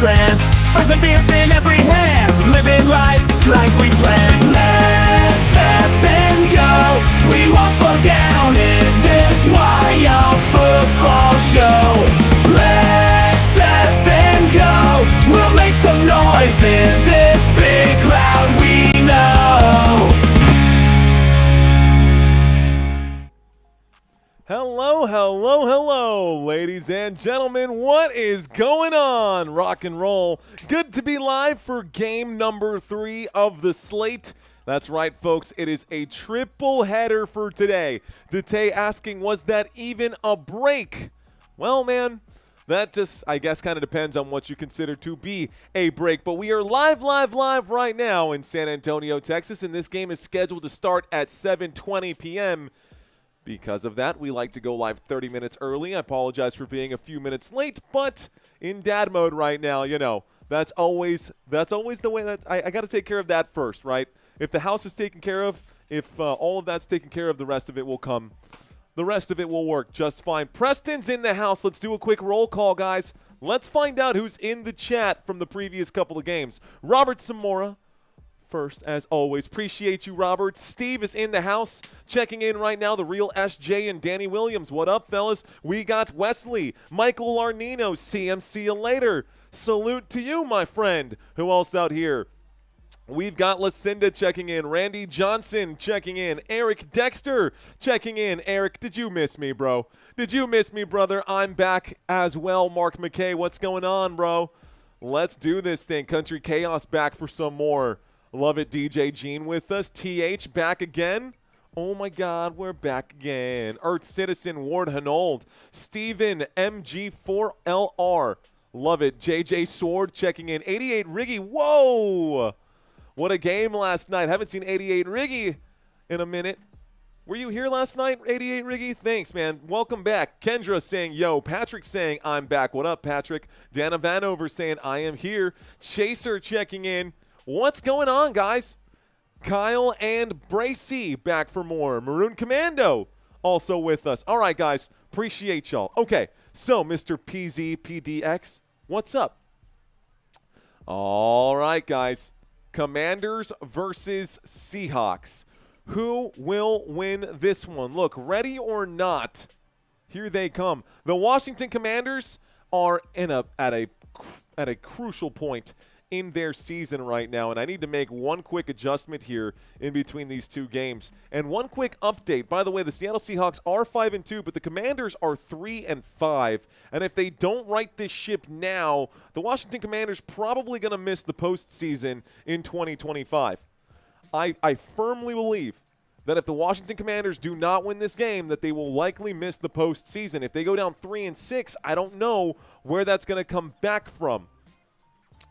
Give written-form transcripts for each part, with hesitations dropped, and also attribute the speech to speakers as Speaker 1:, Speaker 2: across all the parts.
Speaker 1: trance. Friends and beers in every hand, living life like we planned. Let's step and go, we won't slow down in this wild football show. Let's step and go, we'll make some noise in this big crowd we know.
Speaker 2: Hello, hello, hello, ladies and gentlemen. What is going on? Rock and roll. Good to be live for game number 3 of the slate. That's right, folks. It is a triple header for today. Date asking, was that even a break? Well, man, that just, I guess, kind of depends on what you consider to be a break. But we are live right now in San Antonio, Texas, and this game is scheduled to start at 7:20 p.m., Because of that, we like to go live 30 minutes early. I apologize for being a few minutes late, but in dad mode right now, you know, that's always the way that I got to take care of that first, right? If the house is taken care of, if all of that's taken care of, the rest of it will come. The rest of it will work just fine. Preston's in the house. Let's do a quick roll call, guys. Let's find out who's in the chat from the previous couple of games. Robert Zamora. First, as always. Appreciate you, Robert. Steve is in the house, checking in right now. The real SJ and Danny Williams. What up, fellas? We got Wesley, Michael Arnino, CMC you later. Salute to you, my friend. Who else out here? We've got Lucinda checking in. Randy Johnson checking in. Eric Dexter checking in. Eric, did you miss me, bro? Did you miss me, brother? I'm back as well. Mark McKay, what's going on, bro? Let's do this thing. Country Chaos back for some more. Love it, DJ Gene with us. TH back again. Oh, my God, we're back again. Earth Citizen, Ward Hanold. Steven, MG4LR. Love it. JJ Sword checking in. 88 Riggy. Whoa. What a game last night. Haven't seen 88 Riggy in a minute. Were you here last night, 88 Riggy? Thanks, man. Welcome back. Kendra saying, yo. Patrick saying, I'm back. What up, Patrick? Dana Vanover saying, I am here. Chaser checking in. What's going on, guys? Kyle and Bracy back for more. Maroon Commando also with us. All right, guys. Appreciate y'all. Okay, so Mr. PZPDX, what's up? All right, guys. Commanders versus Seahawks. Who will win this one? Look, ready or not, here they come. The Washington Commanders are at a crucial point in their season right now, and I need to make one quick adjustment here in between these two games. And one quick update. By the way, the Seattle Seahawks are 5-2, but the Commanders are 3-5. And if they don't right this ship now, the Washington Commanders probably going to miss the postseason in 2025. I firmly believe that if the Washington Commanders do not win this game, that they will likely miss the postseason. If they go down 3-6, I don't know where that's going to come back from.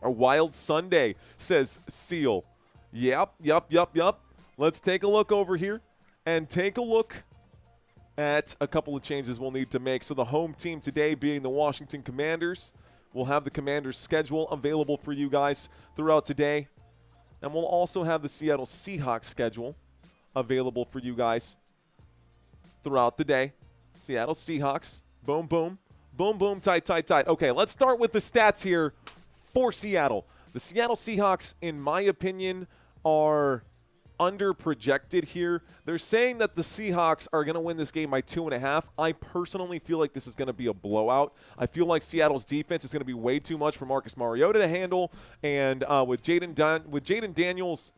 Speaker 2: A wild Sunday, says Seal. Yep. Let's take a look over here and take a look at a couple of changes we'll need to make. So the home team today being the Washington Commanders. We'll have the Commanders' schedule available for you guys throughout today. And we'll also have the Seattle Seahawks schedule available for you guys throughout the day. Seattle Seahawks. Boom, boom. Boom, boom, tight. Okay, let's start with the stats here for Seattle. The Seattle Seahawks, in my opinion, are under-projected here. They're saying that the Seahawks are going to win this game by 2.5. I personally feel like this is going to be a blowout. I feel like Seattle's defense is going to be way too much for Marcus Mariota to handle. And with Jaden Daniels,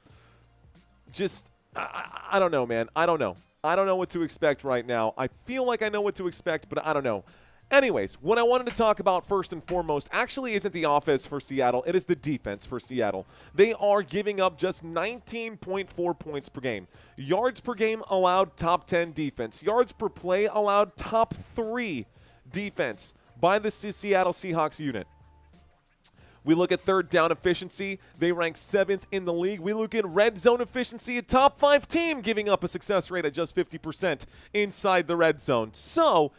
Speaker 2: just I don't know, man. I don't know what to expect right now. I feel like I know what to expect, but I don't know. Anyways, what I wanted to talk about first and foremost actually isn't the offense for Seattle. It is the defense for Seattle. They are giving up just 19.4 points per game. Yards per game allowed, top 10 defense. Yards per play allowed, top 3 defense by the Seattle Seahawks unit. We look at third down efficiency. They rank 7th in the league. We look at red zone efficiency, a top 5 team giving up a success rate at just 50% inside the red zone. So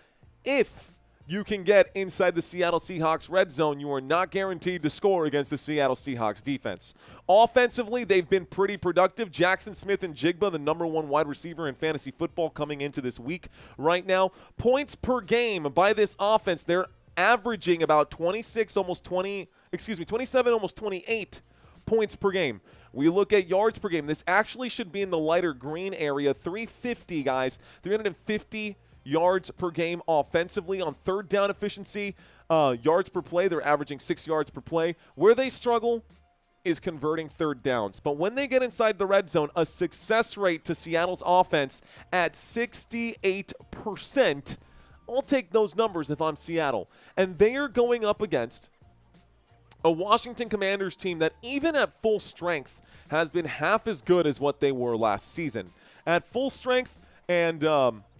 Speaker 2: if you can get inside the Seattle Seahawks red zone, you are not guaranteed to score against the Seattle Seahawks defense. Offensively, they've been pretty productive. Jackson Smith-Njigba, the #1 wide receiver in fantasy football coming into this week right now. Points per game by this offense, they're averaging about 26, almost 20, 27, almost 28 points per game. We look at yards per game. This actually should be in the lighter green area. 350, guys. 350 yards per game offensively. On third down efficiency, yards per play, they're averaging 6 yards per play. Where they struggle is converting third downs. But when they get inside the red zone, a success rate to Seattle's offense at 68%. I'll take those numbers if I'm Seattle. And they are going up against a Washington Commanders team that even at full strength has been half as good as what they were last season. At full strength, and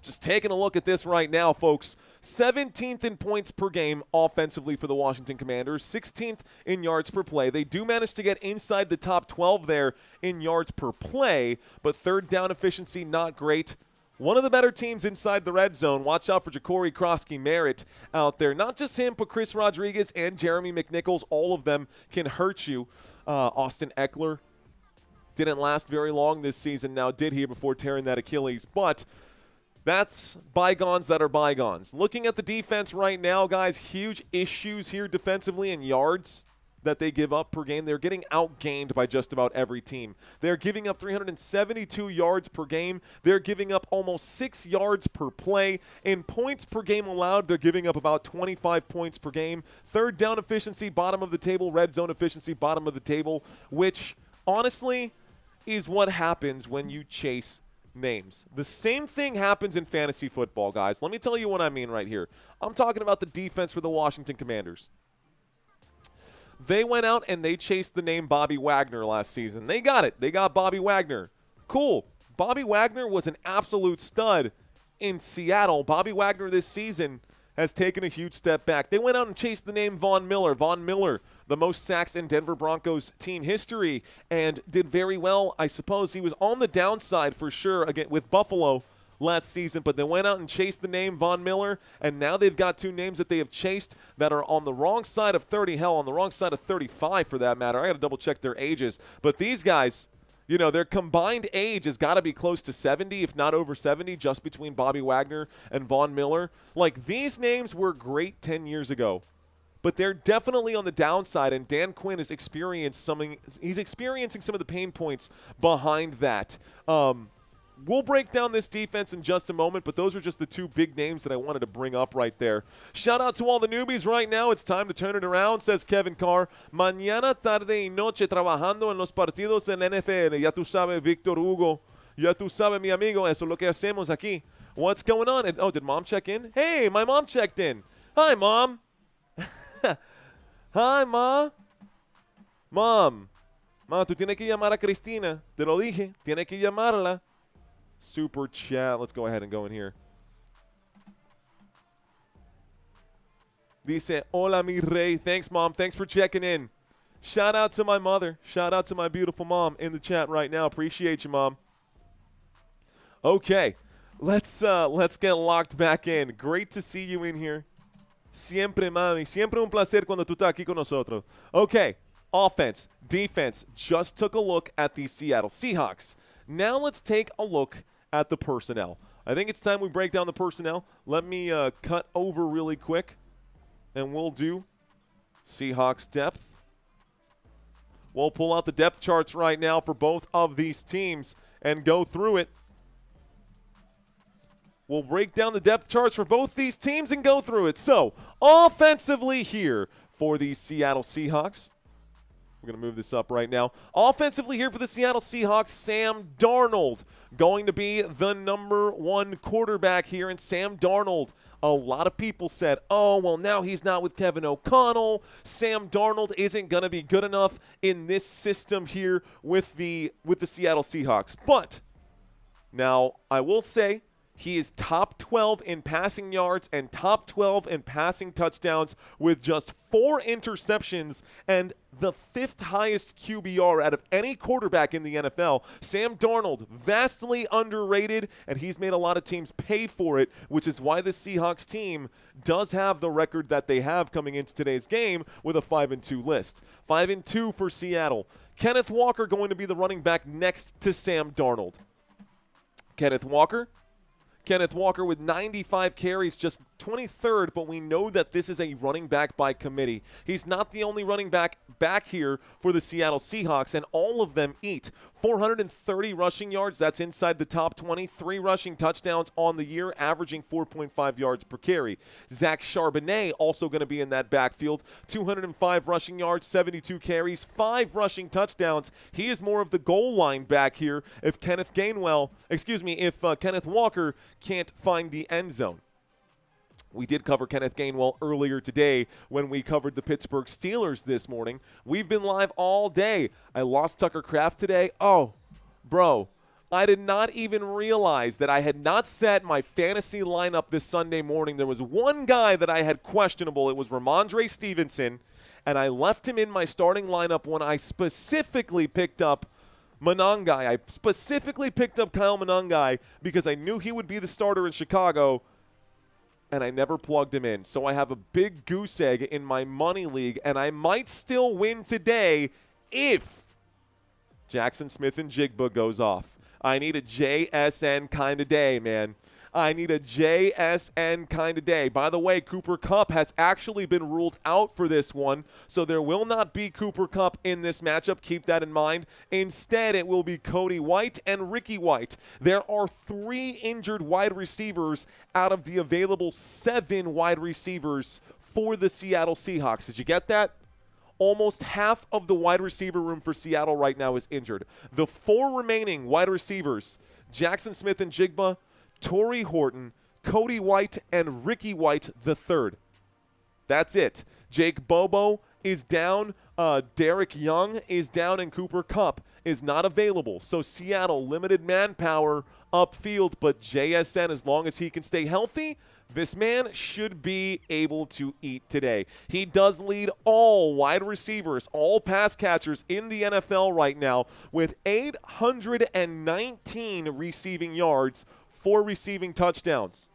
Speaker 2: just taking a look at this right now, folks, 17th in points per game offensively for the Washington Commanders, 16th in yards per play. They do manage to get inside the top 12 there in yards per play, but third down efficiency not great. One of the better teams inside the red zone. Watch out for Ja'Cory Krosky-Merritt out there. Not just him, but Chris Rodriguez and Jeremy McNichols. All of them can hurt you. Austin Eckler didn't last very long this season now, did he, before tearing that Achilles? But that's bygones that are bygones. Looking at the defense right now, guys, huge issues here defensively in yards that they give up per game. They're getting outgained by just about every team. They're giving up 372 yards per game. They're giving up almost 6 yards per play. In points per game allowed, they're giving up about 25 points per game. Third down efficiency, bottom of the table. Red zone efficiency, bottom of the table, which honestly is what happens when you chase names. The same thing happens in fantasy football, guys. Let me tell you what I mean right here. I'm talking about the defense for the Washington Commanders. They went out and they chased the name Bobby Wagner last season. They got it. They got Bobby Wagner. Cool. Bobby Wagner was an absolute stud in Seattle. Bobby Wagner this season has taken a huge step back. They went out and chased the name Von Miller. Von Miller, the most sacks in Denver Broncos team history, and did very well, I suppose. He was on the downside for sure again with Buffalo last season, but they went out and chased the name Von Miller, and now they've got two names that they have chased that are on the wrong side of 30, hell, on the wrong side of 35 for that matter. I got to double check their ages, but these guys, you know, their combined age has got to be close to 70, if not over 70, just between Bobby Wagner and Von Miller. Like, these names were great 10 years ago, but they're definitely on the downside, and Dan Quinn has experienced something. He's experiencing some of the pain points behind that. We'll break down this defense in just a moment, but those are just the two big names that I wanted to bring up right there. Shout out to all the newbies right now. It's time to turn it around, says Kevin Carr. Mañana, tarde y noche trabajando en los partidos en NFL. Ya tú sabes, Víctor Hugo. Ya tú sabes, mi amigo. Eso es lo que hacemos aquí. What's going on? Oh, did Mom check in? Hey, my mom checked in. Hi, Mom. Hi, Ma. Mom. Ma, tú tienes que llamar a Cristina. Te lo dije. Tienes que llamarla. Super chat. Let's go ahead and go in here. Dice, hola mi rey. Thanks, Mom. Thanks for checking in. Shout out to my mother. Shout out to my beautiful mom in the chat right now. Appreciate you, Mom. Okay. Let's get locked back in. Great to see you in here. Siempre, mami. Siempre un placer cuando tú estás aquí con nosotros. Okay. Offense, defense. Just took a look at the Seattle Seahawks. Now let's take a look at the personnel. I think it's time we break down the personnel. Let me cut over really quick, and we'll do Seahawks depth. We'll pull out the depth charts right now for both of these teams and go through it. We'll break down the depth charts for both these teams and go through it. So, offensively here for the Seattle Seahawks. We're going to move this up right now. Offensively here for the Seattle Seahawks, Sam Darnold going to be the #1 quarterback here. And Sam Darnold, a lot of people said, oh, well, now he's not with Kevin O'Connell. Sam Darnold isn't going to be good enough in this system here with the Seattle Seahawks. But now I will say he is top 12 in passing yards and top 12 in passing touchdowns with just 4 interceptions and the 5th highest QBR out of any quarterback in the NFL. Sam Darnold, vastly underrated, and he's made a lot of teams pay for it, which is why the Seahawks team does have the record that they have coming into today's game with a 5-2 list. 5-2 for Seattle. Kenneth Walker going to be the running back next to Sam Darnold. Kenneth Walker Kenneth Walker with 95 carries, just 23rd, but we know that this is a running back by committee. He's not the only running back here for the Seattle Seahawks, and all of them eat 430 rushing yards. That's inside the top 20. 3 rushing touchdowns on the year, averaging 4.5 yards per carry. Zach Charbonnet also going to be in that backfield. 205 rushing yards, 72 carries, 5 rushing touchdowns. He is more of the goal line back here if Kenneth Walker can't find the end zone. We did cover Kenneth Gainwell earlier today when we covered the Pittsburgh Steelers this morning. We've been live all day. I lost Tucker Kraft today. Oh, bro, I did not even realize that I had not set my fantasy lineup this Sunday morning. There was one guy that I had questionable. It was Ramondre Stevenson, and I left him in my starting lineup when I specifically picked up Monangai. I specifically picked up Kyle Monangai because I knew he would be the starter in Chicago, and I never plugged him in. So I have a big goose egg in my money league, and I might still win today if Jackson Smith-Njigba goes off. I need a JSN kind of day, man. I need a JSN kind of day. By the way, Cooper Kupp has actually been ruled out for this one, so there will not be Cooper Kupp in this matchup. Keep that in mind. Instead, it will be Cody White and Ricky White. There are 3 injured wide receivers out of the available 7 wide receivers for the Seattle Seahawks. Did you get that? Almost half of the wide receiver room for Seattle right now is injured. The 4 remaining wide receivers, Jackson Smith-Njigba, Torrey Horton, Cody White, and Ricky White III. That's it. Jake Bobo is down. Derek Young is down, and Cooper Kupp is not available. So Seattle, limited manpower upfield, but JSN, as long as he can stay healthy, this man should be able to eat today. He does lead all wide receivers, all pass catchers in the NFL right now with 819 receiving yards, 4 receiving touchdowns.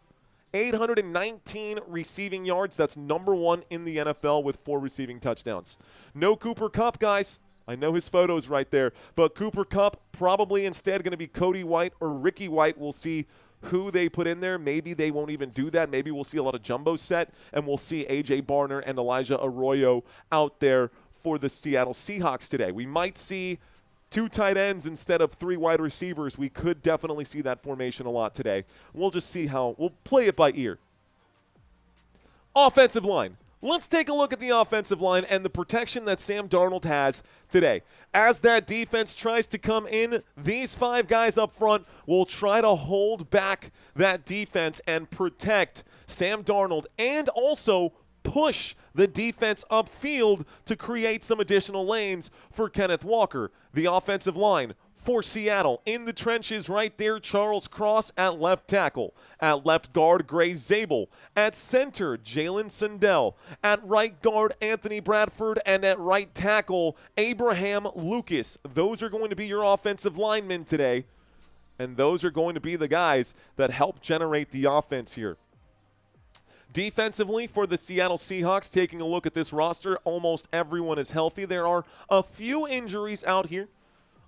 Speaker 2: 819 receiving yards. That's number 1 in the NFL with 4 receiving touchdowns. No Cooper Kupp, guys. I know his photo's right there. But Cooper Kupp probably instead going to be Cody White or Ricky White. We'll see who they put in there. Maybe they won't even do that. Maybe we'll see a lot of jumbo set, and we'll see A.J. Barner and Elijah Arroyo out there for the Seattle Seahawks today. We might see 2 tight ends instead of 3 wide receivers. We could definitely see that formation a lot today. We'll just see how. We'll play it by ear. Offensive line. Let's take a look at the offensive line and the protection that Sam Darnold has today. As that defense tries to come in, these 5 guys up front will try to hold back that defense and protect Sam Darnold, and also push the defense upfield to create some additional lanes for Kenneth Walker. The offensive line for Seattle in the trenches right there, Charles Cross at left tackle. At left guard, Gray Zabel. At center, Jalen Sundell. At right guard, Anthony Bradford. And at right tackle, Abraham Lucas. Those are going to be your offensive linemen today. And those are going to be the guys that help generate the offense here. Defensively for the Seattle Seahawks, taking a look at this roster, almost everyone is healthy. There are a few injuries out here.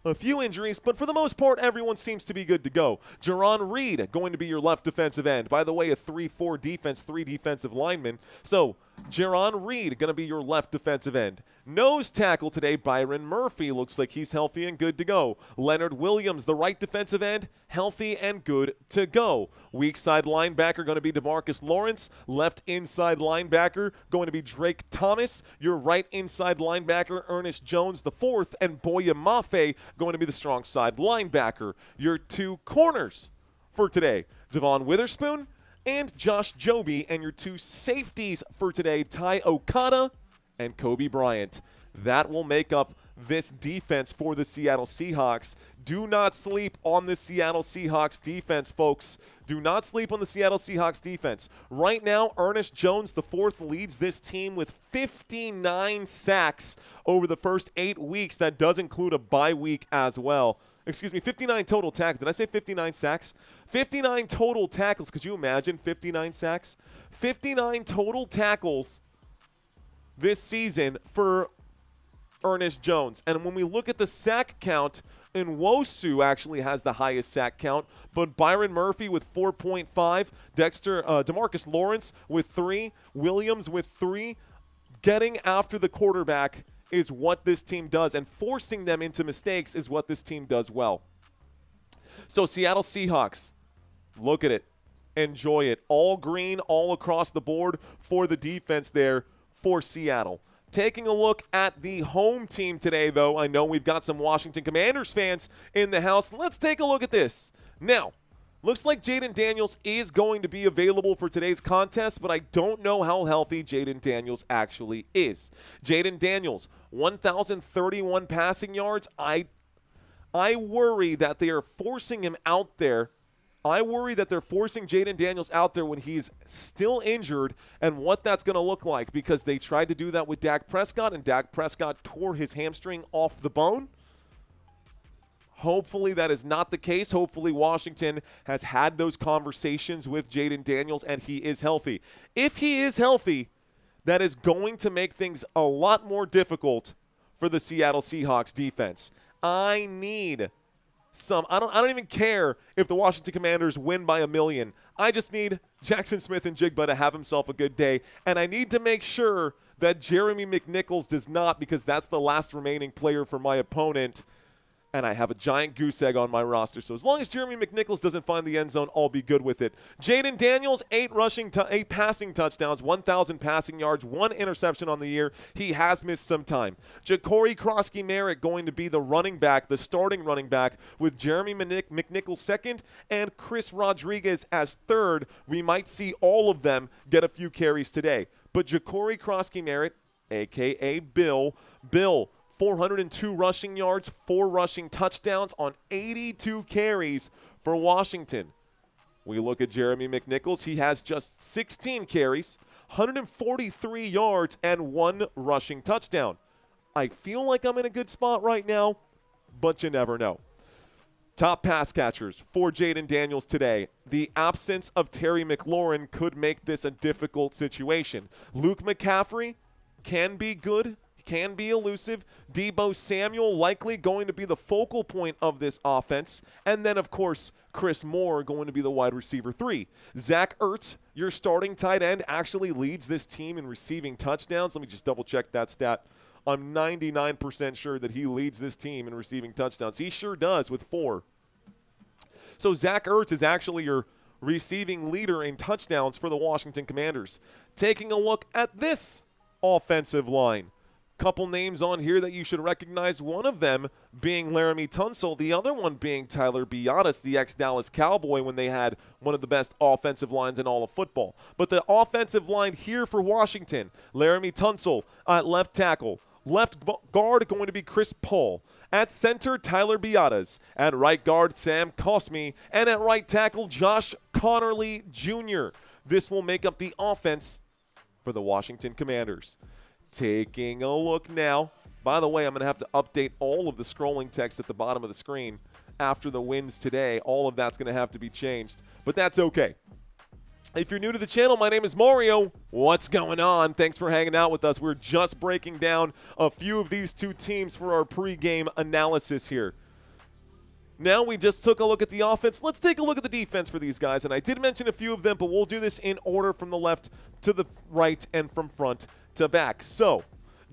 Speaker 2: But for the most part, everyone seems to be good to go. Jaron Reed going to be your left defensive end. By the way, a 3-4 defense, 3 defensive linemen. So Jaron Reed going to be your left defensive end. Nose tackle today, Byron Murphy. Looks like he's healthy and good to go. Leonard Williams, the right defensive end, healthy and good to go. Weak side linebacker going to be DeMarcus Lawrence. Left inside linebacker going to be Drake Thomas. Your right inside linebacker, Ernest Jones IV. And Boya Mafe going to be the strong side linebacker. Your 2 corners for today, Devon Witherspoon and Josh Joby. And your 2 safeties for today, Ty Okada and Kobe Bryant. That will make up this defense for the Seattle Seahawks. Do not sleep on the Seattle Seahawks defense, folks. Do not sleep on the Seattle Seahawks defense. Right now, Ernest Jones IV leads this team with 59 sacks over the first 8 weeks. That does include a bye week as well. Excuse me, 59 total tackles. Did I say 59 sacks? 59 total tackles. Could you imagine 59 sacks? 59 total tackles this season for Ernest Jones. And when we look at the sack count, Nwosu actually has the highest sack count, but Byron Murphy with 4.5, DeMarcus Lawrence with 3, Williams with 3. Getting after the quarterback is what this team does, and forcing them into mistakes is what this team does well. So Seattle Seahawks, look at it. Enjoy it. All green, all across the board for the defense there for Seattle. Taking a look at the home team today, though, I know we've got some Washington Commanders fans in the house. Let's take a look at this. Now, looks like Jaden Daniels is going to be available for today's contest, but I don't know how healthy Jaden Daniels actually is. Jaden Daniels, 1,031 passing yards. I worry that they are forcing him out there. I worry that they're forcing Jaden Daniels out there when he's still injured and what that's going to look like, because they tried to do that with Dak Prescott, and Dak Prescott tore his hamstring off the bone. Hopefully that is not the case. Hopefully Washington has had those conversations with Jaden Daniels and he is healthy. If he is healthy, that is going to make things a lot more difficult for the Seattle Seahawks defense. I need I don't even care if the Washington Commanders win by 1,000,000. I just need Jackson Smith-Njigba to have himself a good day, and I need to make sure that Jeremy McNichols does not, because that's the last remaining player for my opponent, and I have a giant goose egg on my roster. So as long as Jeremy McNichols doesn't find the end zone, I'll be good with it. Jaden Daniels, 8 passing touchdowns, 1,000 passing yards, 1 interception on the year. He has missed some time. Ja'Cory Krosky-Merritt going to be the running back, the starting running back, with Jeremy McNichols second and Chris Rodriguez as third. We might see all of them get a few carries today. But Ja'Cory Krosky-Merritt, a.k.a. Bill, 402 rushing yards, 4 rushing touchdowns on 82 carries for Washington. We look at Jeremy McNichols. He has just 16 carries, 143 yards, and 1 rushing touchdown. I feel like I'm in a good spot right now, but you never know. Top pass catchers for Jaden Daniels today. The absence of Terry McLaurin could make this a difficult situation. Luke McCaffrey can be good, can be elusive. Deebo Samuel likely going to be the focal point of this offense. And then, of course, Chris Moore going to be the wide receiver 3. Zach Ertz, your starting tight end, actually leads this team in receiving touchdowns. Let me just double-check that stat. I'm 99% sure that he leads this team in receiving touchdowns. He sure does with 4. So Zach Ertz is actually your receiving leader in touchdowns for the Washington Commanders. Taking a look at this offensive line. Couple names on here that you should recognize, one of them being Laramie Tunsil, the other one being Tyler Biadasz, the ex-Dallas Cowboy, when they had one of the best offensive lines in all of football. But the offensive line here for Washington, Laramie Tunsil at left tackle. Left guard going to be Chris Paul. At center, Tyler Biadasz. At right guard, Sam Cosmi. And at right tackle, Josh Connerly Jr. This will make up the offense for the Washington Commanders. Taking a look now. By the way, I'm going to have to update all of the scrolling text at the bottom of the screen after the wins today. All of that's going to have to be changed, but that's okay. If you're new to the channel, my name is Mario. What's going on? Thanks for hanging out with us. We're just breaking down a few of these two teams for our pregame analysis here. Now we just took a look at the offense. Let's take a look at the defense for these guys. And I did mention a few of them, but we'll do this in order from the left to the right and from front to back. So,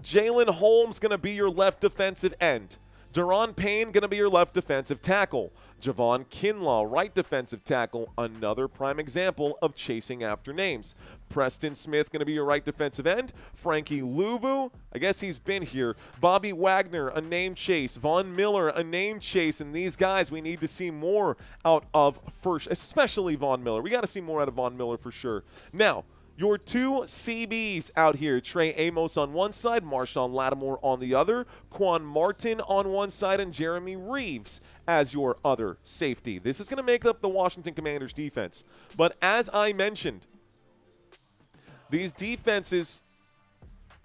Speaker 2: Jalen Holmes going to be your left defensive end. Daron Payne going to be your left defensive tackle. Javon Kinlaw, right defensive tackle. Another prime example of chasing after names. Preston Smith going to be your right defensive end. Frankie Luvu, I guess he's been here. Bobby Wagner, a name chase. Von Miller, a name chase. And these guys we need to see more out of first, especially Von Miller. We got to see more out of Von Miller for sure. Now, your two CBs out here, Trey Amos on one side, Marshawn Lattimore on the other, Quan Martin on one side, and Jeremy Reeves as your other safety. This is going to make up the Washington Commanders defense. But as I mentioned, these defenses,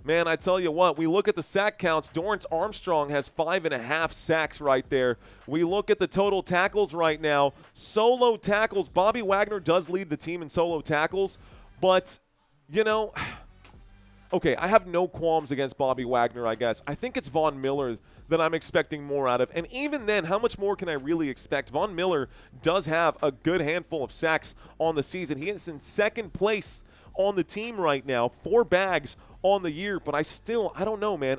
Speaker 2: man, I tell you what, we look at the sack counts. Dorrance Armstrong has 5.5 sacks right there. We look at the total tackles right now. Solo tackles, Bobby Wagner does lead the team in solo tackles, but, you know, okay, I have no qualms against Bobby Wagner, I guess. I think it's Von Miller that I'm expecting more out of. And even then, how much more can I really expect? Von Miller does have a good handful of sacks on the season. He is in second place on the team right now, 4 bags on the year. But I don't know, man.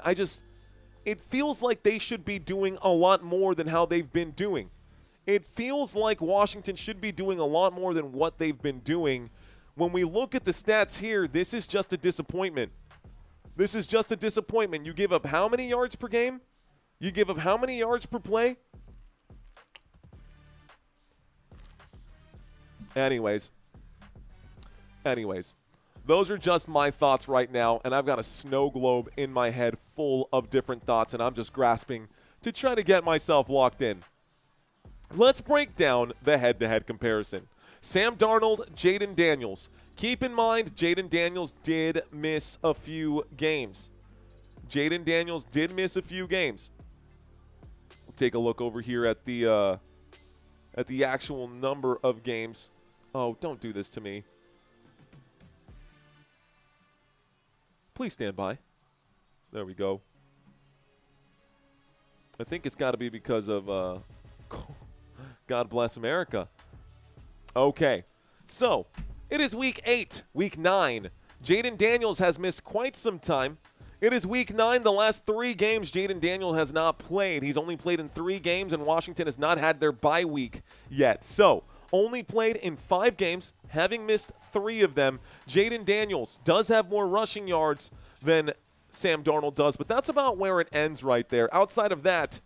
Speaker 2: It feels like they should be doing a lot more than how they've been doing. It feels like Washington should be doing a lot more than what they've been doing. When we look at the stats here, this is just a disappointment. This is just a disappointment. You give up how many yards per game? You give up how many yards per play? Anyways, those are just my thoughts right now, and I've got a snow globe in my head full of different thoughts, and I'm just grasping to try to get myself locked in. Let's break down the head-to-head comparison. Sam Darnold, Jaden Daniels. Keep in mind, Jaden Daniels did miss a few games. We'll take a look over here at the actual number of games. Oh, don't do this to me. Please stand by. There we go. I think it's got to be because of God bless America. Okay, so it is week 8, week 9. Jaden Daniels has missed quite some time. It is week 9. The last 3 games Jaden Daniels has not played. He's only played in 3 games, and Washington has not had their bye week yet. So, only played in 5 games, having missed 3 of them. Jaden Daniels does have more rushing yards than Sam Darnold does, but that's about where it ends right there. Outside of that,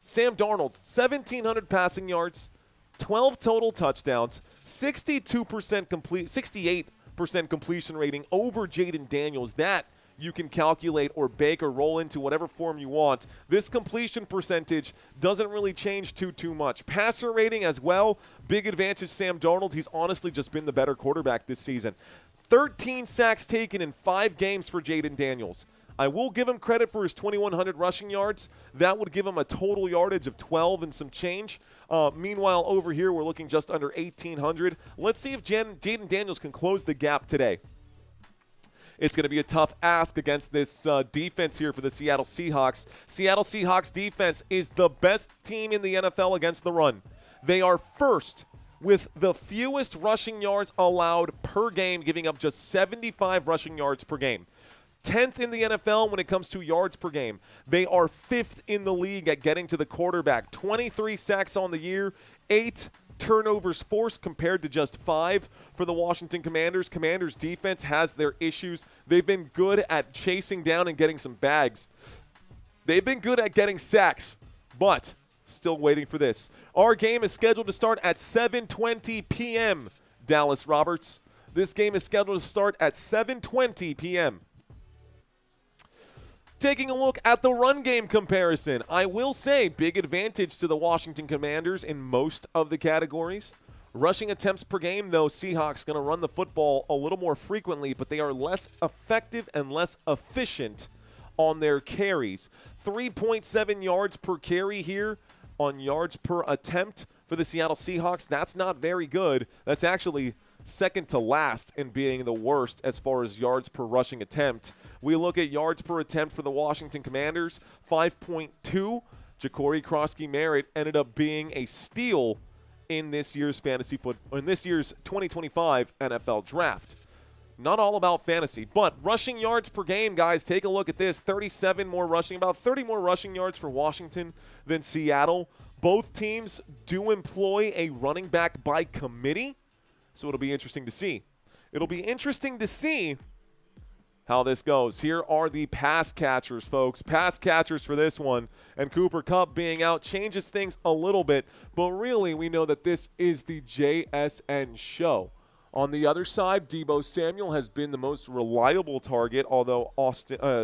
Speaker 2: Sam Darnold, 1,700 passing yards, 12 total touchdowns, 68% completion rating over Jaden Daniels. That you can calculate or bake or roll into whatever form you want. This completion percentage doesn't really change too much. Passer rating as well, big advantage Sam Darnold. He's honestly just been the better quarterback this season. 13 sacks taken in 5 games for Jaden Daniels. I will give him credit for his 2,100 rushing yards. That would give him a total yardage of 12 and some change. Meanwhile, over here, we're looking just under 1,800. Let's see if Jaden Daniels can close the gap today. It's going to be a tough ask against this defense here for the Seattle Seahawks. Seattle Seahawks defense is the best team in the NFL against the run. They are first with the fewest rushing yards allowed per game, giving up just 75 rushing yards per game. 10th in the NFL when it comes to yards per game. They are 5th in the league at getting to the quarterback. 23 sacks on the year, 8 turnovers forced compared to just 5 for the Washington Commanders. Commanders defense has their issues. They've been good at chasing down and getting some bags. They've been good at getting sacks, but still waiting for this. Our game is scheduled to start at 7:20 p.m., Dallas Roberts. This game is scheduled to start at 7:20 p.m. Taking a look at the run game comparison, I will say big advantage to the Washington Commanders in most of the categories. Rushing attempts per game, though, Seahawks going to run the football a little more frequently, but they are less effective and less efficient on their carries. 3.7 yards per carry here on yards per attempt for the Seattle Seahawks. That's not very good. That's actually second to last in being the worst as far as yards per rushing attempt. We look at yards per attempt for the Washington Commanders, 5.2. Ja'Cory Krosky-Merritt ended up being a steal in this year's 2025 NFL Draft. Not all about fantasy, but rushing yards per game, guys, take a look at this. 37 more rushing, about 30 more rushing yards for Washington than Seattle. Both teams do employ a running back by committee, so it'll be interesting to see. It'll be interesting to see how this goes. Here are the pass catchers, folks. Pass catchers for this one. And Cooper Kupp being out changes things a little bit, but really we know that this is the JSN show. On the other side, Deebo Samuel has been the most reliable target, although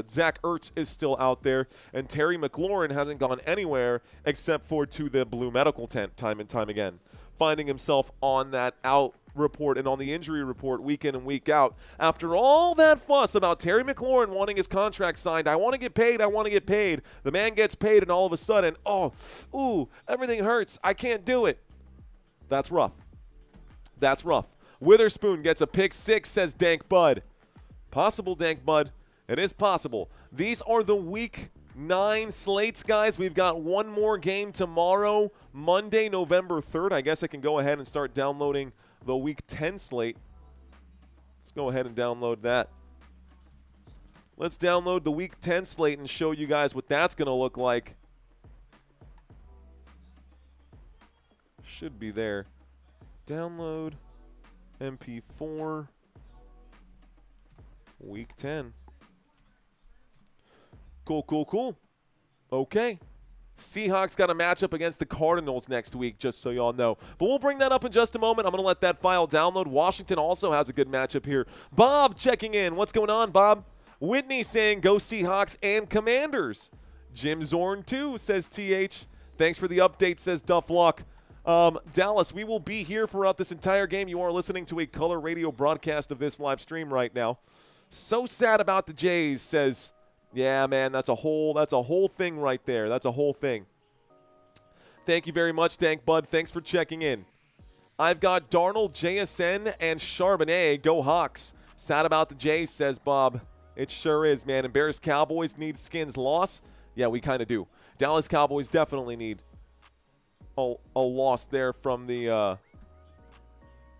Speaker 2: Zach Ertz is still out there, and Terry McLaurin hasn't gone anywhere except for to the Blue Medical tent time and time again, finding himself on that out report and on the injury report week in and week out. After all that fuss about Terry McLaurin wanting his contract signed, I want to get paid, the man gets paid, and all of a sudden, everything hurts, I can't do it. That's rough. Witherspoon gets a pick 6, says Dank Bud. Possible Dank Bud. It is possible. These are the Week 9 slates, guys. We've got one more game tomorrow, Monday, November 3rd. I guess I can go ahead and start downloading the Week 10 slate. Let's go ahead and download that. Let's download the Week 10 slate and show you guys what that's going to look like. Should be there. Download MP4 Week 10. Cool. Okay. Seahawks got a matchup against the Cardinals next week, just so y'all know. But we'll bring that up in just a moment. I'm going to let that file download. Washington also has a good matchup here. Bob checking in. What's going on, Bob? Whitney saying go Seahawks and Commanders. Jim Zorn, too, says TH. Thanks for the update, says Duff Luck. Dallas, we will be here throughout this entire game. You are listening to a color radio broadcast of this live stream right now. So sad about the Jays, says... Yeah, man, that's a whole thing right there. That's a whole thing. Thank you very much, Dank Bud. Thanks for checking in. I've got Darnold, JSN, and Charbonnet. Go Hawks. Sad about the Jays, says Bob. It sure is, man. And Bears Cowboys need Skins loss. Yeah, we kind of do. Dallas Cowboys definitely need a loss there from the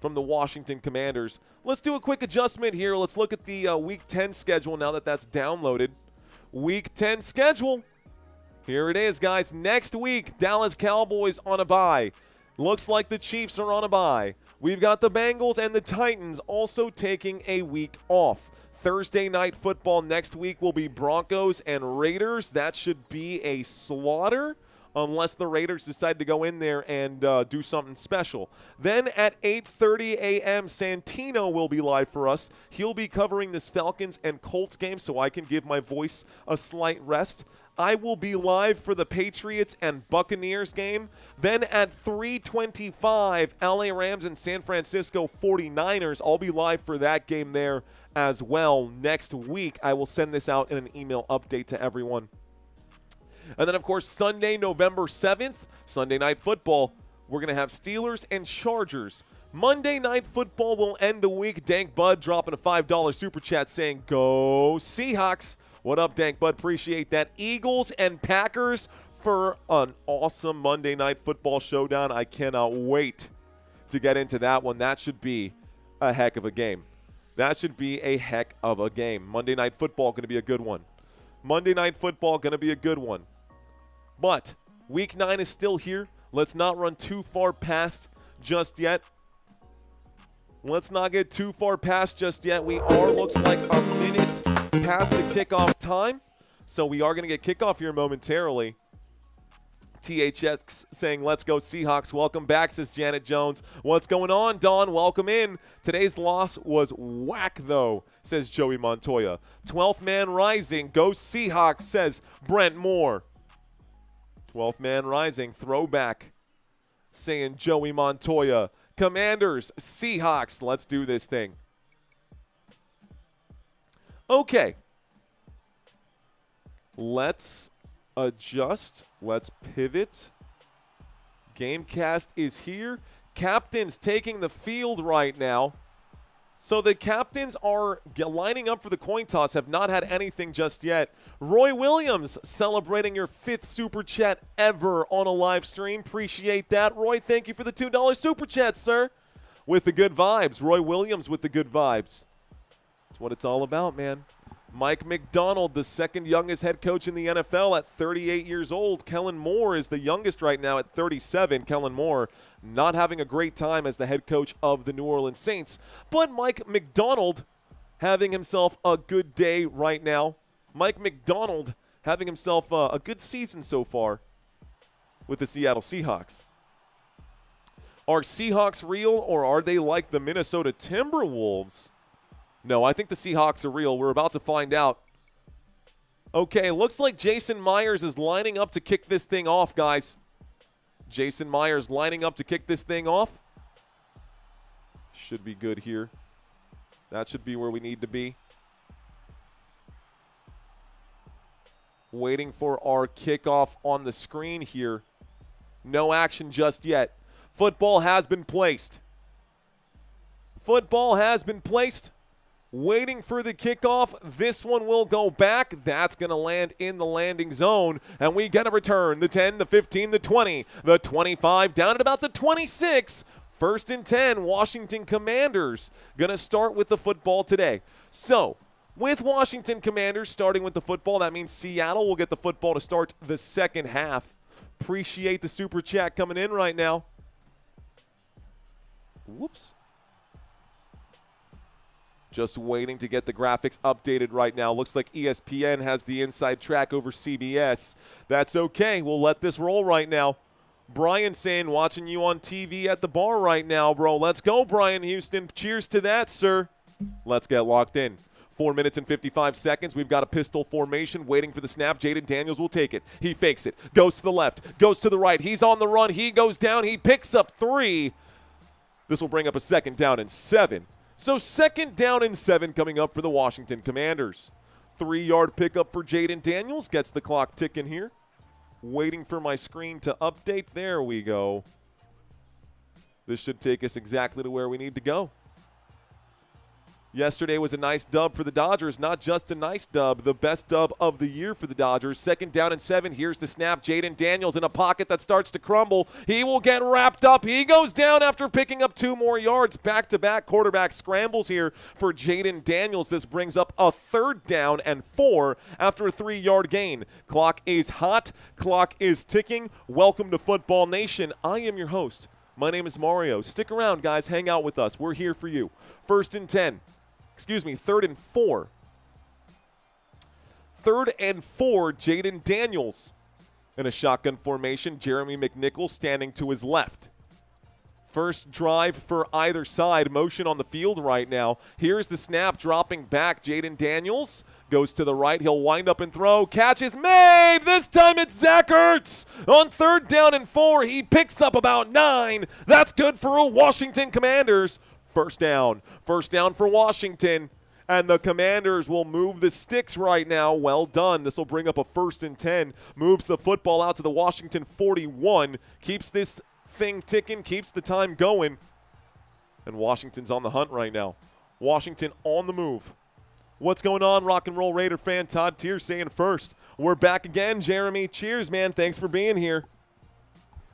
Speaker 2: Washington Commanders. Let's do a quick adjustment here. Let's look at the Week 10 schedule now that that's downloaded. Week 10 schedule. Here it is, guys. Next week, Dallas Cowboys on a bye. Looks like the Chiefs are on a bye. We've got the Bengals and the Titans also taking a week off. Thursday night football next week will be Broncos and Raiders. That should be a slaughter unless the Raiders decide to go in there and do something special. Then at 8:30 a.m., Santino will be live for us. He'll be covering this Falcons and Colts game, so I can give my voice a slight rest. I will be live for the Patriots and Buccaneers game. Then at 3:25, LA Rams and San Francisco 49ers. I'll be live for that game there as well next week. I will send this out in an email update to everyone. And then, of course, Sunday, November 7th, Sunday Night Football, we're going to have Steelers and Chargers. Monday Night Football will end the week. Dank Bud dropping a $5 super chat saying, go Seahawks. What up, Dank Bud? Appreciate that. Eagles and Packers for an awesome Monday Night Football showdown. I cannot wait to get into that one. That should be a heck of a game. That should be a heck of a game. Monday Night Football going to be a good one. Monday Night Football going to be a good one. But Week 9 is still here. Let's not run too far past just yet. Let's not get too far past just yet. We are, looks like, a minute past the kickoff time. So we are going to get kickoff here momentarily. THX saying, let's go Seahawks. Welcome back, says Janet Jones. What's going on, Dawn? Welcome in. Today's loss was whack, though, says Joey Montoya. 12th man rising. Go Seahawks, says Brent Moore. 12th man rising. Throwback, saying Joey Montoya. Commanders, Seahawks. Let's do this thing. Okay. Let's adjust. Let's pivot. Gamecast is here. Captains taking the field right now. So the captains are lining up for the coin toss, have not had anything just yet. Roy Williams celebrating your 5th super chat ever on a live stream. Appreciate that. Roy, thank you for the $2 super chat, sir. With the good vibes. Roy Williams with the good vibes. That's what it's all about, man. Mike Macdonald, the second youngest head coach in the NFL at 38 years old. Kellen Moore is the youngest right now at 37. Kellen Moore not having a great time as the head coach of the New Orleans Saints. But Mike Macdonald having himself a good day right now. Mike Macdonald having himself a good season so far with the Seattle Seahawks. Are Seahawks real, or are they like the Minnesota Timberwolves? No, I think the Seahawks are real. We're about to find out. Okay, looks like Jason Myers is lining up to kick this thing off, guys. Jason Myers lining up to kick this thing off. Should be good here. That should be where we need to be. Waiting for our kickoff on the screen here. No action just yet. Football has been placed. Football has been placed. Waiting for the kickoff. This one will go back. That's going to land in the landing zone. And we get a return. The 10, the 15, the 20, the 25, down at about the 26. First and 10, Washington Commanders going to start with the football today. So, with Washington Commanders starting with the football, that means Seattle will get the football to start the second half. Appreciate the super chat coming in right now. Whoops. Just waiting to get the graphics updated right now. Looks like ESPN has the inside track over CBS. That's okay. We'll let this roll right now. Brian saying, watching you on TV at the bar right now, bro. Let's go, Brian Houston. Cheers to that, sir. Let's get locked in. 4 minutes and 55 seconds. We've got a pistol formation waiting for the snap. Jaden Daniels will take it. He fakes it. Goes to the left. Goes to the right. He's on the run. He goes down. He picks up 3. This will bring up a 2nd down and 7. So 2nd down and 7 coming up for the Washington Commanders. 3-yard pickup for Jaden Daniels. Gets the clock ticking here. Waiting for my screen to update. There we go. This should take us exactly to where we need to go. Yesterday was a nice dub for the Dodgers. Not just a nice dub, the best dub of the year for the Dodgers. 2nd down and 7. Here's the snap. Jaden Daniels in a pocket that starts to crumble. He will get wrapped up. He goes down after picking up 2 more yards. Back-to-back quarterback scrambles here for Jaden Daniels. This brings up a 3rd down and 4 after a 3-yard gain. Clock is hot. Clock is ticking. Welcome to Football Nation. I am your host. My name is Mario. Stick around, guys. Hang out with us. We're here for you. 3rd and 4. 3rd and 4, Jaden Daniels in a shotgun formation. Jeremy McNichol standing to his left. First drive for either side. Motion on the field right now. Here's the snap dropping back. Jaden Daniels goes to the right. He'll wind up and throw. Catch is made. This time it's Zach Ertz. On 3rd down and 4, he picks up about 9. That's good for a Washington Commanders. First down for Washington, and the Commanders will move the sticks right now. Well done. This will bring up a 1st and 10, moves the football out to the Washington 41, keeps this thing ticking, keeps the time going, and Washington's on the hunt right now. Washington on the move. What's going on, Rock and Roll Raider fan? Todd Tier saying first. We're back again, Jeremy. Cheers, man. Thanks for being here.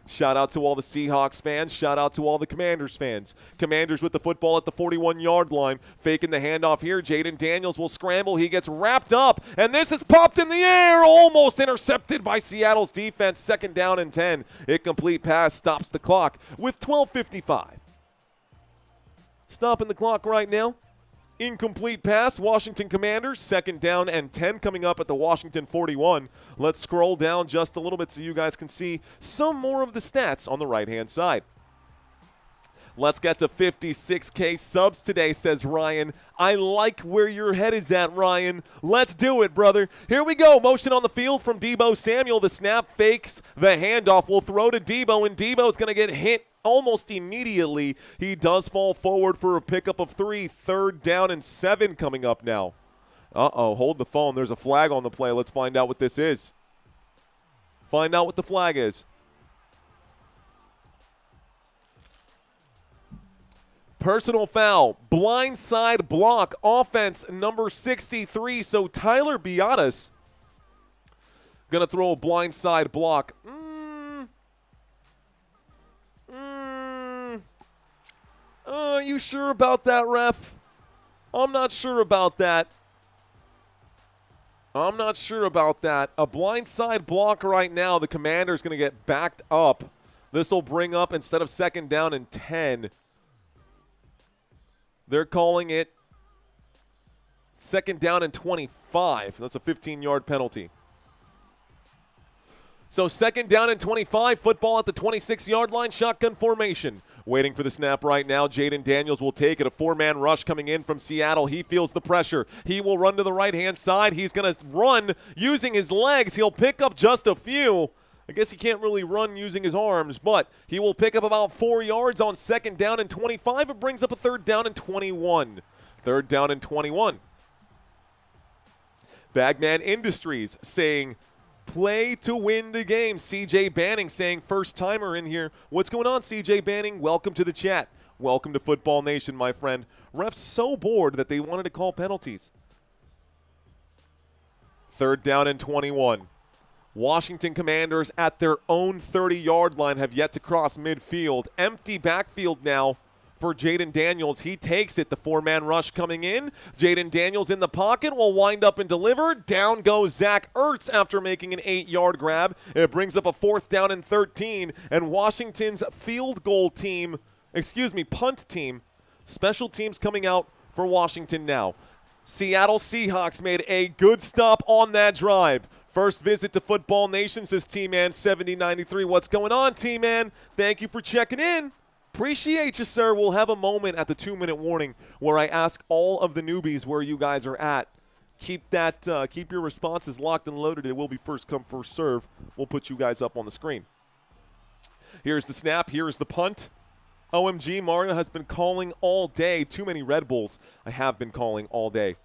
Speaker 2: Shout out to all the Seahawks fans. Shout out to all the Commanders fans. Commanders with the football at the 41-yard line. Faking the handoff here. Jaden Daniels will scramble. He gets wrapped up, and this is popped in the air. Almost intercepted by Seattle's defense. 2nd down and 10. Incomplete pass stops the clock with 12:55. Stopping the clock right now. Incomplete pass, Washington Commanders, 2nd down and 10 coming up at the Washington 41. Let's scroll down just a little bit so you guys can see some more of the stats on the right-hand side. Let's get to 56K subs today, says Ryan. I like where your head is at, Ryan. Let's do it, brother. Here we go. Motion on the field from Deebo Samuel. The snap fakes. The handoff will throw to Deebo, and Deebo's going to get hit almost immediately. He does fall forward for a pickup of 3. 3rd down and 7 coming up now. Uh-oh, hold the phone. There's a flag on the play. Let's find out what this is. Find out what the flag is. Personal foul, blindside block, offense number 63. So Tyler Biadasz going to throw a blindside block. Are you sure about that, ref? I'm not sure about that. I'm not sure about that. A blindside block right now. The Commander's going to get backed up. This will bring up, instead of 2nd down and 10, they're calling it 2nd down and 25. That's a 15-yard penalty. So 2nd down and 25, football at the 26-yard line, shotgun formation. Waiting for the snap right now. Jaden Daniels will take it. A 4-man rush coming in from Seattle. He feels the pressure. He will run to the right-hand side. He's going to run using his legs. He'll pick up just a few. I guess he can't really run using his arms, but he will pick up about 4 yards on 2nd down and 25. It brings up a 3rd down and 21. 3rd down and 21. Bagman Industries saying, play to win the game. CJ Banning saying, first timer in here. What's going on, CJ Banning? Welcome to the chat. Welcome to Football Nation, my friend. Refs so bored that they wanted to call penalties. 3rd down and 21. Washington Commanders at their own 30-yard line have yet to cross midfield. Empty backfield now for Jaden Daniels. He takes it. The 4-man rush coming in. Jaden Daniels in the pocket will wind up and deliver. Down goes Zach Ertz after making an 8-yard grab. It brings up a 4th down and 13. And Washington's punt team, special teams coming out for Washington now. Seattle Seahawks made a good stop on that drive. First visit to Football Nation, says T-Man 7093. What's going on, T-Man? Thank you for checking in. Appreciate you, sir. We'll have a moment at the 2-minute warning where I ask all of the newbies where you guys are at. Keep your responses locked and loaded. It will be first come, first serve. We'll put you guys up on the screen. Here's the snap. Here's the punt. OMG, Mario has been calling all day. Too many Red Bulls. I have been calling all day.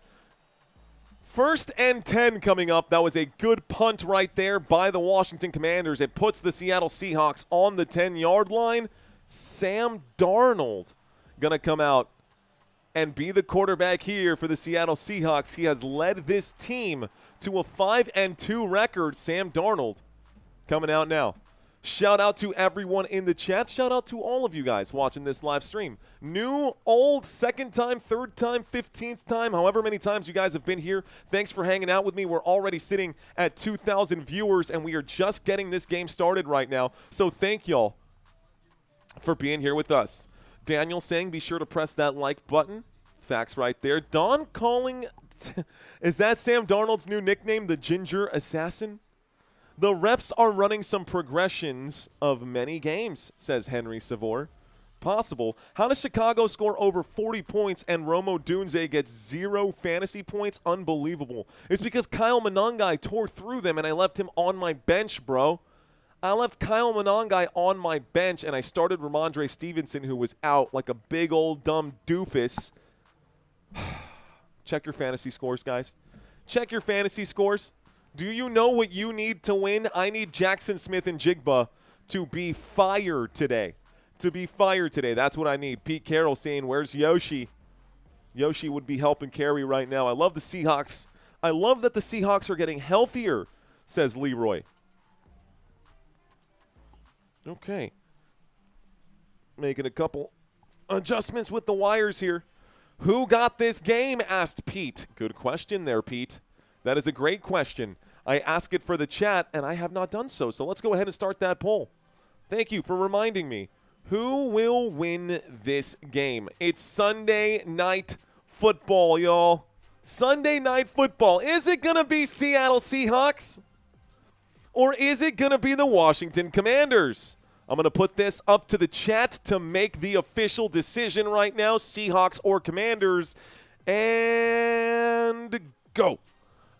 Speaker 2: 1st and 10 coming up. That was a good punt right there by the Washington Commanders. It puts the Seattle Seahawks on the 10-yard line. Sam Darnold going to come out and be the quarterback here for the Seattle Seahawks. He has led this team to a 5-2 record. Sam Darnold coming out now. Shout out to everyone in the chat. Shout out to all of you guys watching this live stream. New, old, 2nd time, 3rd time, 15th time, however many times you guys have been here. Thanks for hanging out with me. We're already sitting at 2,000 viewers, and we are just getting this game started right now. So thank y'all for being here with us. Daniel saying be sure to press that like button. Facts right there. Don calling, is that Sam Darnold's new nickname, the Ginger Assassin? The refs are running some progressions of many games, says Henry Savor. Possible. How does Chicago score over 40 points and Romo Dunze gets 0 fantasy points? Unbelievable. It's because Kyle Monangai tore through them and I left him on my bench, bro. I left Kyle Monangai on my bench and I started Ramondre Stevenson, who was out like a big old dumb doofus. Check your fantasy scores, guys. Check your fantasy scores. Do you know what you need to win? I need Jackson Smith-Njigba to be fired today. That's what I need. Pete Carroll saying, where's Yoshi? Yoshi would be helping carry right now. I love the Seahawks. I love that the Seahawks are getting healthier, says Leroy. Okay. Making a couple adjustments with the wires here. Who got this game? Asked Pete. Good question there, Pete. That is a great question. I ask it for the chat, and I have not done so. So let's go ahead and start that poll. Thank you for reminding me. Who will win this game? It's Sunday Night Football, y'all. Sunday Night Football. Is it going to be Seattle Seahawks? Or is it going to be the Washington Commanders? I'm going to put this up to the chat to make the official decision right now. Seahawks or Commanders. And go.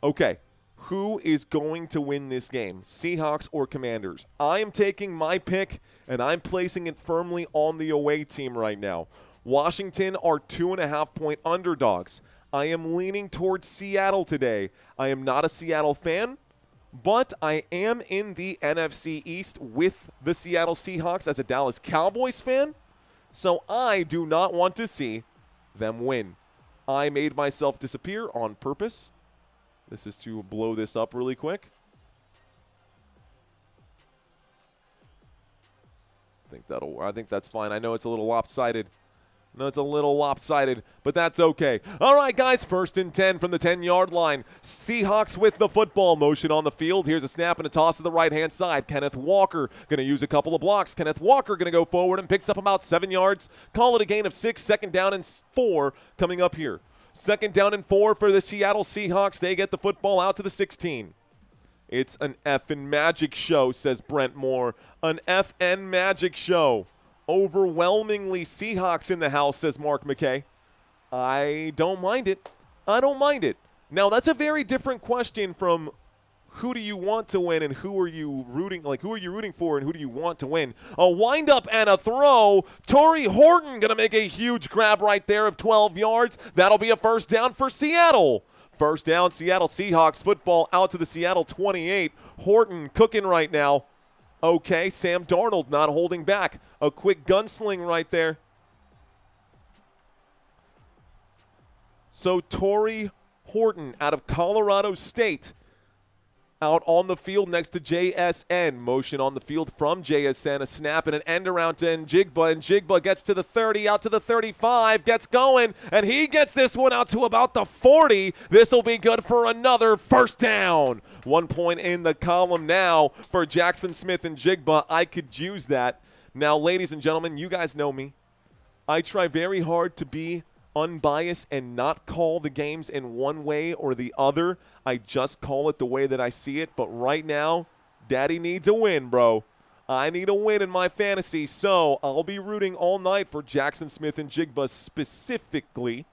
Speaker 2: Okay, who is going to win this game? Seahawks or Commanders? I am taking my pick, and I'm placing it firmly on the away team right now. Washington are 2.5-point underdogs. I am leaning towards Seattle today. I am not a Seattle fan, but I am in the NFC East with the Seattle Seahawks as a Dallas Cowboys fan, so I do not want to see them win. I made myself disappear on purpose. This is to blow this up really quick. I think that's fine. I know it's a little lopsided. But that's okay. All right, guys, 1st and 10 from the 10-yard line. Seahawks with the football, motion on the field. Here's a snap and a toss to the right-hand side. Kenneth Walker going to use a couple of blocks. Kenneth Walker going to go forward and picks up about 7 yards. Call it a gain of 6. 2nd down and 4 coming up here. 2nd down and 4 for the Seattle Seahawks. They get the football out to the 16. It's an effing magic show, says Brent Moore. An effing magic show. Overwhelmingly Seahawks in the house, says Mark McKay. I don't mind it. Now, that's a very different question from who do you want to win and who are you rooting for and who do you want to win? A windup and a throw. Torrey Horton going to make a huge grab right there of 12 yards. That'll be a 1st down for Seattle. 1st down, Seattle Seahawks football out to the Seattle 28. Horton cooking right now. Okay, Sam Darnold not holding back. A quick gunsling right there. So Torrey Horton out of Colorado State out on the field next to JSN. Motion on the field from JSN. A snap and an end around to Njigba. Njigba gets to the 30, out to the 35, gets going, and he gets this one out to about the 40. This will be good for another first down. 1 point in the column now for Jackson Smith-Njigba. I could use that. Now, ladies and gentlemen, you guys know me. I try very hard to be unbiased and not call the games in one way or the other. I just call it the way that I see it. But right now, Daddy needs a win, bro. I need a win in my fantasy, so I'll be rooting all night for Jackson Smith-Njigba specifically.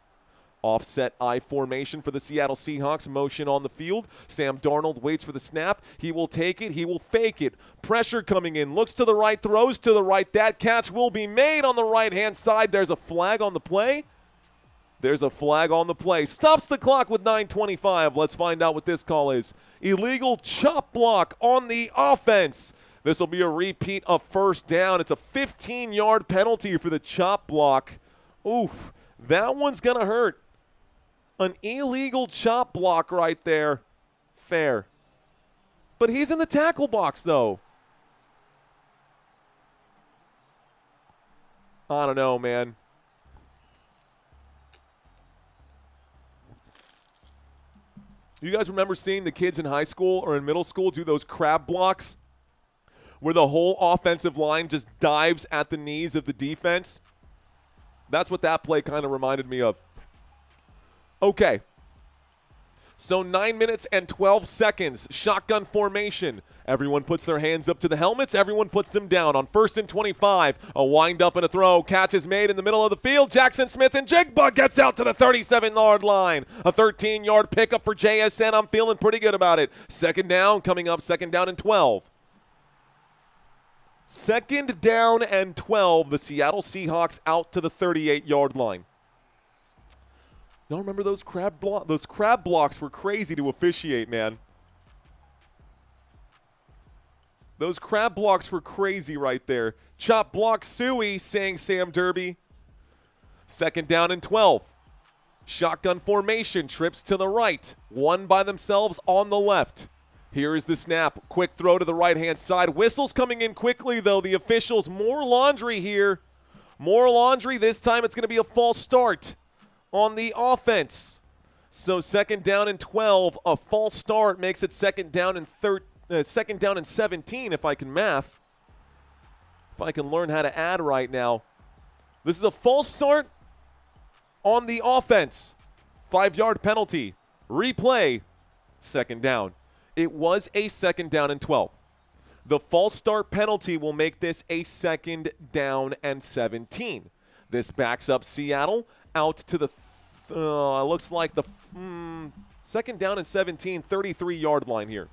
Speaker 2: Offset I formation for the Seattle Seahawks. Motion on the field. Sam Darnold waits for the snap. He will take it. He will fake it. Pressure coming in. Looks to the right. Throws to the right. That catch will be made on the right-hand side. There's a flag on the play. There's a flag on the play. Stops the clock with 9:25. Let's find out what this call is. Illegal chop block on the offense. This will be a repeat of first down. It's a 15-yard penalty for the chop block. Oof, that one's going to hurt. An illegal chop block right there. Fair. But he's in the tackle box, though. I don't know, man. You guys remember seeing the kids in high school or in middle school do those crab blocks where the whole offensive line just dives at the knees of the defense? That's what that play kind of reminded me of. Okay. So 9 minutes and 12 seconds. Shotgun formation. Everyone puts their hands up to the helmets. Everyone puts them down on 1st and 25. A wind up and a throw. Catch is made in the middle of the field. Jackson Smith-Njigba gets out to the 37-yard line. A 13-yard pickup for JSN. I'm feeling pretty good about it. Second down coming up. Second down and 12. Second down and 12. The Seattle Seahawks out to the 38-yard line. Y'all remember those crab blocks? Those crab blocks were crazy to officiate, man. Those crab blocks were crazy right there. Chop block suey, saying Sam Derby. Second down and 12. Shotgun formation, trips to the right. One by themselves on the left. Here is the snap. Quick throw to the right-hand side. Whistles coming in quickly, though. The officials, more laundry here. More laundry. This time it's going to be a false start on the offense. So second down and 12, a false start makes it second down and 17 if I can math. If I can learn how to add right now. This is a false start on the offense. 5-yard penalty. Replay. Second down. It was a second down and 12. The false start penalty will make this a second down and 17. This backs up Seattle out to the, looks like the second down and 17, 33-yard line here.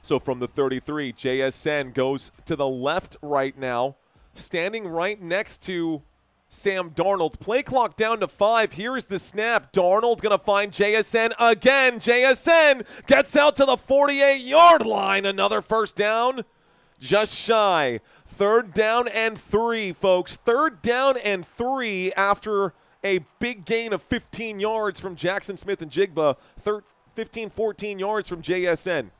Speaker 2: So from the 33, JSN goes to the left right now, standing right next to Sam Darnold. Play clock down to 5. Here is the snap. Darnold going to find JSN again. JSN gets out to the 48-yard line. Another first down. Just shy. Third down and 3, folks. Third down and 3 after a big gain of 15 yards from Jackson Smith-Njigba. 15-14 yards from JSN.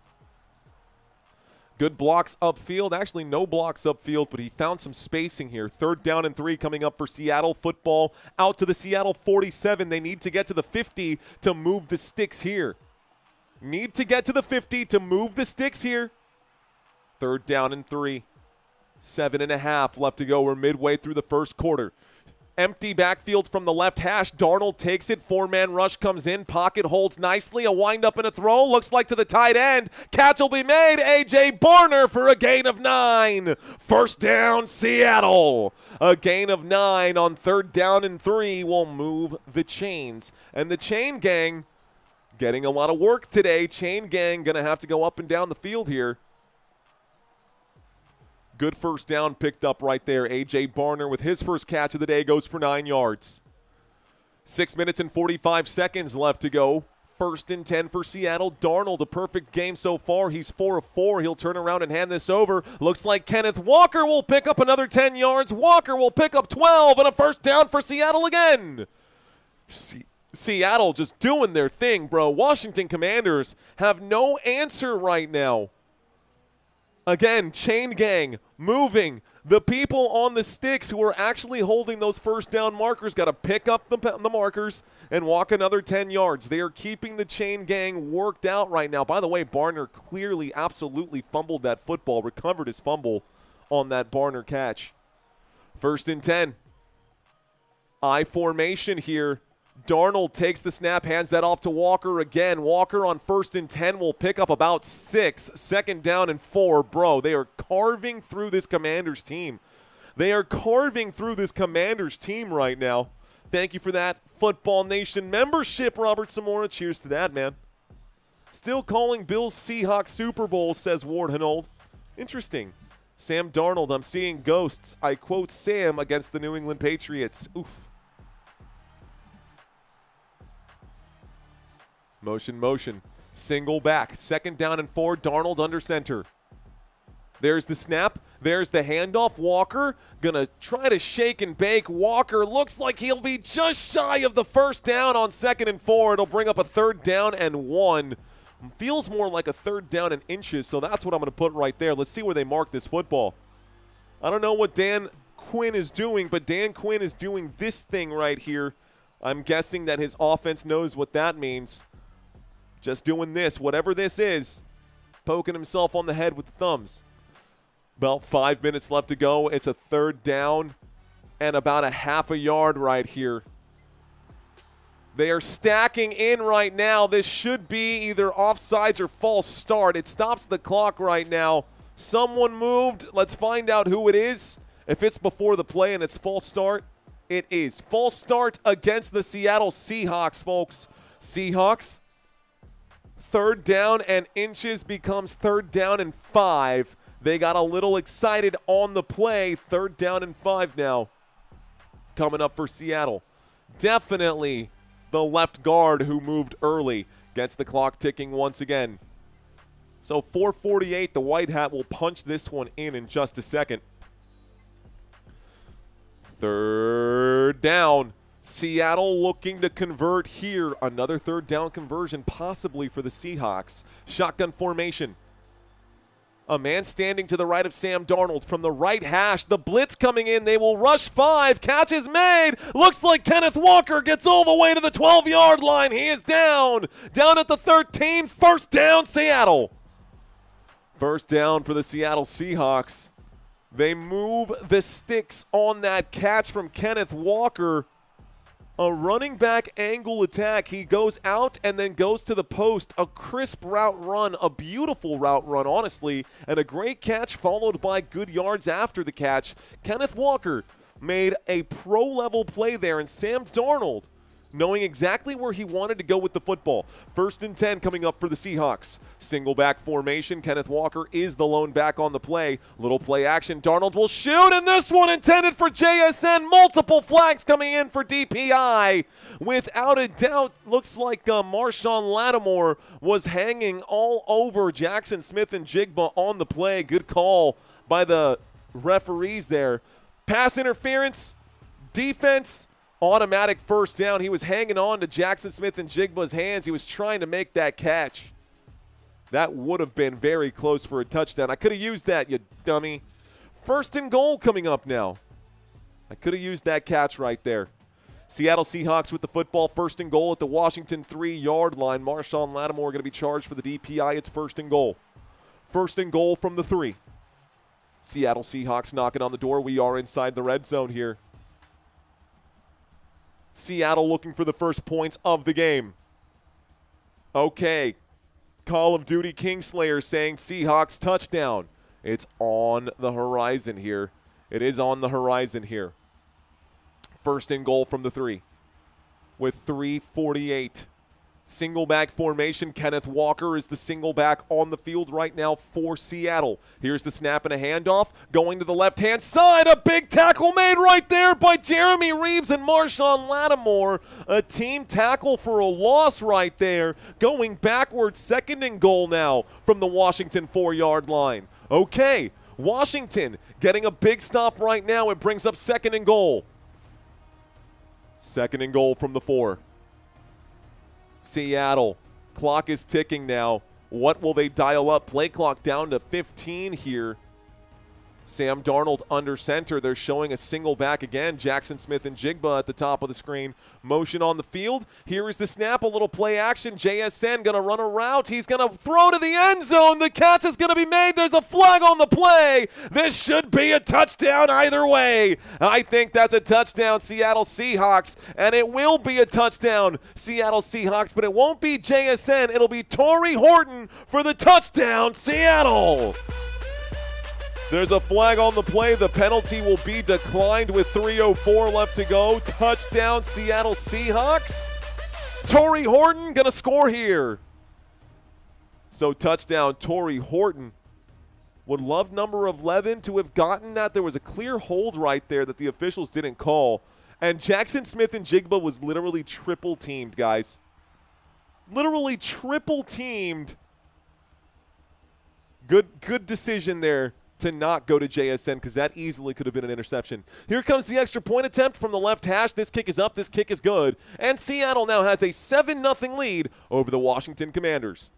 Speaker 2: Good blocks upfield. Actually, no blocks upfield, but he found some spacing here. Third down and 3 coming up for Seattle football. Out to the Seattle 47. They need to get to the 50 to move the sticks here. Need to get to the 50 to move the sticks here. Third down and 3. 7.5 left to go. We're midway through the first quarter. Empty backfield from the left hash. Darnold takes it. 4-man rush comes in. Pocket holds nicely. A windup and a throw. Looks like to the tight end. Catch will be made. A.J. Barner for a gain of 9. First down, Seattle. A gain of 9 on third down and 3 will move the chains. And the chain gang getting a lot of work today. Chain gang going to have to go up and down the field here. Good first down picked up right there. A.J. Barner with his first catch of the day goes for 9 yards. 6 minutes and 45 seconds left to go. First and 10 for Seattle. Darnold, a perfect game so far. He's 4 of 4. He'll turn around and hand this over. Looks like Kenneth Walker will pick up another 10 yards. Walker will pick up 12 and a first down for Seattle again. Seattle just doing their thing, bro. Washington Commanders have no answer right now. Again, chain gang, moving. The people on the sticks who are actually holding those first down markers got to pick up the markers and walk another 10 yards. They are keeping the chain gang worked out right now. By the way, Barner clearly, absolutely fumbled that football, recovered his fumble on that Barner catch. 1st and 10. I formation here. Darnold takes the snap, hands that off to Walker again. Walker on 1st and 10 will pick up about 6. 2nd down and 4. Bro, they are carving through this Commanders team. They are carving through this Commanders team right now. Thank you for that Football Nation membership, Robert Zamora. Cheers to that, man. Still calling Bills Seahawks Super Bowl, says Ward Hanold. Interesting. Sam Darnold, I'm seeing ghosts. I quote Sam against the New England Patriots. Oof. Motion. Single back. 2nd down and 4. Darnold under center. There's the snap. There's the handoff. Walker going to try to shake and bake. Walker looks like he'll be just shy of the 1st down on 2nd and 4. It'll bring up a 3rd down and 1. Feels more like a 3rd down and inches, so that's what I'm going to put right there. Let's see where they mark this football. I don't know what Dan Quinn is doing, but Dan Quinn is doing this thing right here. I'm guessing that his offense knows what that means. Just doing this, whatever this is, poking himself on the head with the thumbs. About 5 minutes left to go. It's a 3rd down and about a half a yard right here. They are stacking in right now. This should be either offsides or false start. It stops the clock right now. Someone moved. Let's find out who it is. If it's before the play and it's false start, it is. False start against the Seattle Seahawks, folks. Seahawks. 3rd down and inches becomes 3rd down and 5. They got a little excited on the play. 3rd down and 5 now. Coming up for Seattle. Definitely the left guard who moved early. Gets the clock ticking once again. So 4:48, the White Hat will punch this one in just a second. 3rd down. Seattle looking to convert here. Another 3rd down conversion possibly for the Seahawks. Shotgun formation. A man standing to the right of Sam Darnold from the right hash. The blitz coming in. They will rush 5. Catch is made. Looks like Kenneth Walker gets all the way to the 12-yard line. He is down. Down at the 13. 1st down, Seattle. 1st down for the Seattle Seahawks. They move the sticks on that catch from Kenneth Walker. A running back angle attack. He goes out and then goes to the post. A crisp route run, a beautiful route run, honestly, and a great catch followed by good yards after the catch. Kenneth Walker made a pro-level play there, and Sam Darnold knowing exactly where he wanted to go with the football. 1st and 10 coming up for the Seahawks. Single back formation. Kenneth Walker is the lone back on the play. Little play action. Darnold will shoot, and this one intended for JSN. Multiple flags coming in for DPI. Without a doubt, looks like Marshawn Lattimore was hanging all over Jackson Smith-Njigba on the play. Good call by the referees there. Pass interference, defense, automatic 1st down. He was hanging on to Jackson Smith-Njigba's hands. He was trying to make that catch. That would have been very close for a touchdown. I could have used that, you dummy. 1st and goal coming up now. I could have used that catch right there. Seattle Seahawks with the football. 1st and goal at the Washington 3-yard line. Marshawn Lattimore going to be charged for the DPI. It's 1st and goal. 1st and goal from the 3. Seattle Seahawks knocking on the door. We are inside the red zone here. Seattle looking for the first points of the game. Okay. Call of Duty Kingslayer saying Seahawks touchdown. It's on the horizon here. It is on the horizon here. 1st and goal from the 3. With 3:48. Single back formation. Kenneth Walker is the single back on the field right now for Seattle. Here's the snap and a handoff. Going to the left-hand side. A big tackle made right there by Jeremy Reeves and Marshawn Lattimore. A team tackle for a loss right there. Going backwards. 2nd and goal now from the Washington 4-yard line. Okay, Washington getting a big stop right now. It brings up 2nd and goal. 2nd and goal from the 4. Seattle, clock is ticking now. What will they dial up? Play clock down to 15 here. Sam Darnold under center. They're showing a single back again. Jackson Smith-Njigba at the top of the screen. Motion on the field. Here is the snap. A little play action. JSN going to run a route. He's going to throw to the end zone. The catch is going to be made. There's a flag on the play. This should be a touchdown either way. I think that's a touchdown, Seattle Seahawks. And it will be a touchdown, Seattle Seahawks. But it won't be JSN. It'll be Torrey Horton for the touchdown, Seattle. There's a flag on the play. The penalty will be declined with 3:04 left to go. Touchdown, Seattle Seahawks. Torrey Horton going to score here. So touchdown, Torrey Horton. Would love number 11 to have gotten that. There was a clear hold right there that the officials didn't call. And Jackson Smith-Njigba was literally triple teamed, guys. Literally triple teamed. Good decision there to not go to JSN, because that easily could have been an interception. Here comes the extra point attempt from the left hash. This kick is up. This kick is good. And Seattle now has a 7-0 lead over the Washington Commanders.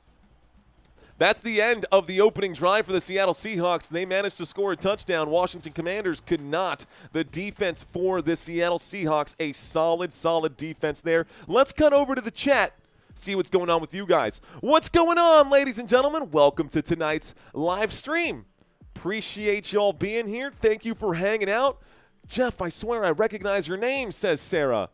Speaker 2: That's the end of the opening drive for the Seattle Seahawks. They managed to score a touchdown. Washington Commanders could not. The defense for the Seattle Seahawks, a solid defense there. Let's cut over to the chat. See what's going on with you guys. What's going on, ladies and gentlemen? Welcome to tonight's live stream. Appreciate y'all being here. Thank you for hanging out. Jeff, I swear I recognize your name, says Sarah.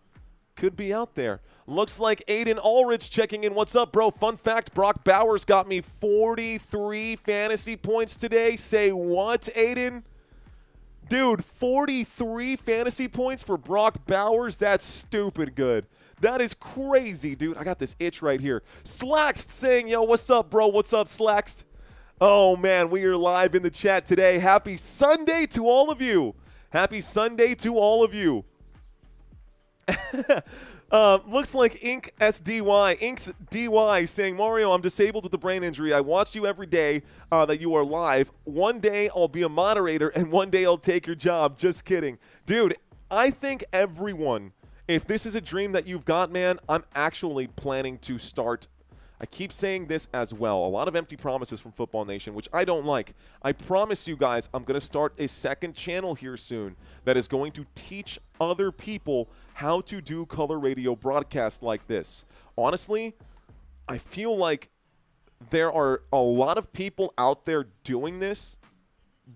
Speaker 2: Could be out there. Looks like Aiden Ulrich checking in. What's up, bro? Fun fact, Brock Bowers got me 43 fantasy points today. Say what, Aiden? Dude, 43 fantasy points for Brock Bowers? That's stupid good. That is crazy, dude. I got this itch right here. Slaxed saying, yo, what's up, bro? What's up, Slaxed? Oh, man, we are live in the chat today. Happy Sunday to all of you. Happy Sunday to all of you. Looks like Inks DY saying, Mario, I'm disabled with a brain injury. I watch you every day that you are live. One day I'll be a moderator, and one day I'll take your job. Just kidding. Dude, I think everyone, if this is a dream that you've got, man, I'm actually planning to start. I keep saying this as well. A lot of empty promises from Football Nation, which I don't like. I promise you guys, I'm going to start a second channel here soon that is going to teach other people how to do color radio broadcasts like this. Honestly, I feel like there are a lot of people out there doing this,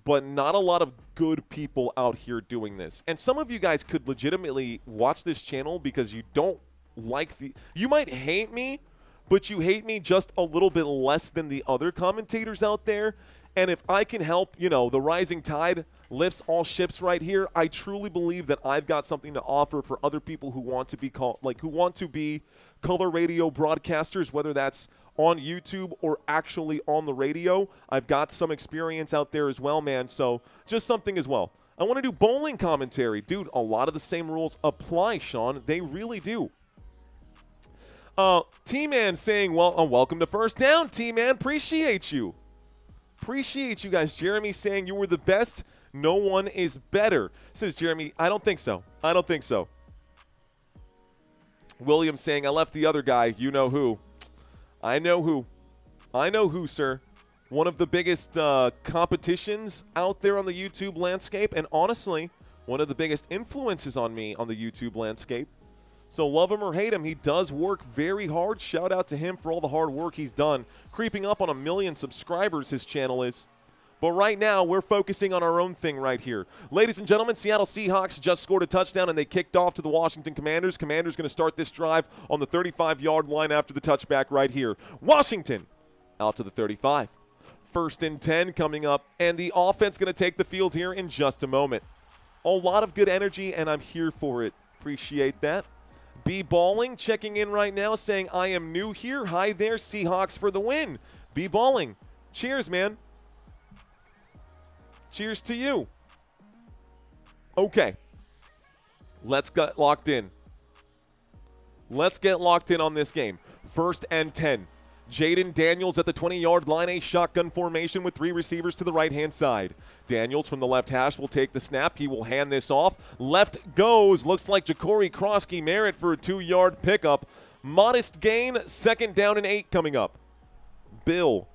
Speaker 2: but not a lot of good people out here doing this. And some of you guys could legitimately watch this channel because you don't like you might hate me, but you hate me just a little bit less than the other commentators out there. And if I can help, you know, the rising tide lifts all ships right here, I truly believe that I've got something to offer for other people who want to be color radio broadcasters, whether that's on YouTube or actually on the radio. I've got some experience out there as well, man. So just something as well. I want to do bowling commentary. Dude, a lot of the same rules apply, Sean. They really do. T-Man saying, well, welcome to First Down, T-Man. Appreciate you. Appreciate you guys. Jeremy saying you were the best. No one is better. Says Jeremy, I don't think so. I don't think so. William saying, I left the other guy. You know who. I know who. I know who, sir. One of the biggest competitions out there on the YouTube landscape, and honestly, one of the biggest influences on me on the YouTube landscape. So love him or hate him, he does work very hard. Shout out to him for all the hard work he's done. Creeping up on 1 million subscribers, his channel is. But right now, we're focusing on our own thing right here. Ladies and gentlemen, Seattle Seahawks just scored a touchdown, and they kicked off to the Washington Commanders. Commanders going to start this drive on the 35-yard line after the touchback right here. Washington out to the 35. 1st and 10 coming up, and the offense going to take the field here in just a moment. A lot of good energy, and I'm here for it. Appreciate that. B Balling checking in right now saying, I am new here. Hi there, Seahawks for the win. B Balling. Cheers, man. Cheers to you. Okay. Let's get locked in. Let's get locked in on this game. 1st and 10. Jaden Daniels at the 20-yard line, a shotgun formation with 3 receivers to the right-hand side. Daniels from the left hash will take the snap. He will hand this off. Left goes. Looks like Ja'Cory Krosky Merritt for a 2-yard pickup. Modest gain, 2nd down and 8 coming up. Bill.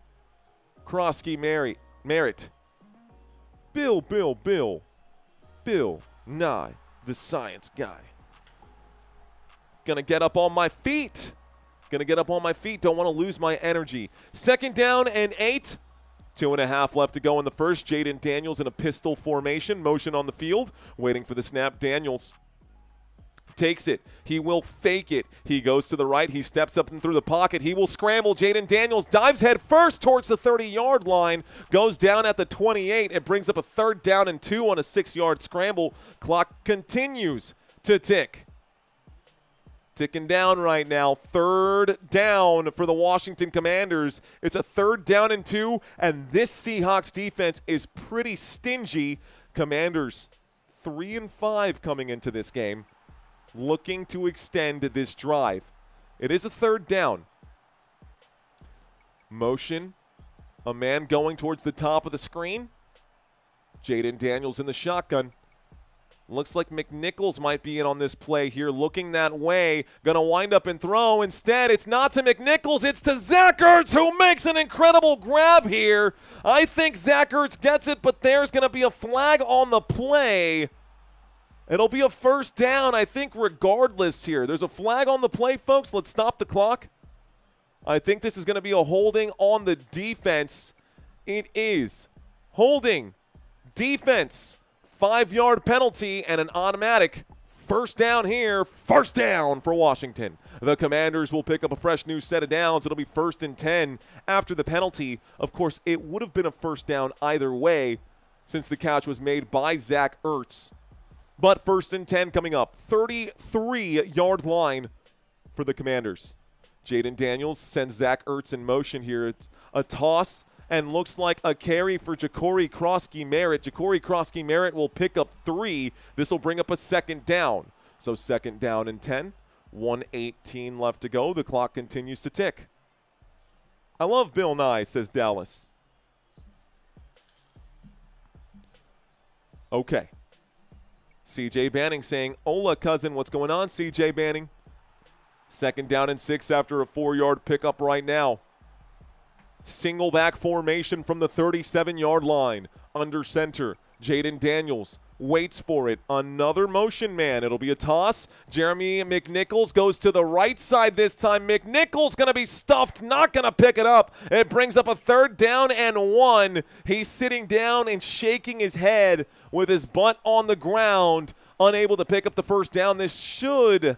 Speaker 2: Krosky Merritt. Bill. Bill Nye, the science guy. Gonna get up on my feet. Don't want to lose my energy. 2nd down and 8. 2.5 left to go in the first. Jaden Daniels in a pistol formation. Motion on the field. Waiting for the snap. Daniels takes it. He will fake it. He goes to the right. He steps up and through the pocket. He will scramble. Jaden Daniels dives head first towards the 30-yard line. Goes down at the 28. It brings up a 3rd down and 2 on a 6-yard scramble. Clock continues to tick. Ticking down right now. 3rd down for the Washington Commanders. It's a 3rd down and 2, and this Seahawks defense is pretty stingy. Commanders 3-5 coming into this game, looking to extend this drive. It is a 3rd down. Motion. A man going towards the top of the screen. Jaden Daniels in the shotgun. Looks like McNichols might be in on this play here, looking that way. Going to wind up and throw. Instead, it's not to McNichols. It's to Zach Ertz, who makes an incredible grab here. I think Zach Ertz gets it, but there's going to be a flag on the play. It'll be a 1st down, I think, regardless here. There's a flag on the play, folks. Let's stop the clock. I think this is going to be a holding on the defense. It is holding. Defense. 5-yard penalty and an automatic 1st down here. 1st down for Washington. The Commanders will pick up a fresh new set of downs. It'll be 1st and 10 after the penalty. Of course, it would have been a 1st down either way since the catch was made by Zach Ertz. But 1st and 10 coming up. 33-yard line for the Commanders. Jaden Daniels sends Zach Ertz in motion here. It's a toss and looks like a carry for Ja'Cory Krosky Merritt. Ja'Cory Krosky Merritt will pick up 3. This will bring up a 2nd down. So 2nd down and 10. 1:18 left to go. The clock continues to tick. I love Bill Nye, says Dallas. Okay. CJ Banning saying, "Hola, cousin, what's going on, CJ Banning?" 2nd down and 6 after a 4-yard pickup right now. Single back formation from the 37-yard line. Under center, Jaden Daniels waits for it. Another motion man. It'll be a toss. Jeremy McNichols goes to the right side this time. McNichols going to be stuffed, not going to pick it up. It brings up a 3rd down and 1. He's sitting down and shaking his head with his butt on the ground, unable to pick up the 1st down. This should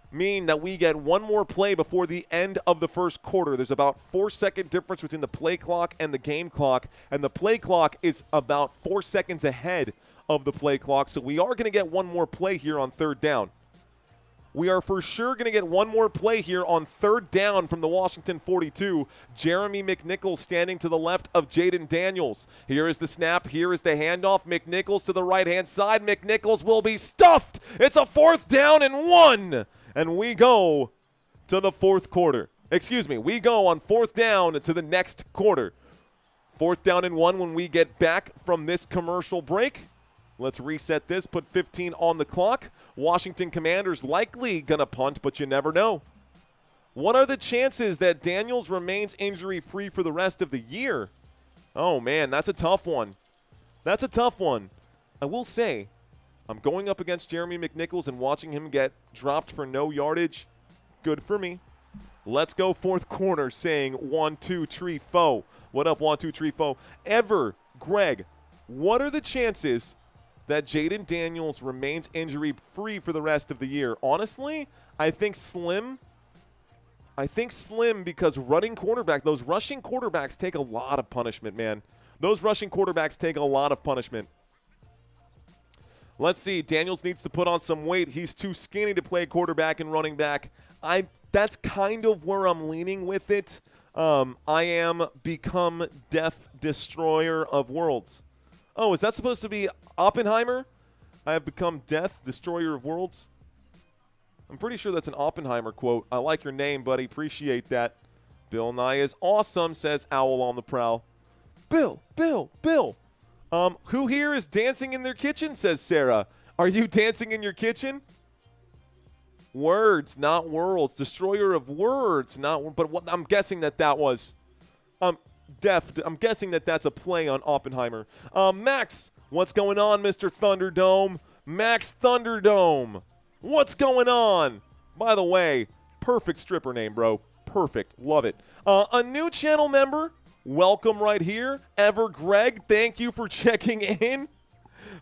Speaker 2: mean that we get one more play before the end of the 1st quarter. There's about 4-second difference between the play clock and the game clock, and the play clock is about 4 seconds ahead of the play clock, so we are going to get one more play here on 3rd down. We are for sure going to get one more play here on 3rd down from the Washington 42. Jeremy McNichols standing to the left of Jaden Daniels. Here is the snap. Here is the handoff. McNichols to the right-hand side. McNichols will be stuffed. It's a 4th down and 1. And we go to the 4th quarter. Excuse me, we go on 4th down to the next quarter. 4th down and 1 when we get back from this commercial break. Let's reset this, put 15 on the clock. Washington Commanders likely going to punt, but you never know. What are the chances that Daniels remains injury-free for the rest of the year? Oh, man, that's a tough one. That's a tough one. I will say, I'm going up against Jeremy McNichols and watching him get dropped for no yardage. Good for me. Let's go 4th quarter saying 1, 2, 3, 4. What up, 1, 2, 3, 4? Greg, what are the chances that Jaden Daniels remains injury-free for the rest of the year? Honestly, I think slim. I think slim because those rushing quarterbacks take a lot of punishment, man. Those rushing quarterbacks take a lot of punishment. Let's see. Daniels needs to put on some weight. He's too skinny to play quarterback and running back. That's kind of where I'm leaning with it. I am become death destroyer of worlds. Oh, is that supposed to be Oppenheimer? I have become death destroyer of worlds. I'm pretty sure that's an Oppenheimer quote. I like your name, buddy. Appreciate that. Bill Nye is awesome, says Owl on the Prowl. Bill. Who here is dancing in their kitchen, says Sarah. Are you dancing in your kitchen? Words, not worlds. Destroyer of words, not. But what, I'm guessing that was. I'm guessing that's a play on Oppenheimer. Max, what's going on, Mr. Thunderdome? Max Thunderdome, what's going on? By the way, perfect stripper name, bro. Perfect. Love it. A new channel member, welcome right here. Ever Greg, thank you for checking in.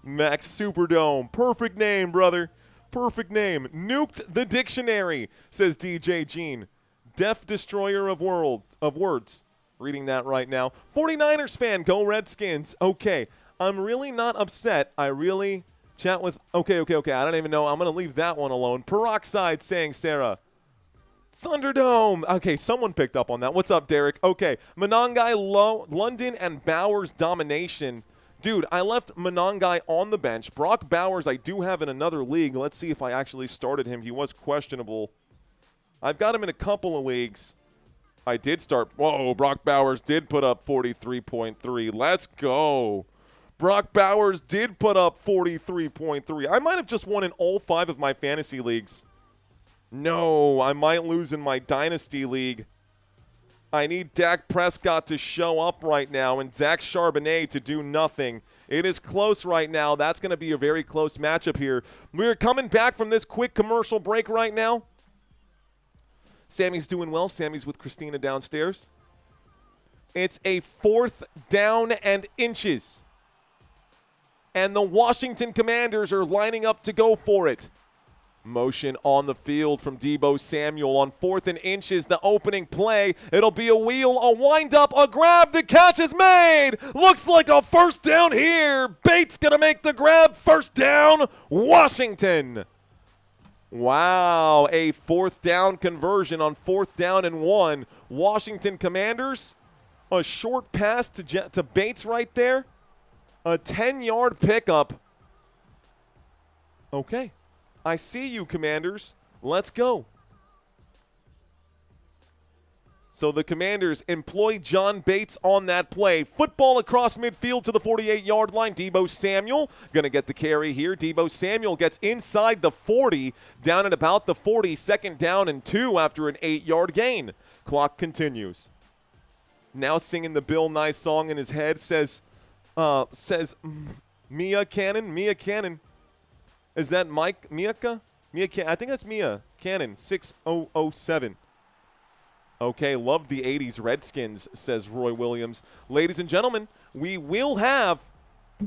Speaker 2: Max Superdome, perfect name, brother. Perfect name. Nuked the dictionary, says DJ Gene. Deaf destroyer of words. Reading that right now. 49ers fan, go Redskins. Okay, I'm really not upset. I really chat with. Okay. I don't even know. I'm going to leave that one alone. Peroxide saying Sarah. Thunderdome. Okay, someone picked up on that. What's up, Derek? Okay, Monangai, London, and Bowers domination. Dude, I left Monangai on the bench. Brock Bowers I do have in another league. Let's see if I actually started him. He was questionable. I've got him in a couple of leagues. I did start. Whoa, Brock Bowers did put up 43.3. Let's go. Brock Bowers did put up 43.3. I might have just won in all 5 of my fantasy leagues. No, I might lose in my dynasty league. I need Dak Prescott to show up right now and Zach Charbonnet to do nothing. It is close right now. That's going to be a very close matchup here. We're coming back from this quick commercial break right now. Sammy's doing well. Sammy's with Christina downstairs. It's a 4th down and inches. And the Washington Commanders are lining up to go for it. Motion on the field from Deebo Samuel on 4th and inches. The opening play. It'll be a wheel, a wind-up, a grab. The catch is made. Looks like a first down here. Bates going to make the grab. First down, Washington. Wow, a 4th down conversion on 4th down and 1. Washington Commanders, a short pass to Bates right there. A 10-yard pickup. Okay, I see you, Commanders. Let's go. So the Commanders employ John Bates on that play. Football across midfield to the 48-yard line. Deebo Samuel going to get the carry here. Deebo Samuel gets inside the 40, down at about the 40. 2nd down and 2 after an 8-yard gain. Clock continues. Now singing the Bill Nye song in his head says Mia Cannon. Is that Mike Miaka? I think that's Mia Cannon, 6007. Okay, love the 80s Redskins, says Roy Williams. Ladies and gentlemen, we will have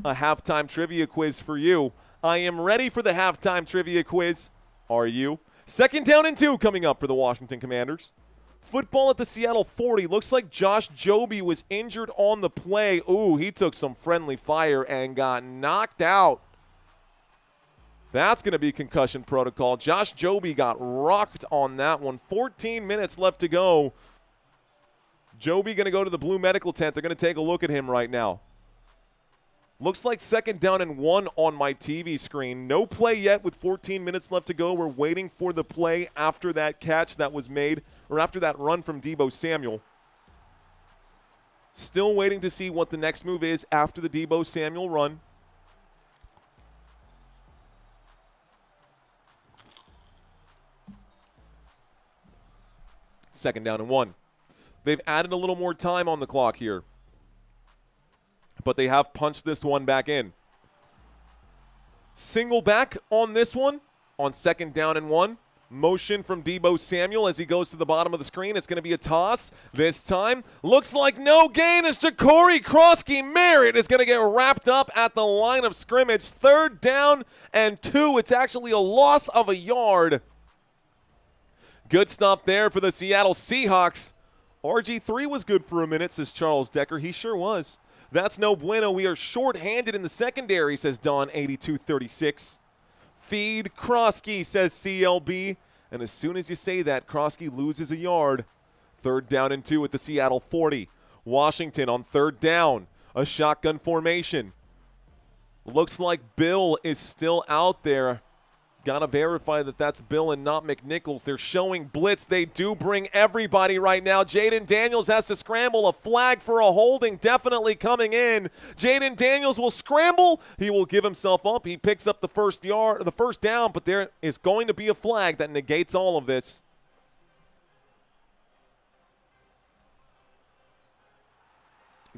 Speaker 2: a halftime trivia quiz for you. I am ready for the halftime trivia quiz. Are you? 2nd down and 2 coming up for the Washington Commanders. Football at the Seattle 40. Looks like Josh Joby was injured on the play. Ooh, he took some friendly fire and got knocked out. That's going to be concussion protocol. Josh Joby got rocked on that one. 14 minutes left to go. Joby going to go to the blue medical tent. They're going to take a look at him right now. Looks like 2nd down and 1 on my TV screen. No play yet with 14 minutes left to go. We're waiting for the play after that catch that was made, or after that run from Deebo Samuel. Still waiting to see what the next move is after the Deebo Samuel run. Second down and 1. They've added a little more time on the clock here, but they have punched this one back in. Single back on this one on 2nd down and 1. Motion from Deebo Samuel as he goes to the bottom of the screen. It's going to be a toss this time. Looks like no gain as Ja'Cory Merritt is going to get wrapped up at the line of scrimmage. 3rd down and 2. It's actually a loss of a yard. Good stop there for the Seattle Seahawks. RG3 was good for a minute, says Charles Decker. He sure was. That's no bueno. We are short-handed in the secondary, says Don8236. Feed Krosky, says CLB. And as soon as you say that, Krosky loses a yard. 3rd down and 2 at the Seattle 40. Washington on 3rd down. A shotgun formation. Looks like Bill is still out there. Got to verify that that's Bill and not McNichols. They're showing blitz. They do bring everybody right now. Jaden Daniels has to scramble. A flag for a holding definitely coming in. Jaden Daniels will scramble. He will give himself up. He picks up the first down, but there is going to be a flag that negates all of this.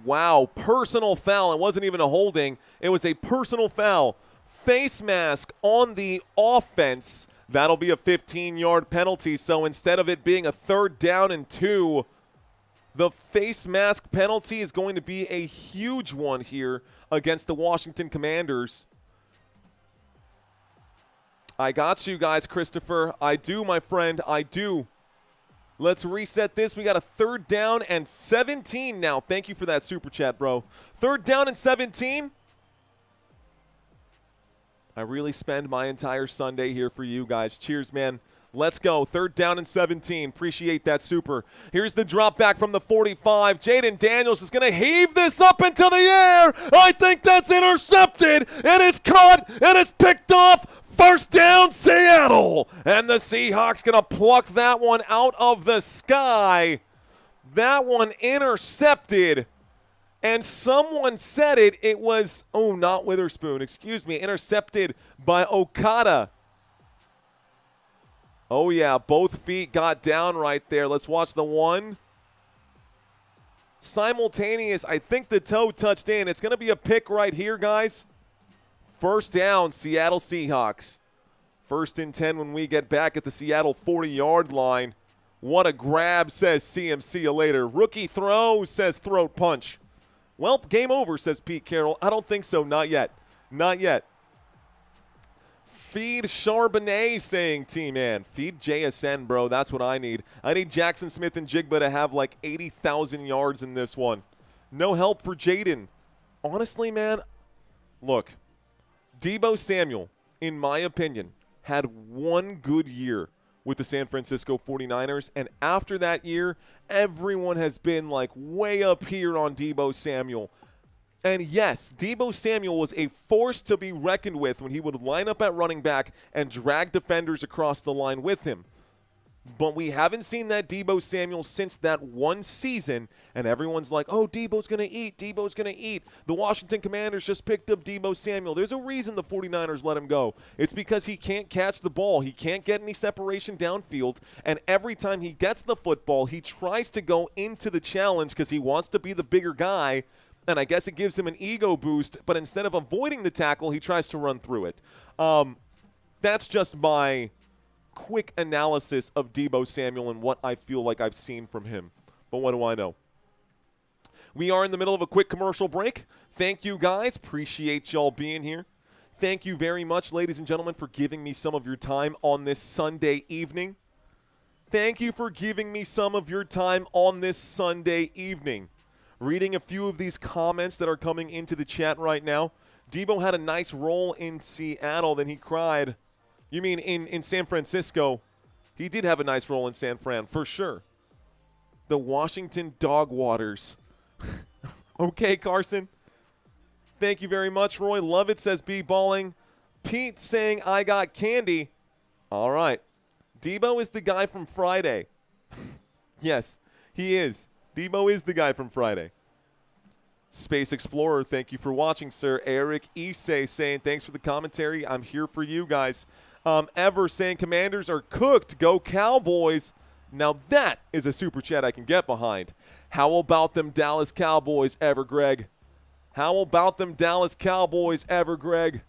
Speaker 2: Wow, personal foul. It wasn't even a holding. It was a personal foul. Face mask on the offense. That'll be a 15-yard penalty. So instead of it being a 3rd down and 2, the face mask penalty is going to be a huge one here against the Washington Commanders. I got you guys, Christopher. I do, my friend. I do. Let's reset this. We got a 3rd down and 17 now. Thank you for that super chat, bro. 3rd down and 17. I really spend my entire Sunday here for you guys. Cheers, man. Let's go. 3rd down and 17. Appreciate that super. Here's the drop back from the 45. Jaden Daniels is going to heave this up into the air. I think that's intercepted. It is caught. It is picked off. 1st down, Seattle. And the Seahawks going to pluck that one out of the sky. That one intercepted. And someone said it was, oh, not Witherspoon, excuse me, intercepted by Okada. Oh, yeah, both feet got down right there. Let's watch the one. Simultaneous, I think the toe touched in. It's going to be a pick right here, guys. 1st down, Seattle Seahawks. 1st and 10 when we get back at the Seattle 40-yard line. What a grab, says CM. See you later. Rookie throw, says throat punch. Well, game over, says Pete Carroll. I don't think so. Not yet. Not yet. Feed Charbonnet, saying T-Man. Feed JSN, bro. That's what I need. I need Jackson Smith-Njigba to have like 80,000 yards in this one. No help for Jaden. Honestly, man, look. Deebo Samuel, in my opinion, had one good year with the San Francisco 49ers, and after that year, everyone has been like way up here on Deebo Samuel. And yes, Deebo Samuel was a force to be reckoned with when he would line up at running back and drag defenders across the line with him. But we haven't seen that Deebo Samuel since that one season, and everyone's like, oh, Deebo's going to eat, Deebo's going to eat. The Washington Commanders just picked up Deebo Samuel. There's a reason the 49ers let him go. It's because he can't catch the ball. He can't get any separation downfield, and every time he gets the football, he tries to go into the challenge because he wants to be the bigger guy, and I guess it gives him an ego boost, but instead of avoiding the tackle, he tries to run through it. That's just my quick analysis of Deebo Samuel and what I feel like I've seen from him. But what do I know? We are in the middle of a quick commercial break. Thank you, guys. Appreciate y'all being here. Thank you very much, ladies and gentlemen, for giving me some of your time on this Sunday evening. Thank you for giving me some of your time on this Sunday evening. Reading a few of these comments that are coming into the chat right now. Deebo had a nice role in Seattle, then he cried. You mean in San Francisco? He did have a nice role in San Fran, for sure. The Washington Dog Waters. Okay, Carson. Thank you very much, Roy. Love it, says B-balling. Pete saying, I got candy. All right. Deebo is the guy from Friday. Yes, he is. Deebo is the guy from Friday. Space Explorer, thank you for watching, sir. Eric Issei saying, thanks for the commentary. I'm here for you guys. Ever saying, Commanders are cooked. Go Cowboys. Now that is a super chat I can get behind. How about them Dallas Cowboys, Ever Greg? How about them Dallas Cowboys, Ever Greg?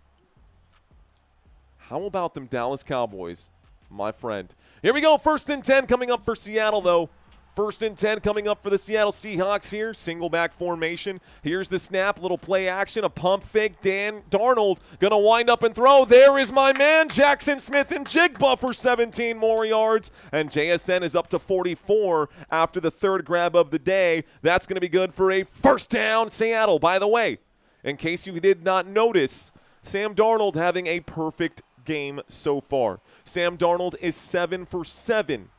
Speaker 2: How about them Dallas Cowboys, my friend? Here we go. 1st and 10 coming up for Seattle, though. 1st and 10 coming up for the Seattle Seahawks here. Single back formation. Here's the snap. Little play action. A pump fake. Dan Darnold going to wind up and throw. There is my man, Jackson Smith-Njigba for 17 more yards. And JSN is up to 44 after the 3rd grab of the day. That's going to be good for a 1st down, Seattle. By the way, in case you did not notice, Sam Darnold having a perfect game so far. Sam Darnold is 7 for 7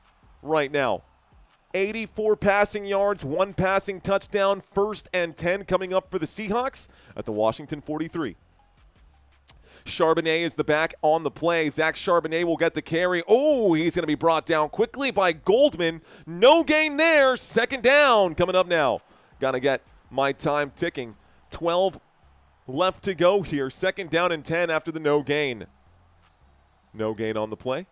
Speaker 2: right now. 84 passing yards, 1 passing touchdown, 1st and 10 coming up for the Seahawks at the Washington 43. Charbonnet is the back on the play. Zach Charbonnet will get the carry. Oh, he's going to be brought down quickly by Goldman. No gain there. Second down coming up now. Got to get my time ticking. 12 left to go here. Second down and 10 after the no gain. No gain on the play.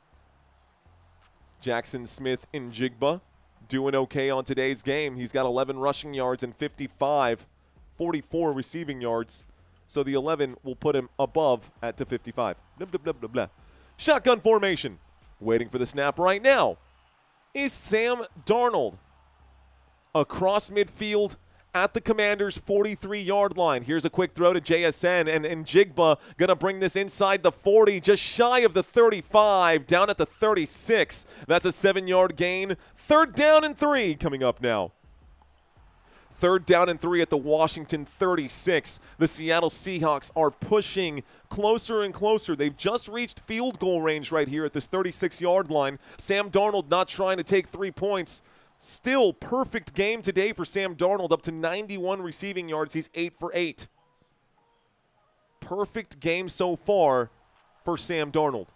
Speaker 2: Jackson Smith-Njigba doing okay on today's game. He's got 11 rushing yards and 44 receiving yards. So the 11 will put him above at to 55. Blah, blah, blah, blah, blah. Shotgun formation. Waiting for the snap right now is Sam Darnold. Across midfield at the Commanders' 43-yard line. Here's a quick throw to JSN, and Njigba going to bring this inside the 40, just shy of the 35, down at the 36. That's a 7-yard gain. Third down and 3 coming up now. Third down and 3 at the Washington 36. The Seattle Seahawks are pushing closer and closer. They've just reached field goal range right here at this 36-yard line. Sam Darnold not trying to take 3 points. Still perfect game today for Sam Darnold, up to 91 receiving yards. He's 8 for 8. Perfect game so far for Sam Darnold.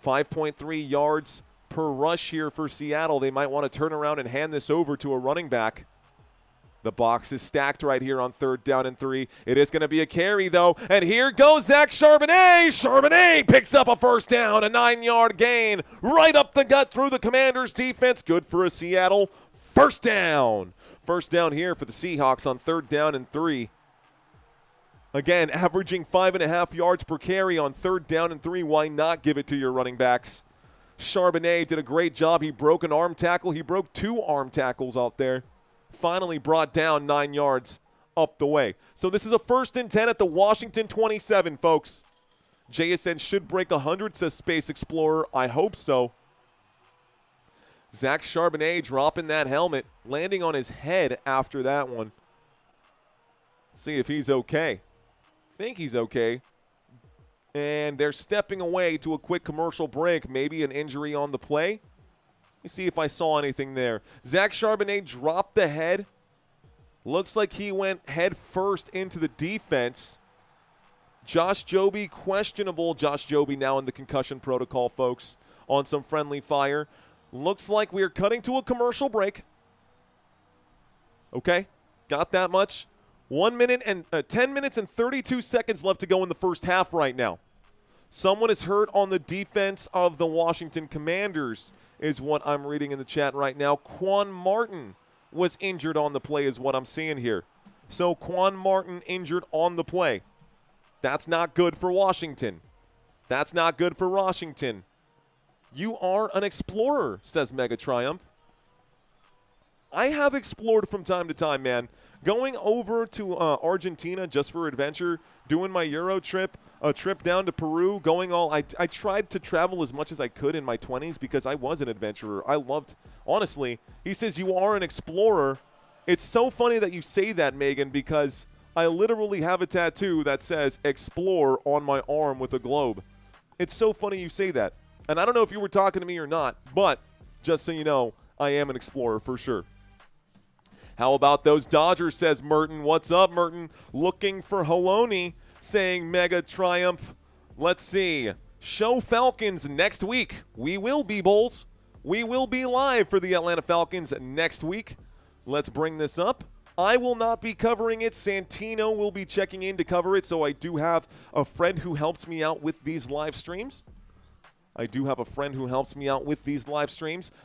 Speaker 2: 5.3 yards per rush here for Seattle. They might want to turn around and hand this over to a running back. The box is stacked right here on third down and 3. It is going to be a carry, though. And here goes Zach Charbonnet. Charbonnet picks up a first down, a 9-yard gain. Right up the gut through the Commanders' defense. Good for a Seattle first down. First down here for the Seahawks on third down and 3. Again, averaging 5.5 yards per carry on third down and 3. Why not give it to your running backs? Charbonnet did a great job. He broke an arm tackle. He broke 2 arm tackles out there. Finally brought down 9 yards up the way. So this is a 1st and 10 at the Washington 27, folks. JSN should break 100, says Space Explorer. I hope so. Zach Charbonnet dropping that helmet, landing on his head after that one. See if he's okay. Think he's okay. And they're stepping away to a quick commercial break. Maybe an injury on the play. Let me see if I saw anything there. Zach Charbonnet dropped the head. Looks like he went head first into the defense. Josh Joby, questionable. Josh Joby now in the concussion protocol, folks, on some friendly fire. Looks like we are cutting to a commercial break. Okay, got that much. 10 minutes and 32 seconds left to go in the first half right now. Someone is hurt on the defense of the Washington Commanders, is what I'm reading in the chat right now. Quan Martin was injured on the play is what I'm seeing here. So Quan Martin injured on the play. That's not good for Washington. That's not good for Washington. You are an explorer, says Mega Triumph. I have explored from time to time, man. Going over to Argentina just for adventure, doing my Euro trip, a trip down to Peru, going all – I tried to travel as much as I could in my 20s because I was an adventurer. I loved – honestly, he says you are an explorer. It's so funny that you say that, Megan, because I literally have a tattoo that says explore on my arm with a globe. It's so funny you say that. And I don't know if you were talking to me or not, but just so you know, I am an explorer for sure. How about those Dodgers, says Merton. What's up, Merton? Looking for Haloni, saying Mega Triumph. Let's see. Show Falcons next week. We will be, Bulls. We will be live for the Atlanta Falcons next week. Let's bring this up. I will not be covering it. Santino will be checking in to cover it, so I do have a friend who helps me out with these live streams.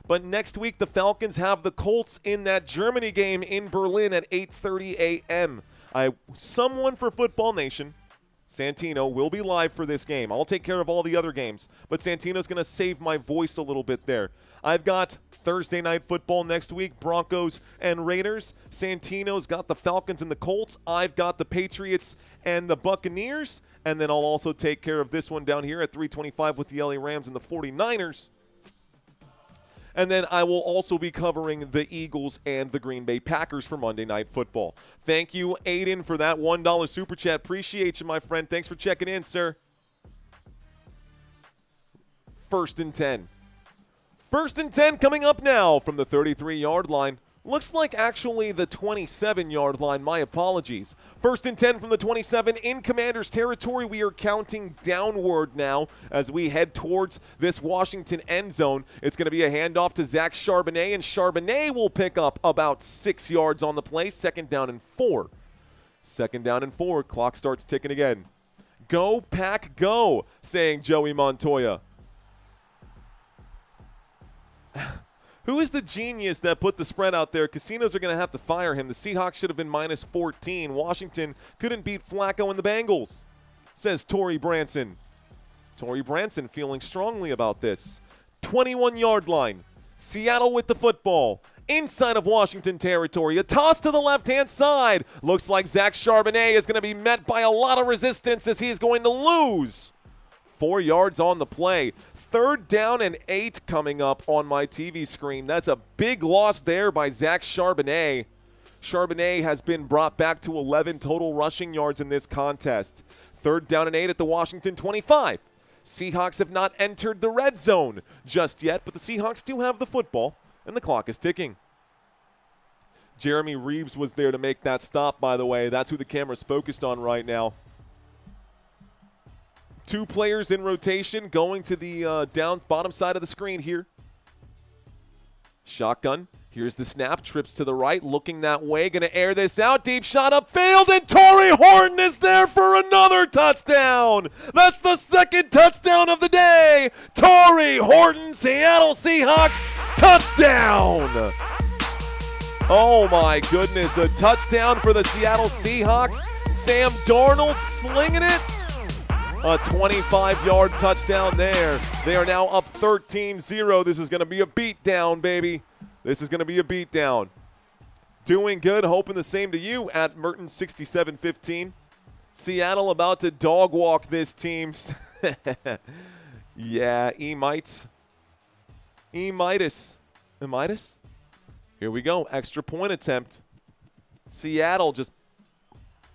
Speaker 2: But next week, the Falcons have the Colts in that Germany game in Berlin at 8:30 a.m. Someone for Football Nation, Santino, will be live for this game. I'll take care of all the other games, but Santino's going to save my voice a little bit there. I've got Thursday Night Football next week, Broncos and Raiders. Santino's got the Falcons and the Colts. I've got the Patriots and the Buccaneers. And then I'll also take care of this one down here at 3:25 with the LA Rams and the 49ers. And then I will also be covering the Eagles and the Green Bay Packers for Monday Night Football. Thank you, Aiden, for that $1 super chat. Appreciate you, my friend. Thanks for checking in, sir. 1st and 10. 1st and 10 coming up now from the 33-yard line. Looks like actually the 27-yard line. My apologies. 1st and 10 from the 27 in Commanders territory. We are counting downward now as we head towards this Washington end zone. It's going to be a handoff to Zach Charbonnet, and Charbonnet will pick up about 6 yards on the play. 2nd down and 4. 2nd down and 4. Clock starts ticking again. Go, Pack, go, saying Joey Montoya. Who is the genius that put the spread out there? Casinos are going to have to fire him. The Seahawks should have been minus 14. Washington couldn't beat Flacco and the Bengals, says Tory Branson. Tory Branson feeling strongly about this. 21-yard line. Seattle with the football. Inside of Washington territory. A toss to the left-hand side. Looks like Zach Charbonnet is going to be met by a lot of resistance as he's going to lose 4 yards on the play. 3rd down and 8 coming up on my TV screen. That's a big loss there by Zach Charbonnet. Charbonnet has been brought back to 11 total rushing yards in this contest. 3rd down and 8 at the Washington 25. Seahawks have not entered the red zone just yet, but the Seahawks do have the football, and the clock is ticking. Jeremy Reeves was there to make that stop, by the way. That's who the camera's focused on right now. 2 players in rotation going to the bottom side of the screen here. Shotgun. Here's the snap. Trips to the right. Looking that way. Going to air this out. Deep shot upfield. And Torrey Horton is there for another touchdown. That's the 2nd touchdown of the day. Torrey Horton, Seattle Seahawks, touchdown. Oh, my goodness. A touchdown for the Seattle Seahawks. Sam Darnold slinging it. A 25-yard touchdown there. They are now up 13-0. This is going to be a beatdown, baby. This is going to be a beatdown. Doing good, hoping the same to you at Merton 67-15. Seattle about to dog walk this team. Yeah, E-mites. E-mitis. E-mitis? Here we go. Extra point attempt. Seattle just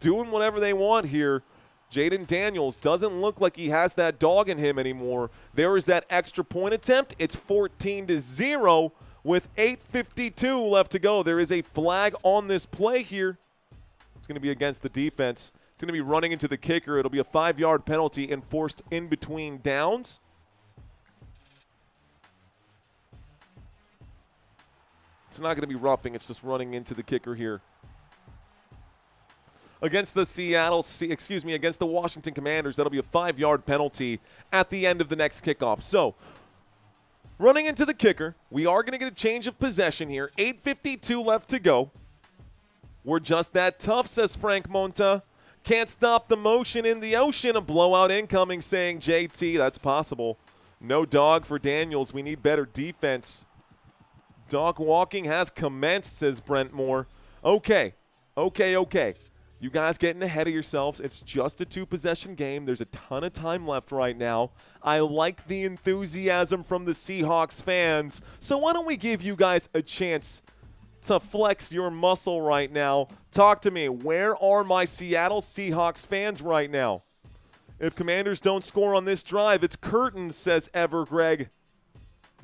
Speaker 2: doing whatever they want here. Jaden Daniels doesn't look like he has that dog in him anymore. There is that extra point attempt. It's 14-0 with 8:52 left to go. There is a flag on this play here. It's going to be against the defense. It's going to be running into the kicker. It'll be a 5-yard penalty enforced in between downs. It's not going to be roughing. It's just running into the kicker here. Against the against the Washington Commanders, that'll be a 5-yard penalty at the end of the next kickoff. So, running into the kicker, we are going to get a change of possession here. 8:52 left to go. We're just that tough, says Frank Monta. Can't stop the motion in the ocean. A blowout incoming, saying JT. That's possible. No dog for Daniels. We need better defense. Dog walking has commenced, says Brent Moore. Okay. You guys getting ahead of yourselves. It's just a 2-possession game. There's a ton of time left right now. I like the enthusiasm from the Seahawks fans. So why don't we give you guys a chance to flex your muscle right now? Talk to me. Where are my Seattle Seahawks fans right now? If Commanders don't score on this drive, it's curtains, says Ever Greg.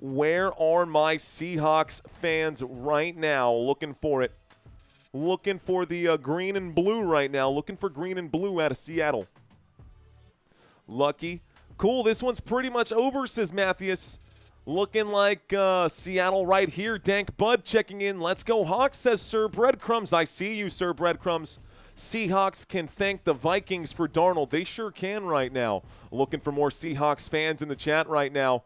Speaker 2: Where are my Seahawks fans right now? Looking for it. Looking for the green and blue right now. Looking for green and blue out of Seattle. Lucky. Cool, this one's pretty much over, says Matthias. Looking like Seattle right here. Dank Bud checking in. Let's go Hawks, says Sir Breadcrumbs. I see you, Sir Breadcrumbs. Seahawks can thank the Vikings for Darnold. They sure can right now. Looking for more Seahawks fans in the chat right now.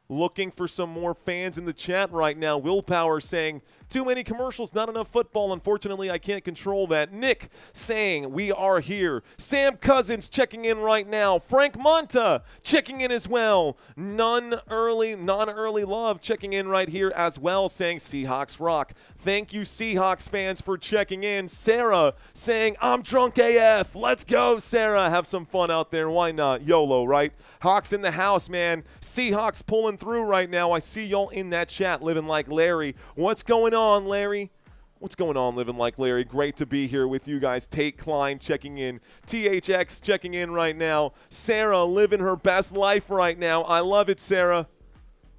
Speaker 2: Looking for some more fans in the chat right now. Willpower saying, too many commercials, not enough football. Unfortunately, I can't control that. Nick saying, we are here. Sam Cousins checking in right now. Frank Monta checking in as well. Non-early love checking in right here as well, saying Seahawks rock. Thank you, Seahawks fans, for checking in. Sarah saying, I'm drunk AF. Let's go, Sarah. Have some fun out there. Why not? YOLO, right? Hawks in the house, man. Seahawks pulling through right now. I see y'all in that chat, Living Like Larry. What's going on, Larry? What's going on, Living Like Larry? Great to be here with you guys. Tate Klein checking in. THX checking in right now. Sarah living her best life right now. I love it, Sarah.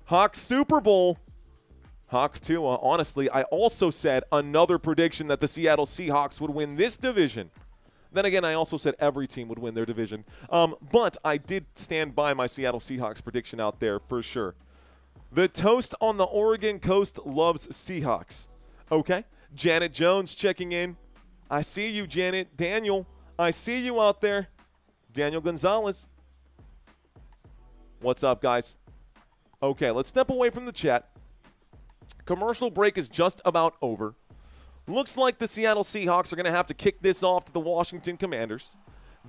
Speaker 2: Hawks Super Bowl. Hawk Tua, honestly, I also said another prediction that the Seattle Seahawks would win this division. Then again, I also said every team would win their division. But I did stand by my Seattle Seahawks prediction out there for sure. The toast on the Oregon coast loves Seahawks. Okay. Janet Jones checking in. I see you, Janet. Daniel, I see you out there. Daniel Gonzalez. What's up, guys? Okay, let's step away from the chat. Commercial break is just about over. Looks like the Seattle Seahawks are going to have to kick this off to the Washington Commanders.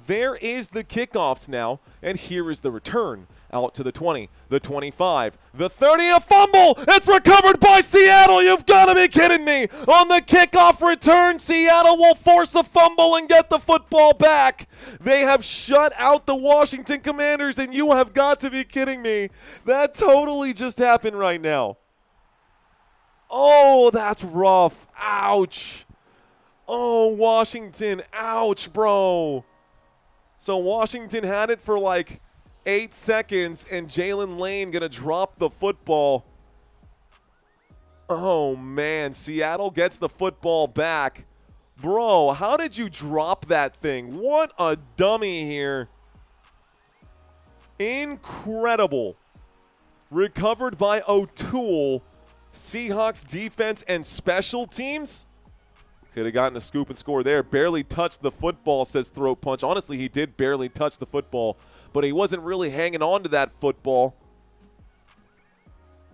Speaker 2: There is the kickoffs now, and here is the return. Out to the 20, the 25, the 30, a fumble! It's recovered by Seattle! You've got to be kidding me! On the kickoff return, Seattle will force a fumble and get the football back. They have shut out the Washington Commanders, and you have got to be kidding me. That totally just happened right now. Oh, that's rough. Ouch. Oh, Washington. Ouch, bro. So Washington had it for like 8 seconds, and Jalen Lane going to drop the football. Oh, man. Seattle gets the football back. Bro, how did you drop that thing? What a dummy here. Incredible. Recovered by O'Toole. Seahawks defense and special teams. Could have gotten a scoop and score there. Barely touched the football, says Throat Punch. Honestly, he did barely touch the football, but he wasn't really hanging on to that football.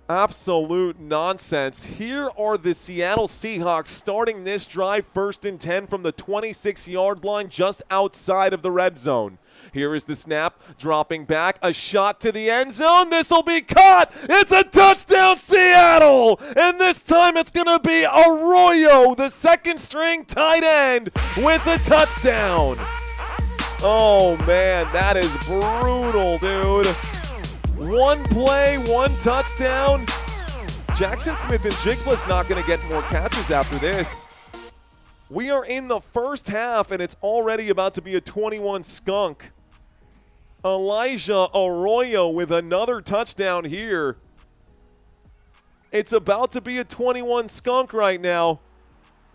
Speaker 2: Absolute nonsense. Here are the Seattle Seahawks starting this drive 1st and 10 from the 26-yard line just outside of the red zone. Here is the snap, dropping back, a shot to the end zone. This will be caught. It's a touchdown, Seattle. And this time it's going to be Arroyo, the second-string tight end, with a touchdown. Oh, man, that is brutal, dude. One play, one touchdown. Jackson Smith-Njigba's not going to get more catches after this. We are in the first half, and it's already about to be a 21 skunk. Elijah Arroyo with another touchdown here. It's about to be a 21 skunk right now.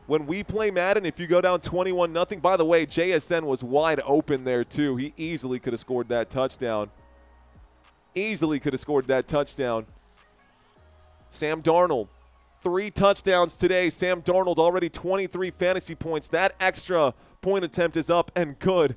Speaker 2: When we play Madden, if you go down 21-0, by the way, JSN was wide open there too. He easily could have scored that touchdown. Easily could have scored that touchdown. Sam Darnold, 3 touchdowns today. Sam Darnold already 23 fantasy points. That extra point attempt is up and good.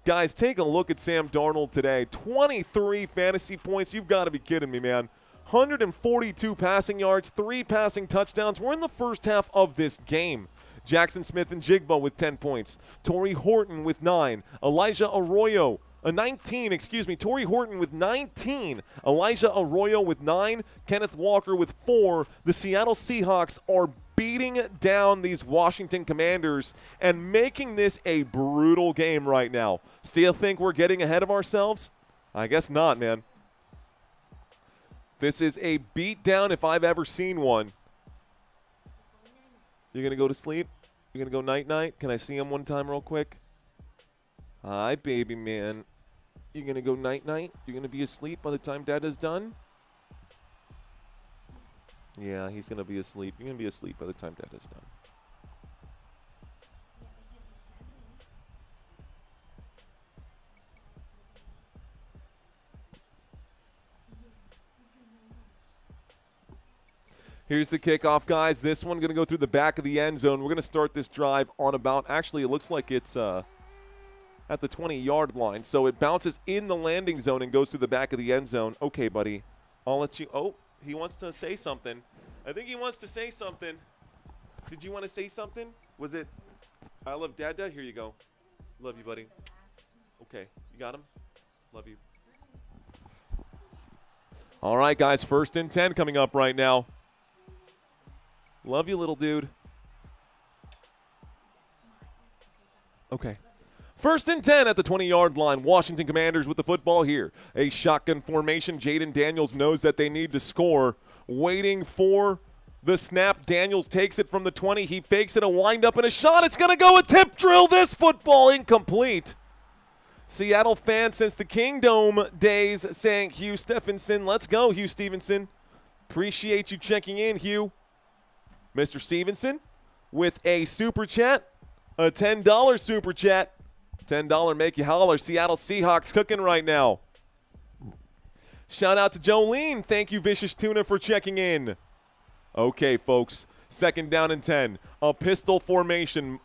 Speaker 2: Guys, take a look at Sam Darnold today. 23 fantasy points. You've got to be kidding me, man. 142 passing yards, 3 passing touchdowns. We're in the first half of this game. Jackson Smith-Njigba with 10 points. Torrey Horton with 9. Elijah Arroyo, 19, excuse me. Torrey Horton with 19. Elijah Arroyo with 9. Kenneth Walker with 4. The Seattle Seahawks are beating down these Washington Commanders and making this a brutal game right now. Still think we're getting ahead of ourselves? I guess not, man. This is a beatdown if I've ever seen one. You're going to go to sleep? You're going to go night-night? Can I see him one time real quick? Hi, baby man. You're going to go night-night? You're going to be asleep by the time Dad is done? Yeah, he's going to be asleep. You're going to be asleep by the time Dad is done. Here's the kickoff, guys. This one going to go through the back of the end zone. We're going to start this drive on about, actually, it looks like it's at the 20-yard line. So it bounces in the landing zone and goes through the back of the end zone. Okay, buddy. I'll let you. Oh, he wants to say something. I think he wants to say something. Did you want to say something? Was it, I love Dada? Here you go. Love you, buddy. Okay, you got him? Love you. All right, guys, 1st and 10 coming up right now. Love you, little dude. Okay. 1st and 10 at the 20-yard line. Washington Commanders with the football here. A shotgun formation. Jaden Daniels knows that they need to score. Waiting for the snap. Daniels takes it from the 20. He fakes it, a windup and a shot. It's going to go a tip drill. This football incomplete. Seattle fans since the Kingdom days saying, Hugh Stephenson, let's go, Hugh Stevenson. Appreciate you checking in, Hugh. Mr. Stevenson with a super chat, a $10 super chat. $10 make you holler. Seattle Seahawks cooking right now. Shout out to Jolene. Thank you, Vicious Tuna, for checking in. Okay, folks. 2nd down and 10. A pistol formation.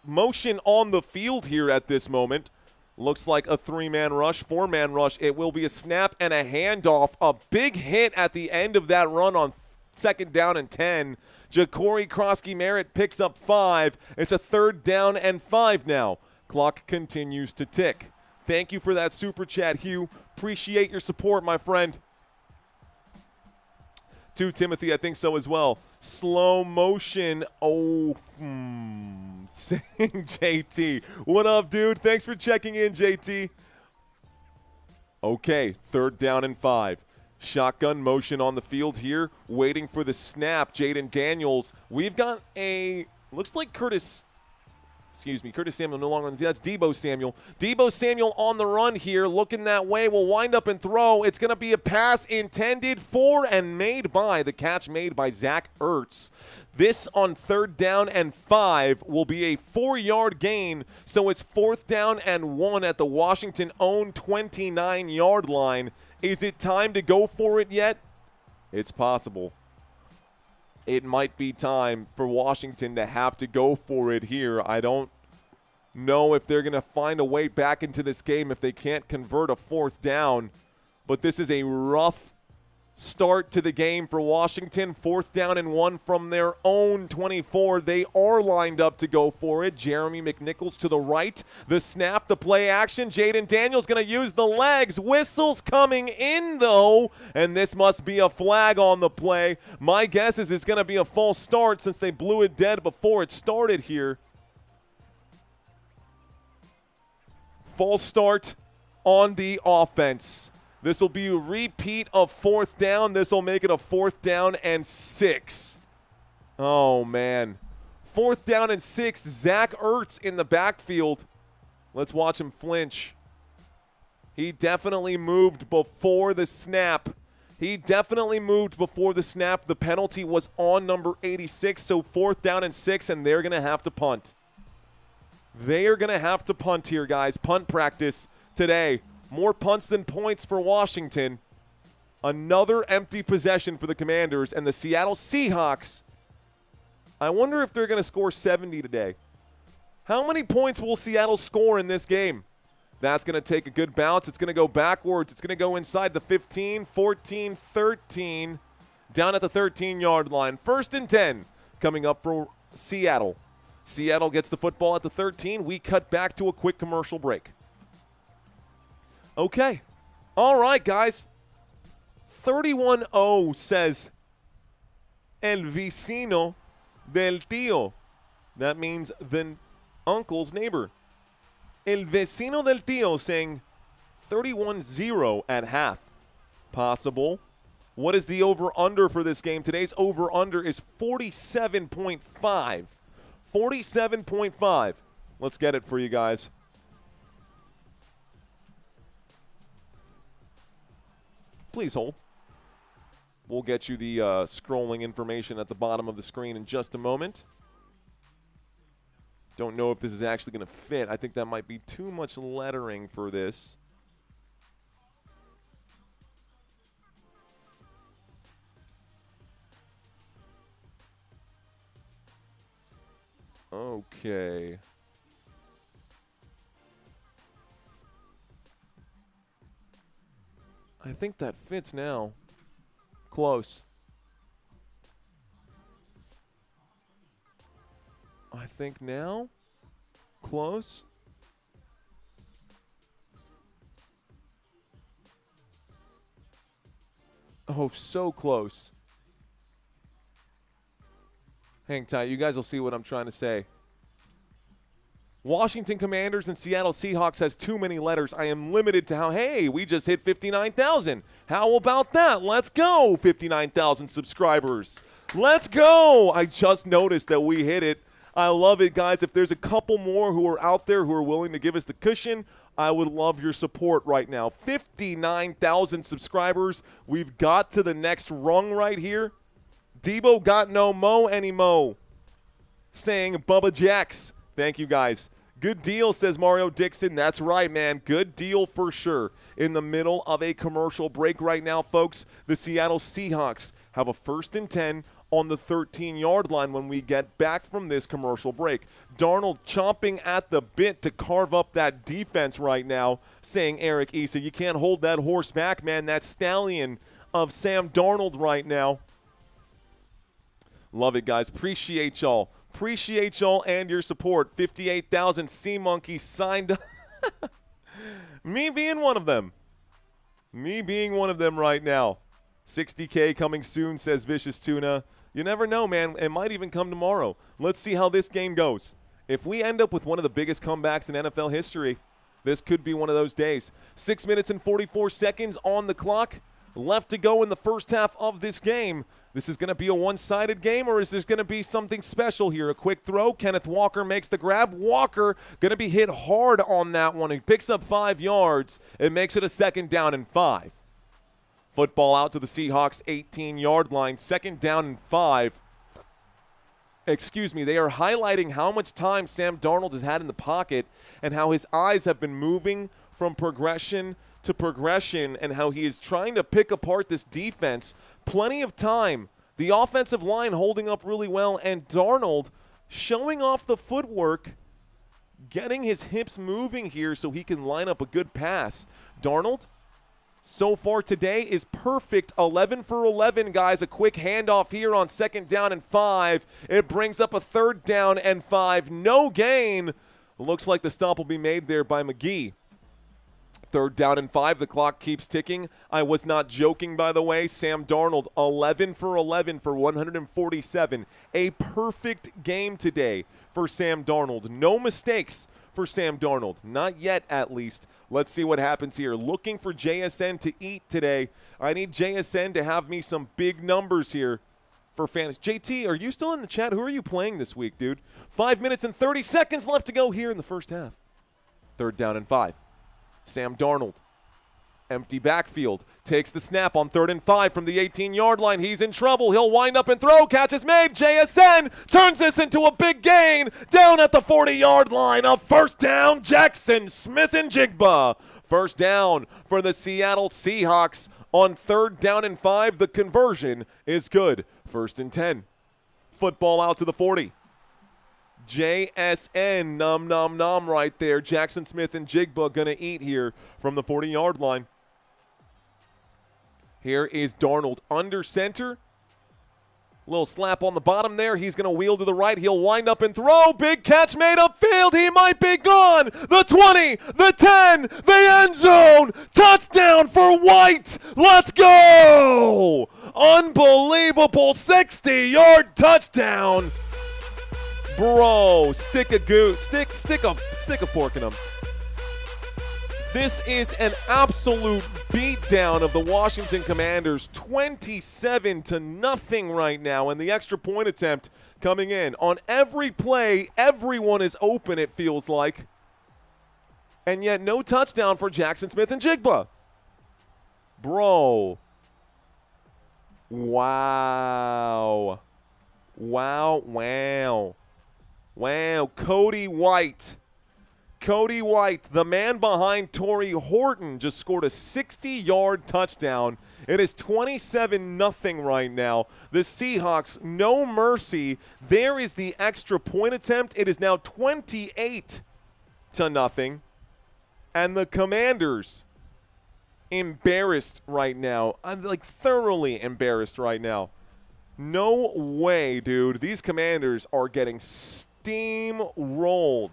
Speaker 2: Motion on the field here at this moment. Looks like a 3-man rush, 4-man rush. It will be a snap and a handoff. A big hit at the end of that run on 2nd down and 10. Ja'Cory Krosky-Merritt picks up 5. It's a 3rd down and 5 now. Clock continues to tick. Thank you for that super chat, Hugh. Appreciate your support, my friend. To Timothy, I think so as well. Slow motion. Oh, saying JT. What up, dude? Thanks for checking in, JT. Okay, 3rd down and 5. Shotgun motion on the field here. Waiting for the snap. Jaden Daniels. We've got a, looks like Curtis Samuel no longer on the, that's Debo Samuel. Debo Samuel on the run here, looking that way, will wind up and throw. It's going to be a pass intended for and made by, the catch made by Zach Ertz. This on 3rd down and 5 will be a 4-yard gain, so it's 4th down and 1 at the Washington-owned 29-yard line. Is it time to go for it yet? It's possible. It might be time for Washington to have to go for it here. I don't know if they're going to find a way back into this game if they can't convert a 4th down. But this is a rough start to the game for Washington. 4th down and 1 from their own 24. They are lined up to go for it. Jeremy McNichols to the right. The snap, the play action. Jaden Daniels going to use the legs. Whistles coming in, though. And this must be a flag on the play. My guess is it's going to be a false start since they blew it dead before it started here. False start on the offense. This will be a repeat of 4th down. This will make it a 4th down and 6. Oh, man. 4th down and 6. Zach Ertz in the backfield. Let's watch him flinch. He definitely moved before the snap. The penalty was on number 86, so 4th down and 6, and they're going to have to punt. They are going to have to punt here, guys. Punt practice today. More punts than points for Washington. Another empty possession for the Commanders. And the Seattle Seahawks, I wonder if they're going to score 70 today. How many points will Seattle score in this game? That's going to take a good bounce. It's going to go backwards. It's going to go inside the 15, 14, 13, down at the 13-yard line. 1st and 10 coming up for Seattle. Seattle gets the football at the 13. We cut back to a quick commercial break. Okay. All right, guys. 31-0 says El Vecino del Tío. That means the uncle's neighbor. El Vecino del Tío saying 31-0 at half. Possible. What is the over-under for this game? Today's over-under is 47.5. 47.5. Let's get it for you guys. Please hold. We'll get you the scrolling information at the bottom of the screen in just a moment. Don't know if this is actually going to fit. I think that might be too much lettering for this. Okay. I think that fits now. Close. I think now. Close. Oh, so close. Hang tight. You guys will see what I'm trying to say. Washington Commanders and Seattle Seahawks has too many letters. I am limited to how, hey, we just hit 59,000. How about that? Let's go, 59,000 subscribers. Let's go. I just noticed that we hit it. I love it, guys. If there's a couple more who are out there who are willing to give us the cushion, I would love your support right now. 59,000 subscribers. We've got to the next rung right here. Debo got no mo anymore. Saying Bubba Jax. Thank you, guys. Good deal, says Mario Dixon. That's right, man. Good deal for sure. In the middle of a commercial break right now, folks, the Seattle Seahawks have a 1st and 10 on the 13-yard line when we get back from this commercial break. Darnold chomping at the bit to carve up that defense right now, saying, Eric Issa, you can't hold that horse back, man. That stallion of Sam Darnold right now. Love it, guys. Appreciate y'all. Appreciate y'all and your support. 58,000 Sea Monkeys signed up. Me being one of them. Me being one of them right now. 60K coming soon, says Vicious Tuna. You never know, man. It might even come tomorrow. Let's see how this game goes. If we end up with one of the biggest comebacks in NFL history, this could be one of those days. 6 minutes and 44 seconds on the clock. Left to go in the first half of this game. This is going to be a one-sided game, or is there going to be something special here? A quick throw. Kenneth Walker makes the grab. Walker going to be hit hard on that one. He picks up 5 yards. It makes it a 2nd down and 5. Football out to the Seahawks 18-yard line. 2nd down and 5. Excuse me. They are highlighting how much time Sam Darnold has had in the pocket and how his eyes have been moving from progression to progression and how he is trying to pick apart this defense. Plenty of time. The offensive line holding up really well, and Darnold showing off the footwork, getting his hips moving here so he can line up a good pass. Darnold, so far today, is perfect. 11 for 11, guys. A quick handoff here on 2nd down and 5. It brings up a 3rd down and 5. No gain. Looks like the stop will be made there by McGee. 3rd down and 5. The clock keeps ticking. I was not joking, by the way. Sam Darnold, 11 for 11 for 147. A perfect game today for Sam Darnold. No mistakes for Sam Darnold. Not yet, at least. Let's see what happens here. Looking for JSN to eat today. I need JSN to have me some big numbers here for fantasy. JT, are you still in the chat? Who are you playing this week, dude? 5 minutes and 30 seconds left to go here in the first half. 3rd down and 5. Sam Darnold, empty backfield, takes the snap on 3rd and 5 from the 18-yard line. He's in trouble. He'll wind up and throw. Catch is made. JSN turns this into a big gain down at the 40-yard line. A 1st down, Jackson Smith-njigba. 1st down for the Seattle Seahawks on 3rd down and 5. The conversion is good. 1st and 10. Football out to the 40. JSN, nom right there. Jackson Smith-njigba going to eat here from the 40-yard line. Here is Darnold under center. Little slap on the bottom there. He's going to wheel to the right. He'll wind up and throw. Big catch made upfield. He might be gone. The 20, the 10, the end zone. Touchdown for White. Let's go. Unbelievable 60-yard touchdown. Bro, stick a fork in him. This is an absolute beatdown of the Washington Commanders, 27-0 right now, and the extra point attempt coming in. On every play, everyone is open, it feels like, and yet no touchdown for Jackson Smith-njigba. Bro. Wow. Wow. Cody White. The man behind Torrey Horton, just scored a 60-yard touchdown. It is 27-0 right now. The Seahawks, no mercy. There is the extra point attempt. It is now 28-0. And the Commanders, embarrassed right now. I'm like thoroughly embarrassed right now. No way, dude. These Commanders are getting steamrolled.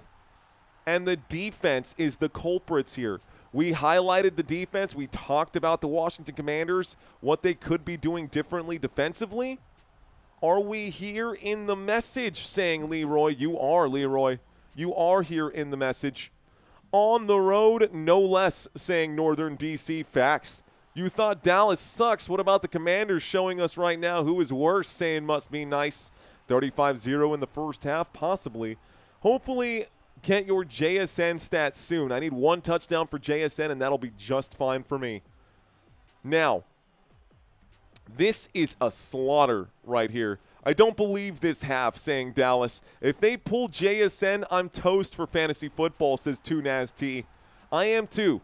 Speaker 2: And the defense is the culprits here. We highlighted the defense. We talked about the Washington Commanders, what they could be doing differently defensively. Are we here in the message, saying Leroy? You are, Leroy. You are here in the message. On the road, no less, saying Northern DC. Facts. You thought Dallas sucks. What about the Commanders showing us right now who is worse, saying must be nice. 35-0 in the first half, possibly. Hopefully, get your JSN stats soon. I need 1 touchdown for JSN, and that'll be just fine for me. Now, This is a slaughter right here. I don't believe this half, saying Dallas. If they pull JSN, I'm toast for fantasy football, says Tunaz T. I am too.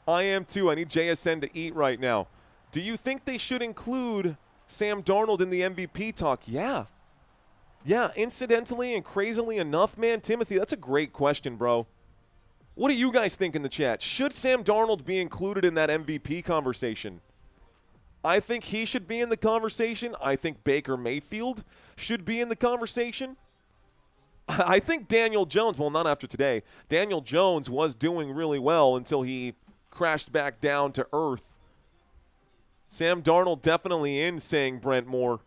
Speaker 2: I am too. I need JSN to eat right now. Do you think they should include Sam Darnold in the MVP talk? Yeah. Yeah, incidentally and crazily enough, man, Timothy, that's a great question, bro. What do you guys think in the chat? Should Sam Darnold be included in that MVP conversation? I think he should be in the conversation. I think Baker Mayfield should be in the conversation. I think Daniel Jones, well, not after today. Daniel Jones was doing really well until he crashed back down to earth. Sam Darnold definitely in, saying Brent Moore.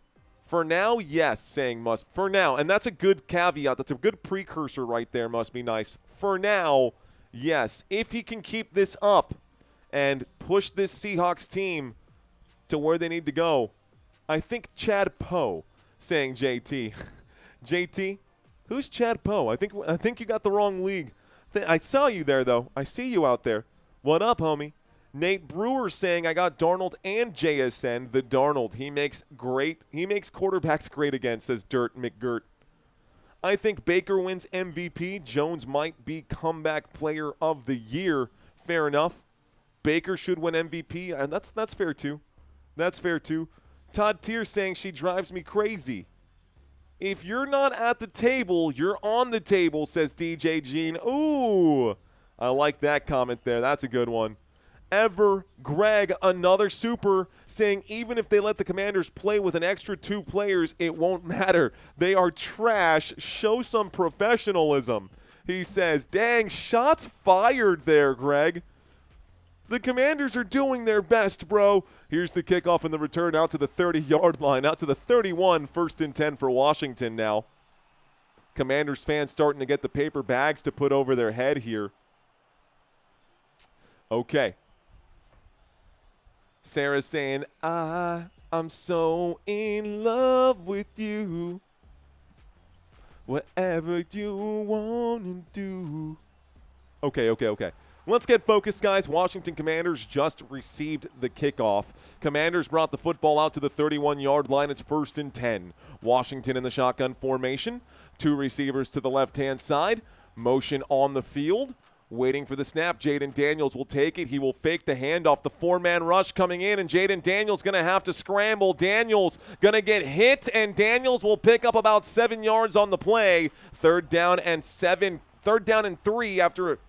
Speaker 2: For now, yes, saying must. For now, and that's a good caveat. That's a good precursor right there, must be nice. For now, yes. If he can keep this up and push this Seahawks team to where they need to go, I think Chad Poe, saying JT. JT, who's Chad Poe? I think you got the wrong league. I saw you there, though. I see you out there. What up, homie? Nate Brewer saying, I got Darnold and JSN. The Darnold. He makes quarterbacks great again, says Dirt McGirt. I think Baker wins MVP. Jones might be comeback player of the year. Fair enough. Baker should win MVP, and that's fair too. That's fair too. Todd Tier saying she drives me crazy. If you're not at the table, you're on the table, says DJ Gene. Ooh, I like that comment there. That's a good one. Greg, another super, saying even if they let the Commanders play with an extra 2 players, it won't matter. They are trash. Show some professionalism. He says, dang, shots fired there, Greg. The Commanders are doing their best, bro. Here's the kickoff and the return out to the 30-yard line, out to the 31, 1st and 10 for Washington now. Commanders fans starting to get the paper bags to put over their head here. Okay. Sarah's saying, I'm so in love with you. Whatever you want to do. Okay. Let's get focused, guys. Washington Commanders just received the kickoff. Commanders brought the football out to the 31-yard line. It's 1st and 10. Washington in the shotgun formation. 2 receivers to the left-hand side. Motion on the field. Waiting for the snap. Jaden Daniels will take it. He will fake the handoff. The 4-man rush coming in, and Jaden Daniels going to have to scramble. Daniels going to get hit, and Daniels will pick up about 7 yards on the play. 3rd down and 3 after a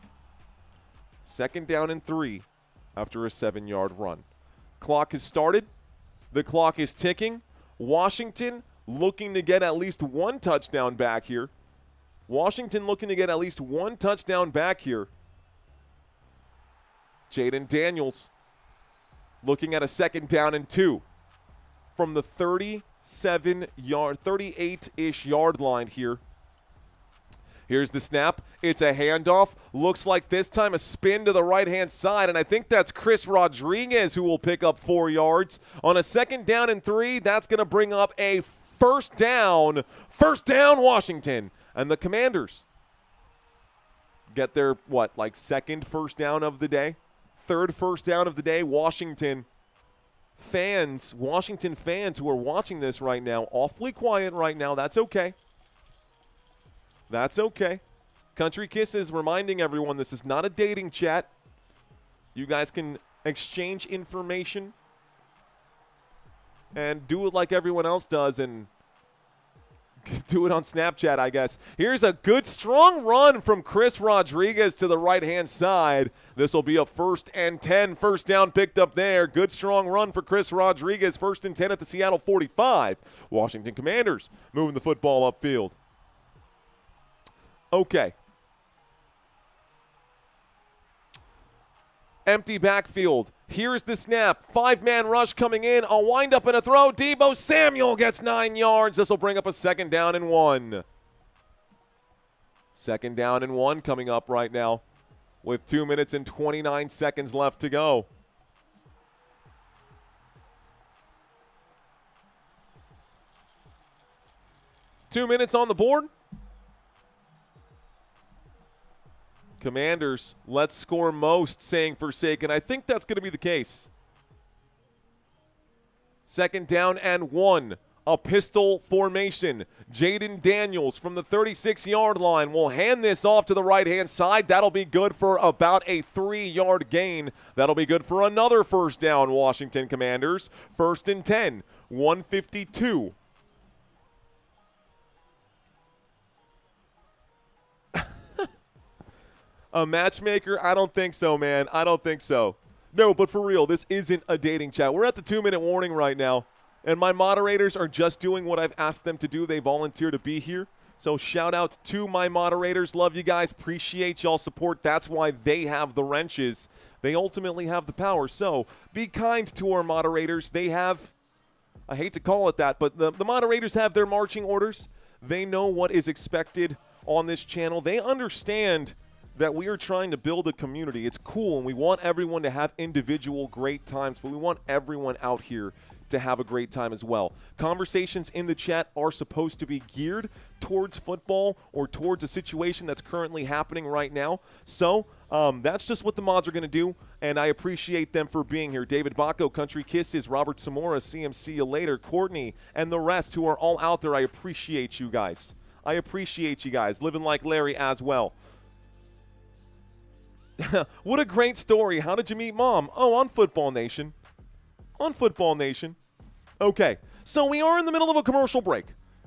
Speaker 2: second down and 3 after a 7-yard run. Clock has started. The clock is ticking. Washington looking to get at least 1 touchdown back here. Washington looking to get at least 1 touchdown back here. Jaden Daniels looking at a 2nd down and 2 from the 38-ish yard line here. Here's the snap. It's a handoff. Looks like this time a spin to the right-hand side, and I think that's Chris Rodriguez who will pick up 4 yards. On a 2nd down and 3, that's going to bring up a first down. First down, Washington. And the Commanders get their, 2nd first down of the day? 3rd first down of the day. Washington fans who are watching this right now, awfully quiet right now. That's okay. That's okay. Country Kisses reminding everyone this is not a dating chat. You guys can exchange information and do it like everyone else does and do it on Snapchat, I guess. Here's a good, strong run from Chris Rodriguez to the right-hand side. This will be a 1st and 10. First down picked up there. Good, strong run for Chris Rodriguez. 1st and 10 at the Seattle 45. Washington Commanders moving the football upfield. Okay. Empty backfield. Here's the snap. 5-man rush coming in. A wind-up and a throw. Deebo Samuel gets 9 yards. This will bring up a 2nd down and 1. 2nd down and 1 coming up right now with 2 minutes and 29 seconds left to go. Two minutes on the board. Commanders, let's score most, saying Forsaken. I think that's going to be the case. 2nd down and 1. A pistol formation. Jaden Daniels from the 36-yard line will hand this off to the right-hand side. That'll be good for about a 3-yard gain. That'll be good for another first down, Washington Commanders. 1st and 10, 152. A matchmaker? I don't think so, man. I don't think so. No, but for real, this isn't a dating chat. We're at the 2-minute warning right now. And my moderators are just doing what I've asked them to do. They volunteer to be here. So shout out to my moderators. Love you guys. Appreciate y'all support. That's why they have the wrenches. They ultimately have the power. So be kind to our moderators. They have, I hate to call it that, but the moderators have their marching orders. They know what is expected on this channel. They understand that we are trying to build a community. It's cool, and we want everyone to have individual great times, but we want everyone out here to have a great time as well. Conversations in the chat are supposed to be geared towards football or towards a situation that's currently happening right now. So that's just what the mods are going to do, and I appreciate them for being here. David Bacco, Country Kisses, Robert Samora, CMC you later, Courtney, and the rest who are all out there. I appreciate you guys. I appreciate you guys. Living like Larry as well. What a great story. How did you meet Mom? Oh, on Football Nation. On Football Nation. Okay, so we are in the middle of a commercial break.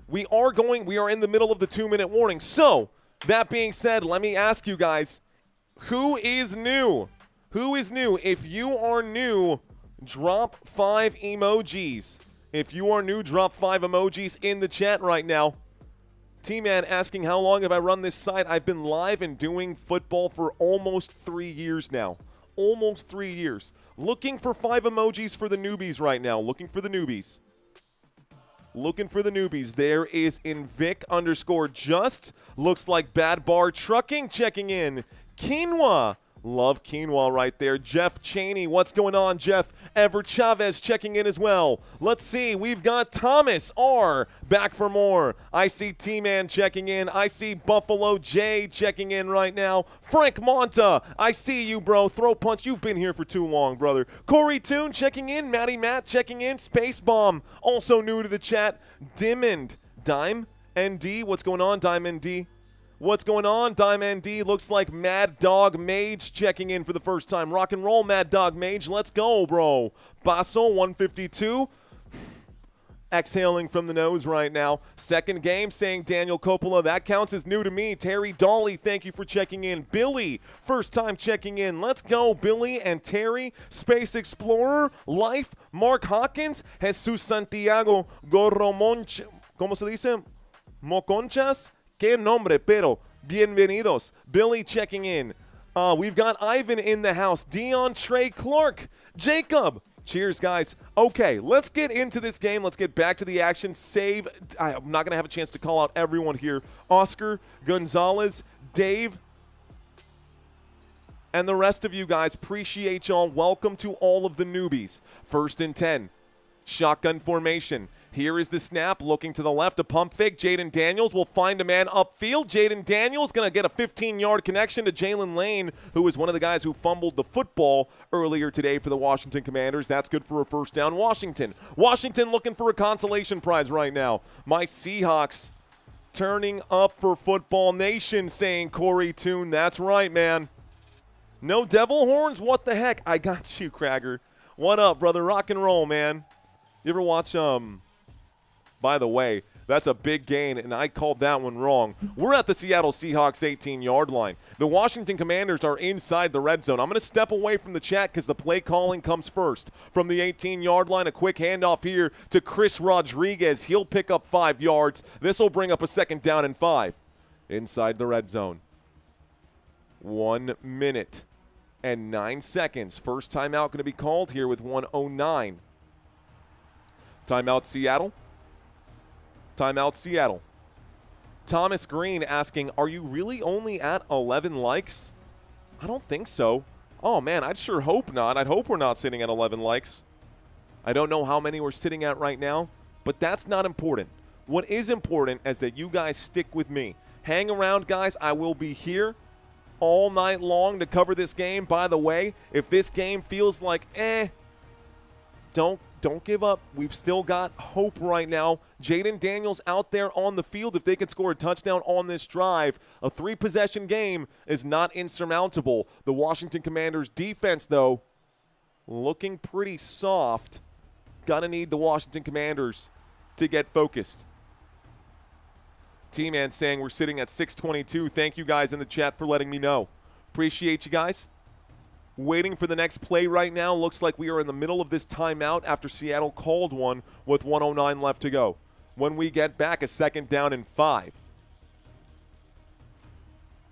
Speaker 2: We are in the middle of the 2-minute warning. So, that being said, let me ask you guys, who is new? Who is new? If you are new, drop 5 emojis. If you are new, drop 5 emojis in the chat right now. T-Man asking, how long have I run this site? I've been live and doing football for almost 3 years now. Almost 3 years. Looking for 5 emojis for the newbies right now. Looking for the newbies. Looking for the newbies. There is Invic_just. Looks like Bad Bar Trucking checking in. Quinoa. Love quinoa right there. Jeff Cheney. What's going on, Jeff? Ever Chavez checking in as well. Let's see. We've got Thomas R. back for more. I see T-Man checking in. I see Buffalo J checking in right now. Frank Monta. I see you, bro. Throw punch. You've been here for too long, brother. Corey Toon checking in. Matty Matt checking in. Space Bomb. Also new to the chat. Diamond. Dime ND. What's going on, Diamond D? What's going on, Diamond D? Looks like Mad Dog Mage checking in for the first time. Rock and roll, Mad Dog Mage. Let's go, bro. Basso, 152. Exhaling from the nose right now. Second game, saying Daniel Coppola. That counts as new to me. Terry Dolly, thank you for checking in. Billy, first time checking in. Let's go, Billy and Terry. Space Explorer, Life, Mark Hawkins, Jesus Santiago, Gorromonch. ¿Cómo se dice? Moconchas. Qué nombre, pero bienvenidos. Billy checking in. We've got Ivan in the house. Dion Trey Clark. Jacob. Cheers, guys. Okay, let's get into this game. Let's get back to the action. I'm not going to have a chance to call out everyone here. Oscar, Gonzalez, Dave, and the rest of you guys. Appreciate y'all. Welcome to all of the newbies. 1st and 10. Shotgun formation. Here is the snap, looking to the left, a pump fake. Jaden Daniels will find a man upfield. Jaden Daniels going to get a 15-yard connection to Jalen Lane, who is one of the guys who fumbled the football earlier today for the Washington Commanders. That's good for a first down. Washington looking for a consolation prize right now. My Seahawks turning up for Football Nation, saying Corey Toon. That's right, man. No devil horns? What the heck? I got you, Cragger. What up, brother? Rock and roll, man. You ever watch, by the way, that's a big gain, and I called that one wrong. We're at the Seattle Seahawks 18-yard line. The Washington Commanders are inside the red zone. I'm going to step away from the chat because the play calling comes first. From the 18-yard line, a quick handoff here to Chris Rodriguez. He'll pick up 5 yards. This will bring up a 2nd down and 5. Inside the red zone. 1 minute and 9 seconds. First timeout going to be called here with 1:09. Timeout Seattle. Timeout Seattle. Thomas Green asking, are you really only at 11 likes? I don't think so. Oh, man, I'd sure hope not. I'd hope we're not sitting at 11 likes. I don't know how many we're sitting at right now, but that's not important. What is important is that you guys stick with me. Hang around, guys. I will be here all night long to cover this game. By the way, if this game feels like, don't don't give up. We've still got hope right now. Jaden Daniels out there on the field. If they can score a touchdown on this drive, a 3-possession game is not insurmountable. The Washington Commanders defense, though, looking pretty soft. Gonna need the Washington Commanders to get focused. T-Man saying we're sitting at 6:22. Thank you guys in the chat for letting me know. Appreciate you guys. Waiting for the next play right now. Looks like we are in the middle of this timeout after Seattle called one with 1:09 left to go. When we get back, a 2nd down and 5.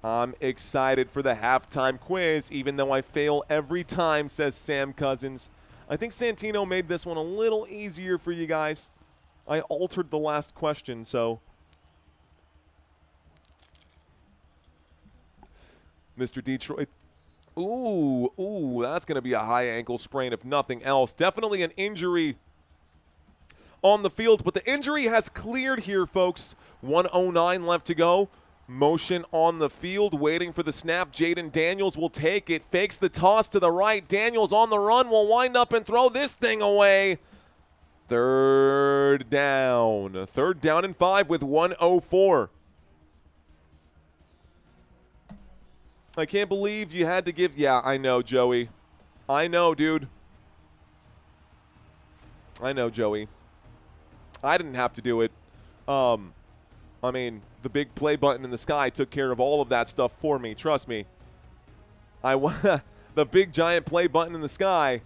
Speaker 2: I'm excited for the halftime quiz, even though I fail every time, says Sam Cousins. I think Santino made this one a little easier for you guys. I altered the last question, so. Mr. Detroit. Ooh, that's going to be a high ankle sprain if nothing else. Definitely an injury on the field, but the injury has cleared here, folks. 1:09 left to go. Motion on the field, waiting for the snap. Jaden Daniels will take it, fakes the toss to the right. Daniels on the run will wind up and throw this thing away. 3rd down. 3rd down and 5 with 1:04. I can't believe you had to give. Yeah, I know, Joey. I know, dude. I know, Joey. I didn't have to do it. I mean, the big play button in the sky took care of all of that stuff for me. Trust me. The big giant play button in the sky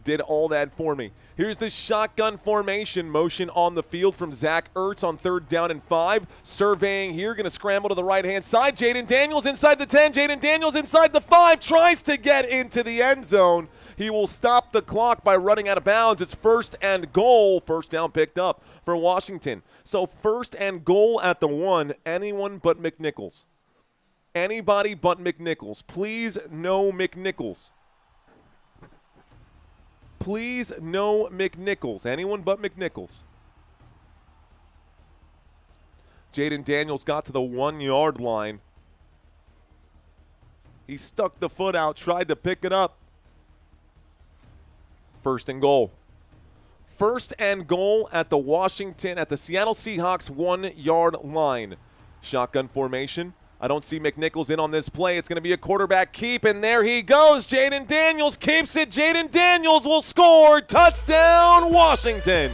Speaker 2: did all that for me. Here's the shotgun formation motion on the field from Zach Ertz on 3rd down and 5. Surveying here, going to scramble to the right-hand side. Jaden Daniels inside the 10. Jaden Daniels inside the 5. Tries to get into the end zone. He will stop the clock by running out of bounds. It's 1st and goal. 1st down picked up for Washington. So 1st and goal at the 1. Anyone but McNichols. Anybody but McNichols. Please, no McNichols. Please, no McNichols. Anyone but McNichols. Jaden Daniels got to the 1-yard line. He stuck the foot out, tried to pick it up. 1st and goal. 1st and goal at the Seattle Seahawks 1-yard line. Shotgun formation. I don't see McNichols in on this play. It's going to be a quarterback keep, and there he goes. Jaden Daniels keeps it. Jaden Daniels will score. Touchdown, Washington.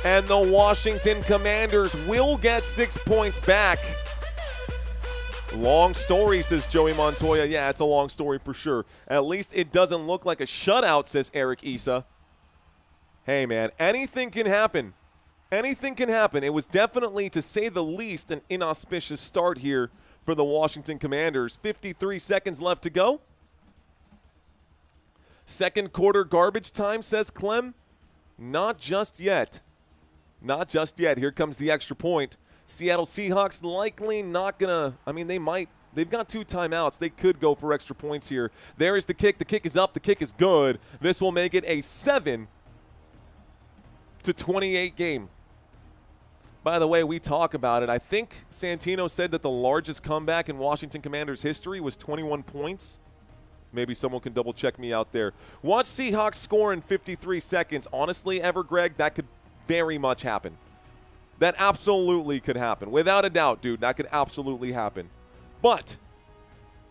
Speaker 2: And the Washington Commanders will get 6 points back. Long story, says Joey Montoya. Yeah, it's a long story for sure. At least it doesn't look like a shutout, says Eric Issa. Hey, man, anything can happen. Anything can happen. It was definitely, to say the least, an inauspicious start here for the Washington Commanders. 53 seconds left to go. 2nd quarter garbage time, says Clem. Not just yet. Not just yet. Here comes the extra point. Seattle Seahawks likely not going to, I mean, they might. They've got 2 timeouts. They could go for extra points here. There is the kick. The kick is up. The kick is good. This will make it a 7-28 game. By the way, we talk about it. I think Santino said that the largest comeback in Washington Commanders history was 21 points. Maybe someone can double-check me out there. Watch Seahawks score in 53 seconds. Honestly, Greg, that could very much happen. That absolutely could happen. Without a doubt, dude, that could absolutely happen. But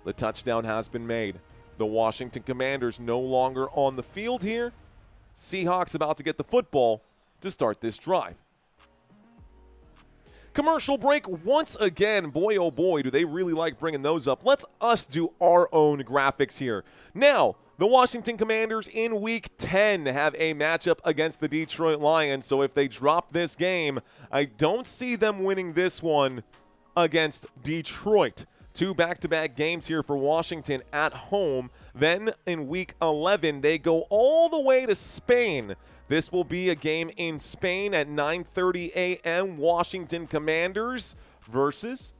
Speaker 2: the touchdown has been made. The Washington Commanders no longer on the field here. Seahawks about to get the football to start this drive. Commercial break once again. Boy, oh boy, do they really like bringing those up. Let's us do our own graphics here. Now, the Washington Commanders in Week 10 have a matchup against the Detroit Lions. So if they drop this game, I don't see them winning this one against Detroit. 2 back-to-back games here for Washington at home. Then in Week 11, they go all the way to Spain. This will be a game in Spain at 9:30 a.m. Washington Commanders versus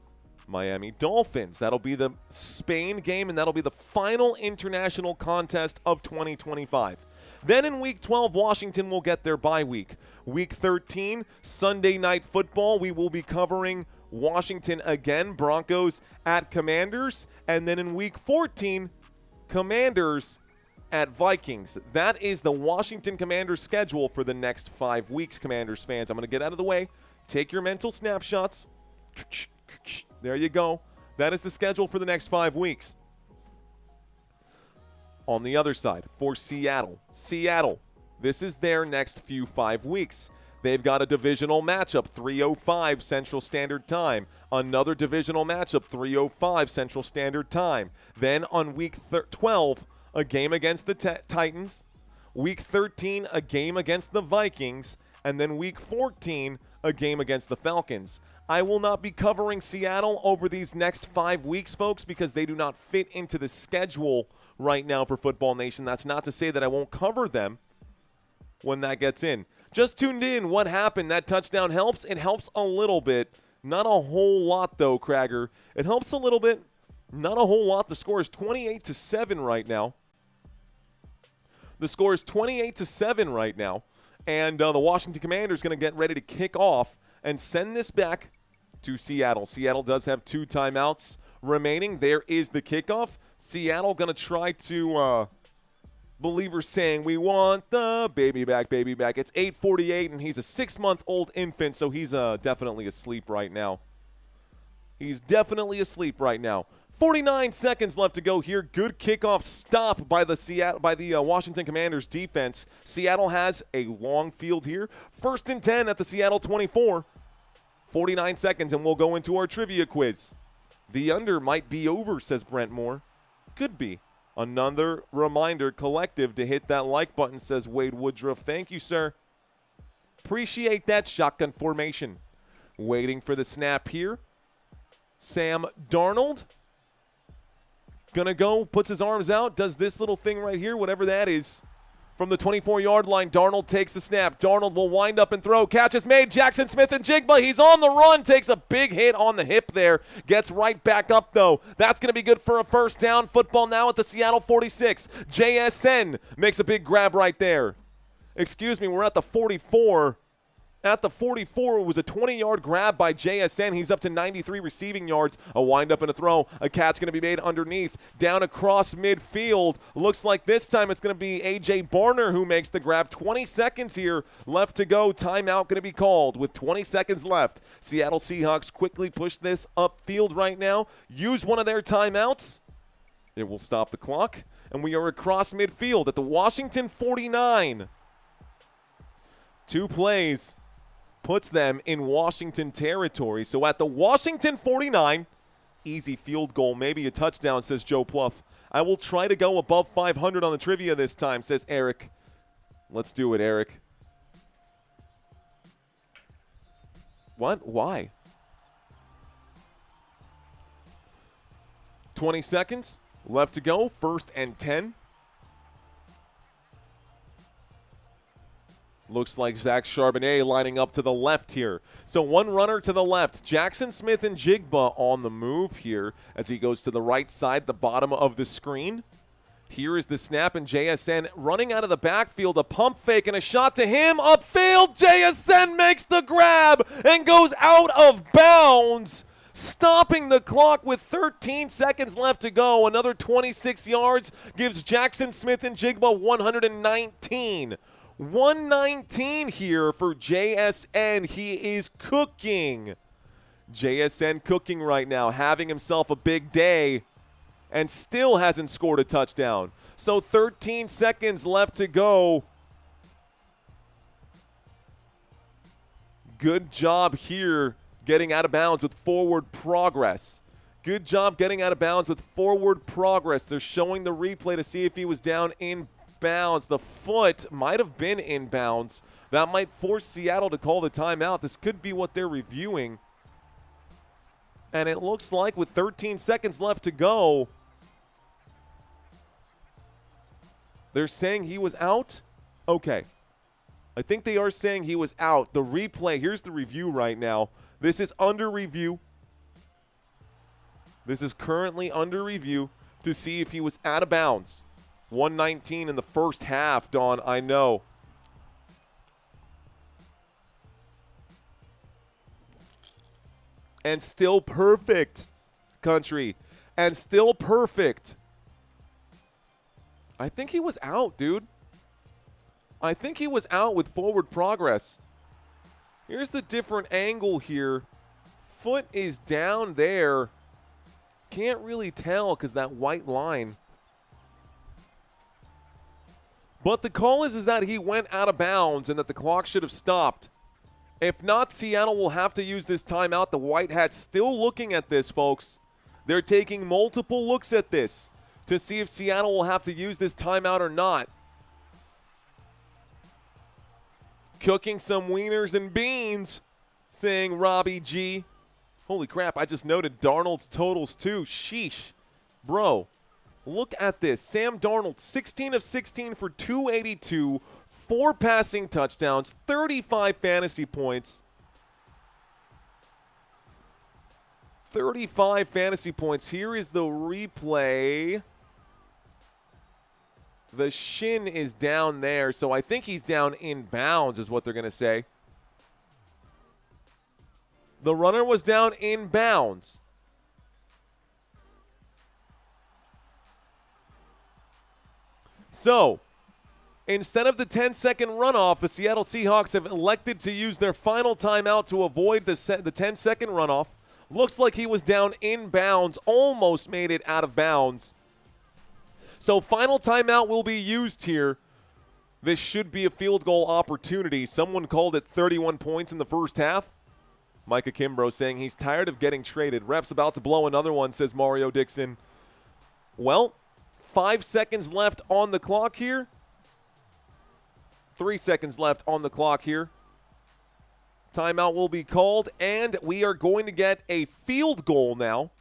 Speaker 2: Miami Dolphins. That'll be the Spain game, and that'll be the final international contest of 2025. Then in Week 12, Washington will get their bye week. Week 13, Sunday Night Football, we will be covering Washington again, Broncos at Commanders. And then in Week 14, Commanders at Vikings. That is the Washington Commanders schedule for the next 5 weeks, Commanders fans. I'm going to get out of the way. Take your mental snapshots. There you go. That is the schedule for the next 5 weeks. On the other side, for Seattle. This is their next few 5 weeks. They've got a divisional matchup, 3:05 Central Standard Time. Another divisional matchup, 3:05 Central Standard Time. Then on week 12, a game against the Titans. Week 13, a game against the Vikings. And then week 14, a game against the Falcons. I will not be covering Seattle over these next 5 weeks, folks, because they do not fit into the schedule right now for Football Nation. That's not to say that I won't cover them when that gets in. Just tuned in. What happened? That touchdown helps. It helps a little bit. Not a whole lot, though, Krager. It helps a little bit. Not a whole lot. The score is 28-7 right now. The score is 28-7 right now. And the Washington Commanders going to get ready to kick off and send this back to Seattle. Seattle does have 2 timeouts remaining. There is the kickoff. Seattle going to try to... Believers saying, we want the baby back, baby back. It's 8:48, and he's a 6-month-old infant, so he's definitely asleep right now. He's definitely asleep right now. 49 seconds left to go here. Good kickoff stop by the Washington Commanders defense. Seattle has a long field here. 1st and 10 at the Seattle 24. 49 seconds, and we'll go into our trivia quiz. The under might be over, says Brent Moore. Could be. Another reminder, collective, to hit that like button, says Wade Woodruff. Thank you, sir. Appreciate that shotgun formation. Waiting for the snap here. Sam Darnold. Gonna go, puts his arms out, does this little thing right here, whatever that is. From the 24-yard line, Darnold takes the snap. Darnold will wind up and throw. Catch is made. Jackson Smith-Njigba. He's on the run. Takes a big hit on the hip there. Gets right back up, though. That's going to be good for a first down. Football now at the Seattle 46. JSN makes a big grab right there. Excuse me, we're at the 44. At the 44, it was a 20-yard grab by JSN. He's up to 93 receiving yards. A wind-up and a throw. A catch going to be made underneath. Down across midfield. Looks like this time it's going to be A.J. Barner who makes the grab. 20 seconds here left to go. Timeout going to be called with 20 seconds left. Seattle Seahawks quickly push this upfield right now. Use one of their timeouts. It will stop the clock. And we are across midfield at the Washington 49. 2 plays puts them in Washington territory. So at the Washington 49, easy field goal, maybe a touchdown, says Joe Pluff. I will try to go above 500 on the trivia this time, says Eric. Let's do it, Eric. What? Why? 20 seconds left to go. 1st and 10. Looks like Zach Charbonnet lining up to the left here. So 1 runner to the left. Jackson Smith-Njigba on the move here as he goes to the right side, the bottom of the screen. Here is the snap, and JSN running out of the backfield. A pump fake and a shot to him. Upfield, JSN makes the grab and goes out of bounds. Stopping the clock with 13 seconds left to go. Another 26 yards gives Jackson Smith-Njigba 119. 119 here for JSN. He is cooking. JSN cooking right now, having himself a big day, and still hasn't scored a touchdown. So 13 seconds left to go. Good job here getting out of bounds with forward progress. Good job getting out of bounds with forward progress. They're showing the replay to see if he was down in bounds. The foot might have been in bounds. That might force Seattle to call the timeout. This could be what they're reviewing. And it looks like with 13 seconds left to go, they're saying he was out? Okay. I think they are saying he was out. The replay, here's the review right now. This is under review. This is currently under review to see if he was out of bounds. 119 in the first half, Dawn, I know. And still perfect, country. And still perfect. I think he was out, dude. I think he was out with forward progress. Here's the different angle here. Foot is down there. Can't really tell because that white line. But the call is that he went out of bounds and that the clock should have stopped. If not, Seattle will have to use this timeout. The White Hats still looking at this, folks. They're taking multiple looks at this to see if Seattle will have to use this timeout or not. Cooking some wieners and beans, saying Robbie G. Holy crap, I just noted Darnold's totals too. Sheesh. Bro, look at this. Sam Darnold, 16 of 16 for 282, 4 passing touchdowns, 35 fantasy points. 35 fantasy points. Here is the replay. The shin is down there, so I think he's down in bounds is what they're going to say. The runner was down in bounds. So, instead of the 10-second runoff, the Seattle Seahawks have elected to use their final timeout to avoid the 10-second runoff. Looks like he was down in bounds, almost made it out of bounds. So final timeout will be used here. This should be a field goal opportunity. Someone called it 31 points in the first half. Micah Kimbrough saying he's tired of getting traded. Ref's about to blow another one, says Mario Dixon. Well, 5 seconds left on the clock here. 3 seconds left on the clock here. Timeout will be called, and we are going to get a field goal now.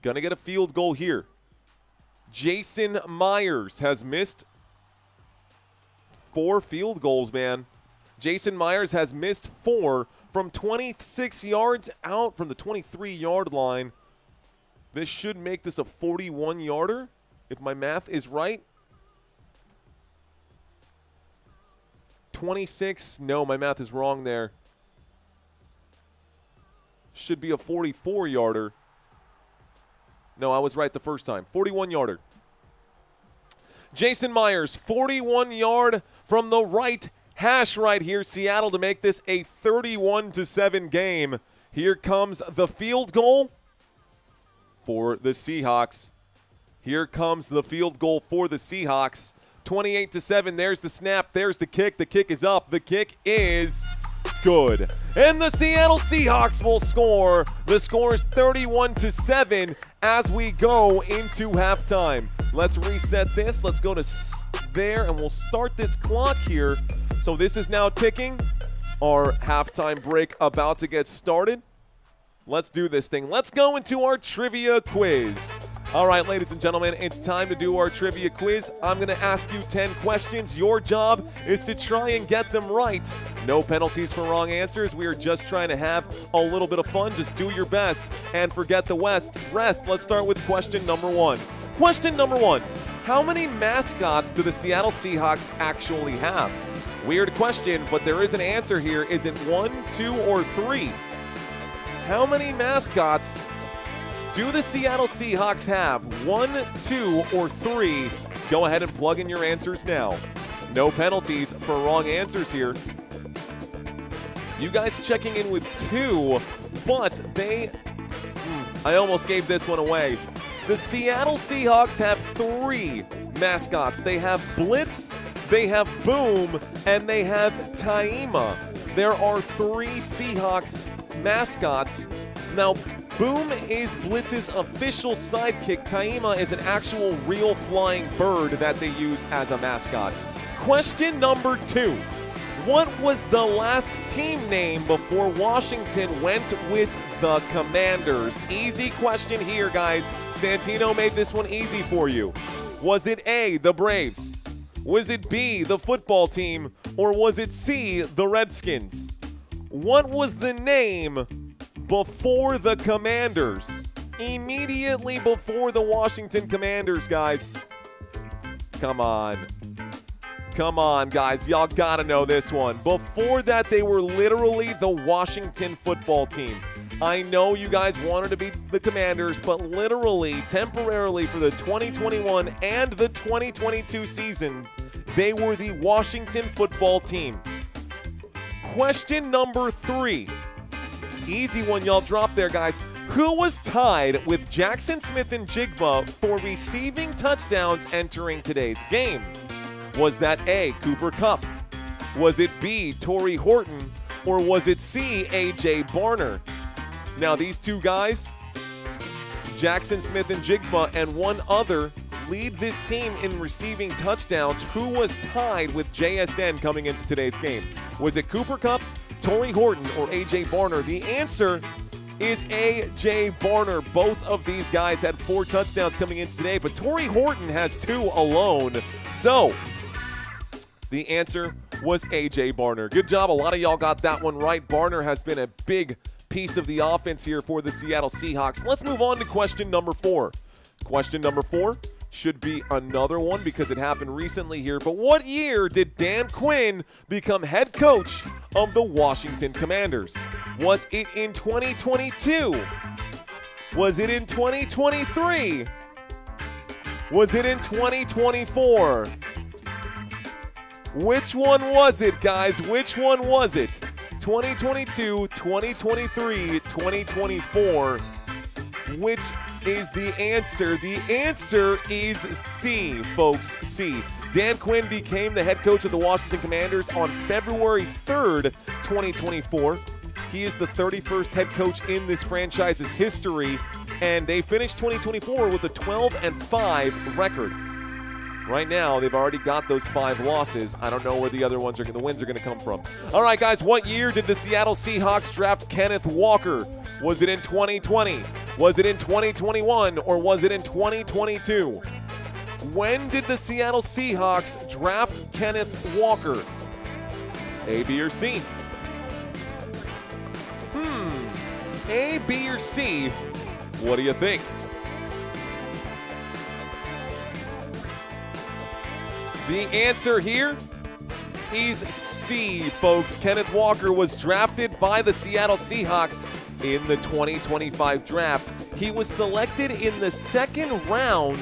Speaker 2: Gonna get a field goal here. Jason Myers has missed 4 field goals, man. Jason Myers has missed 4 from 26 yards out from the 23-yard line. This should make this a 41-yarder, if my math is right. 26, no, my math is wrong there. Should be a 44-yarder. No, I was right the first time. 41-yarder. Jason Myers, 41-yard from the right hash right here. Seattle to make this a 31-7 game. Here comes the field goal for the Seahawks. Here comes the field goal for the Seahawks. 28-7. There's the snap. There's the kick. The kick is up. The kick is good. And the Seattle Seahawks will score. The score is 31-7 as we go into halftime. Let's reset this. Let's go to there, and we'll start this clock here. So this is now ticking. Our halftime break about to get started. Let's do this thing. Let's go into our trivia quiz. All right, ladies and gentlemen, it's time to do our trivia quiz. I'm going to ask you 10 questions. Your job is to try and get them right. No penalties for wrong answers. We are just trying to have a little bit of fun. Just do your best and forget the rest. Let's start with question number 1. Question number 1. How many mascots do the Seattle Seahawks actually have? Weird question, but there is an answer here. Is it 1, 2, or 3? How many mascots do the Seattle Seahawks have? 1, 2, or 3? Go ahead and plug in your answers now. No penalties for wrong answers here. You guys checking in with 2, but I almost gave this one away. The Seattle Seahawks have 3 mascots. They have Blitz, they have Boom, and they have Taima. There are 3 Seahawks mascots. Now, Boom is Blitz's official sidekick. Taima is an actual real flying bird that they use as a mascot. Question number 2. What was the last team name before Washington went with the Commanders? Easy question here, guys. Santino made this one easy for you. Was it A, the Braves? Was it B, the football team? Or was it C, the Redskins? What was the name before the Commanders? Immediately before the Washington Commanders, guys. Come on. Come on, guys. Y'all gotta know this one. Before that, they were literally the Washington football team. I know you guys wanted to be the Commanders, but literally, temporarily for the 2021 and the 2022 season, they were the Washington football team. Question number 3. Easy one y'all dropped there, guys. Who was tied with Jackson Smith-Njigba for receiving touchdowns entering today's game? Was that A, Cooper Kupp? Was it B, Torrey Horton? Or was it C, A.J. Barner? Now, these two guys, Jackson Smith-Njigba and one other, lead this team in receiving touchdowns. Who was tied with JSN coming into today's game? Was it Cooper Kupp, Torrey Horton, or A.J. Barner? The answer is A.J. Barner. Both of these guys had 4 touchdowns coming into today, but Torrey Horton has 2 alone. So, the answer was A.J. Barner. Good job. A lot of y'all got that one right. Barner has been a big piece of the offense here for the Seattle Seahawks. Let's move on to question number 4. Question number 4 should be another one because it happened recently here. But what year did Dan Quinn become head coach of the Washington Commanders? Was it in 2022? Was it in 2023? Was it in 2024? Which one was it, guys? Which one was it? 2022, 2023, 2024. Which is the answer? The answer is C, folks. C. Dan Quinn became the head coach of the Washington Commanders on February 3rd, 2024. He is the 31st head coach in this franchise's history, and they finished 2024 with a 12-5 record. Right now, they've already got those 5 losses. I don't know where the other ones the wins are going to come from. All right, guys, what year did the Seattle Seahawks draft Kenneth Walker? Was it in 2020? Was it in 2021? Or was it in 2022? When did the Seattle Seahawks draft Kenneth Walker? A, B, or C? A, B, or C? What do you think? The answer here is C, folks. Kenneth Walker was drafted by the Seattle Seahawks in the 2025 draft. He was selected in the 2nd round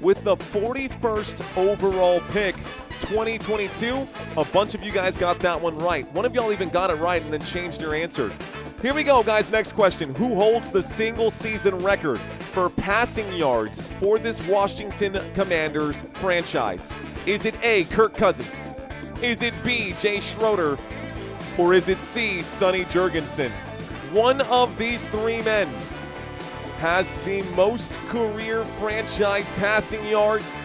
Speaker 2: with the 41st overall pick. 2022, a bunch of you guys got that one right. One of y'all even got it right and then changed your answer. Here we go, guys. Next question. Who holds the single-season record for passing yards for this Washington Commanders franchise? Is it A, Kirk Cousins? Is it B, Jay Schroeder? Or is it C, Sonny Jurgensen? One of these 3 men has the most career franchise passing yards.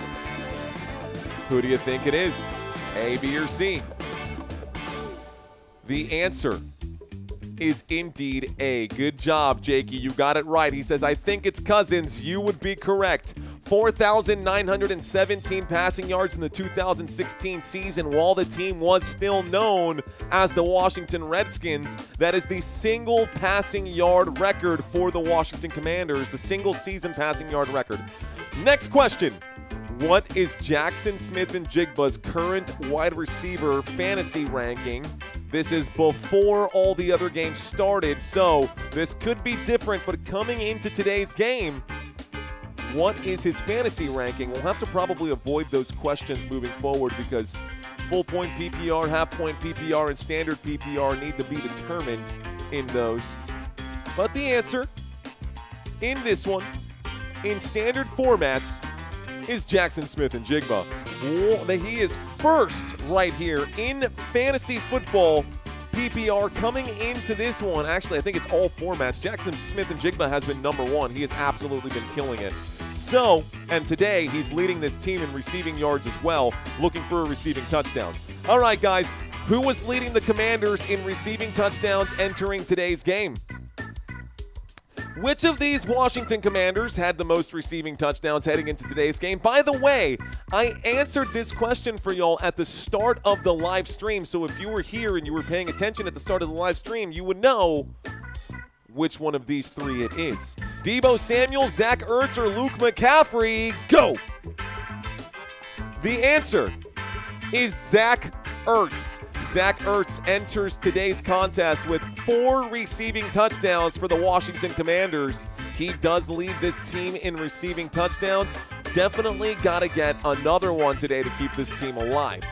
Speaker 2: Who do you think it is? A, B, or C? The answer is indeed A. Good job, Jakey. You got it right. He says, I think it's Cousins. You would be correct. 4,917 passing yards in the 2016 season while the team was still known as the Washington Redskins. That is the single passing yard record for the Washington Commanders, the single season passing yard record. Next question. What is Jackson Smith-Njigba's current wide receiver fantasy ranking? This is before all the other games started, so this could be different, but coming into today's game, what is his fantasy ranking? We'll have to probably avoid those questions moving forward because full point PPR, half point PPR, and standard PPR need to be determined in those. But the answer in this one, in standard formats, is Jackson Smith-Njigba. He is first right here in fantasy football PPR coming into this one. Actually, I think it's all formats. Jackson Smith-Njigba has been number 1. He has absolutely been killing it. So, and today he's leading this team in receiving yards as well, looking for a receiving touchdown. All right, guys, who was leading the Commanders in receiving touchdowns entering today's game? Which of these Washington Commanders had the most receiving touchdowns heading into today's game? By the way, I answered this question for y'all at the start of the live stream, so if you were here and you were paying attention at the start of the live stream, you would know which one of these 3 it is. Deebo Samuel, Zach Ertz, or Luke McCaffrey? Go! The answer is Zach Ertz. Zach Ertz enters today's contest with 4 receiving touchdowns for the Washington Commanders. He does lead this team in receiving touchdowns. Definitely got to get another one today to keep this team alive.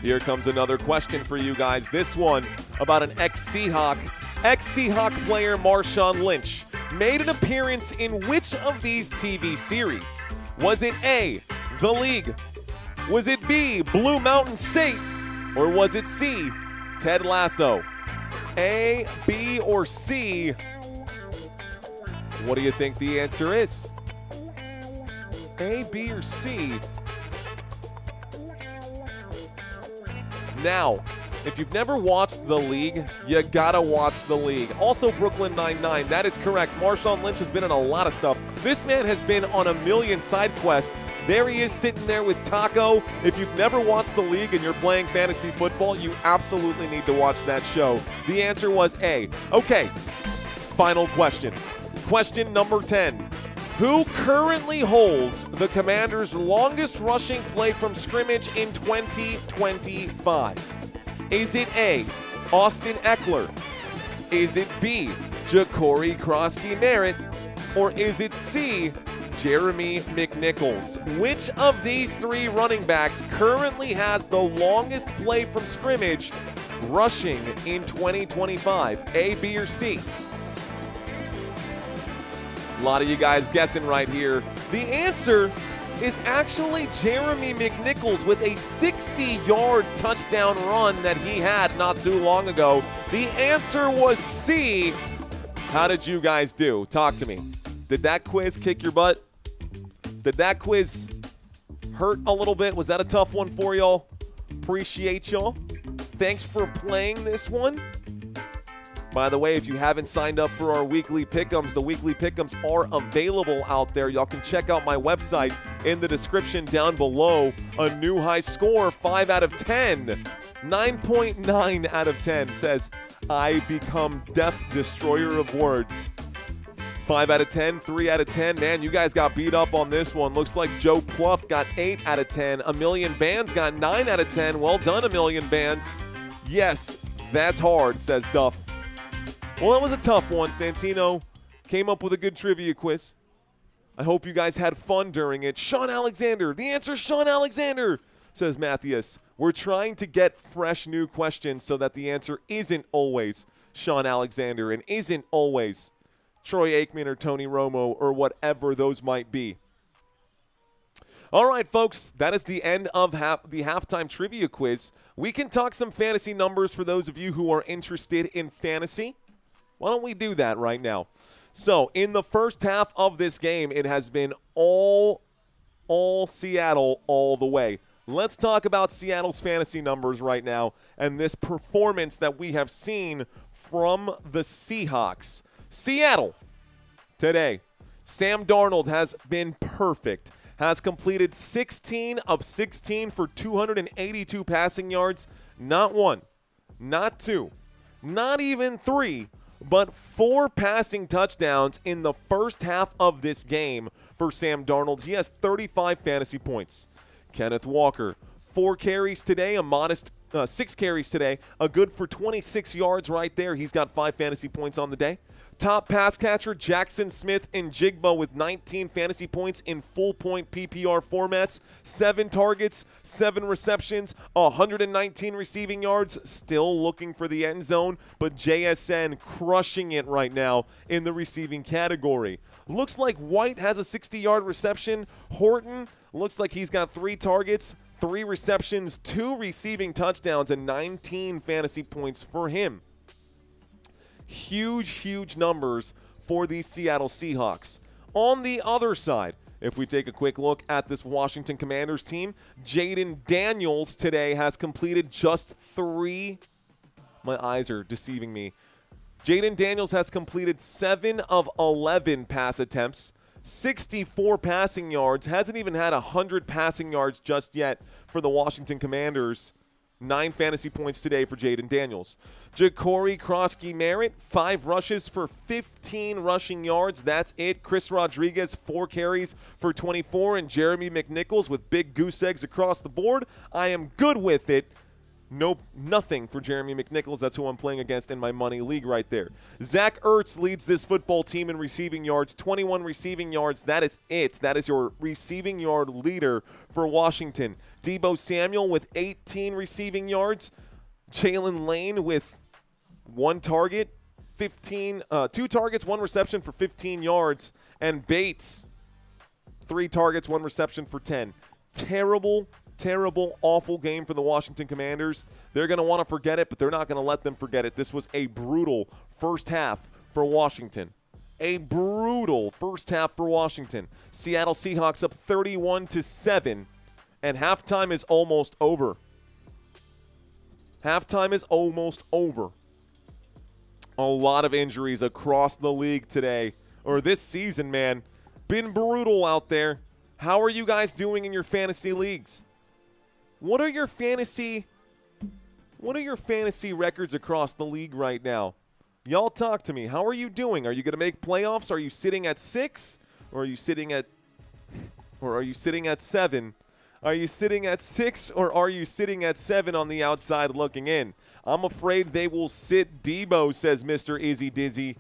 Speaker 2: Here comes another question for you guys. This one about an ex-Seahawk player Marshawn Lynch. Made an appearance in which of these TV series? Was it A, The League? Was it B, Blue Mountain State? Or was it C, Ted Lasso? A, B, or C? What do you think the answer is? A, B, or C? Now, if you've never watched The League, you gotta watch The League. Also, Brooklyn Nine-Nine, that is correct. Marshawn Lynch has been in a lot of stuff. This man has been on a million side quests. There he is sitting there with Taco. If you've never watched The League and you're playing fantasy football, you absolutely need to watch that show. The answer was A. Okay, final question. Question number 10. Who currently holds the Commanders' longest rushing play from scrimmage in 2025? Is it A, Austin Eckler? Is it B, Ja'Cory Krosky-Merritt? Or is it C, Jeremy McNichols? Which of these 3 running backs currently has the longest play from scrimmage rushing in 2025? A, B, or C? A lot of you guys guessing right here. The answer is actually Jeremy McNichols with a 60-yard touchdown run that he had not too long ago. The answer was C. How did you guys do? Talk to me. Did that quiz kick your butt? Did that quiz hurt a little bit? Was that a tough one for y'all? Appreciate y'all. Thanks for playing this one. By the way, if you haven't signed up for our weekly pick'ems, the weekly pick'ems are available out there. Y'all can check out my website in the description down below. A new high score, 5 out of 10. 9.9 out of 10 says, I become Death Destroyer of Words. 5 out of 10, 3 out of 10. Man, you guys got beat up on this one. Looks like Joe Pluff got 8 out of 10. A Million Bands got 9 out of 10. Well done, A Million Bands. Yes, that's hard, says Duff. Well, that was a tough one. Santino came up with a good trivia quiz. I hope you guys had fun during it. Sean Alexander. The answer is Sean Alexander, says Matthias. We're trying to get fresh new questions so that the answer isn't always Sean Alexander and isn't always Troy Aikman or Tony Romo or whatever those might be. All right, folks, that is the end of the halftime trivia quiz. We can talk some fantasy numbers for those of you who are interested in fantasy. Why don't we do that right now? So, in the first half of this game, it has been all Seattle all the way. Let's talk about Seattle's fantasy numbers right now and this performance that we have seen from the Seahawks. Seattle, today, Sam Darnold has been perfect. Has completed 16 of 16 for 282 passing yards. Not 1, not 2, not even 3, but 4 passing touchdowns in the first half of this game for Sam Darnold. He has 35 fantasy points. Kenneth Walker, 4 carries today, a modest 6 carries today, a good for 26 yards right there. He's got 5 fantasy points on the day. Top pass catcher, Jackson Smith-Njigba with 19 fantasy points in full-point PPR formats. 7 targets, 7 receptions, 119 receiving yards. Still looking for the end zone, but JSN crushing it right now in the receiving category. Looks like White has a 60-yard reception. Horton looks like he's got 3 targets, 3 receptions, 2 receiving touchdowns, and 19 fantasy points for him. Huge numbers for the Seattle Seahawks. On the other side, if we take a quick look at this Washington Commanders team, Jaden Daniels today has completed just 3. My eyes are deceiving me. Jaden Daniels has completed 7 of 11 pass attempts, 64 passing yards, hasn't even had 100 passing yards just yet for the Washington Commanders. 9 fantasy points today for Jaden Daniels. Ja'Cory Krosky-Merritt, 5 rushes for 15 rushing yards. That's it. Chris Rodriguez, 4 carries for 24. And Jeremy McNichols with big goose eggs across the board. I am good with it. Nope, nothing for Jeremy McNichols. That's who I'm playing against in my money league right there. Zach Ertz leads this football team in receiving yards, 21 receiving yards. That is it. That is your receiving yard leader for Washington. Deebo Samuel with 18 receiving yards. Jalen Lane with 1 target, 2 targets, 1 reception for 15 yards. And Bates, 3 targets, 1 reception for 10. Terrible, awful game for the Washington Commanders. They're going to want to forget it, but they're not going to let them forget it. This was a brutal first half for Washington. A brutal first half for Washington. Seattle Seahawks up 31-7, and halftime is almost over. Halftime is almost over. A lot of injuries across the league today, or this season, man. Been brutal out there. How are you guys doing in your fantasy leagues? What are your fantasy records across the league right now? Y'all talk to me. How are you doing? Are you going to make playoffs? Are you sitting at 6? Or are you sitting at 7? Are you sitting at 6 or are you sitting at 7 on the outside looking in? I'm afraid they will sit Deebo, says Mr. Izzy Dizzy.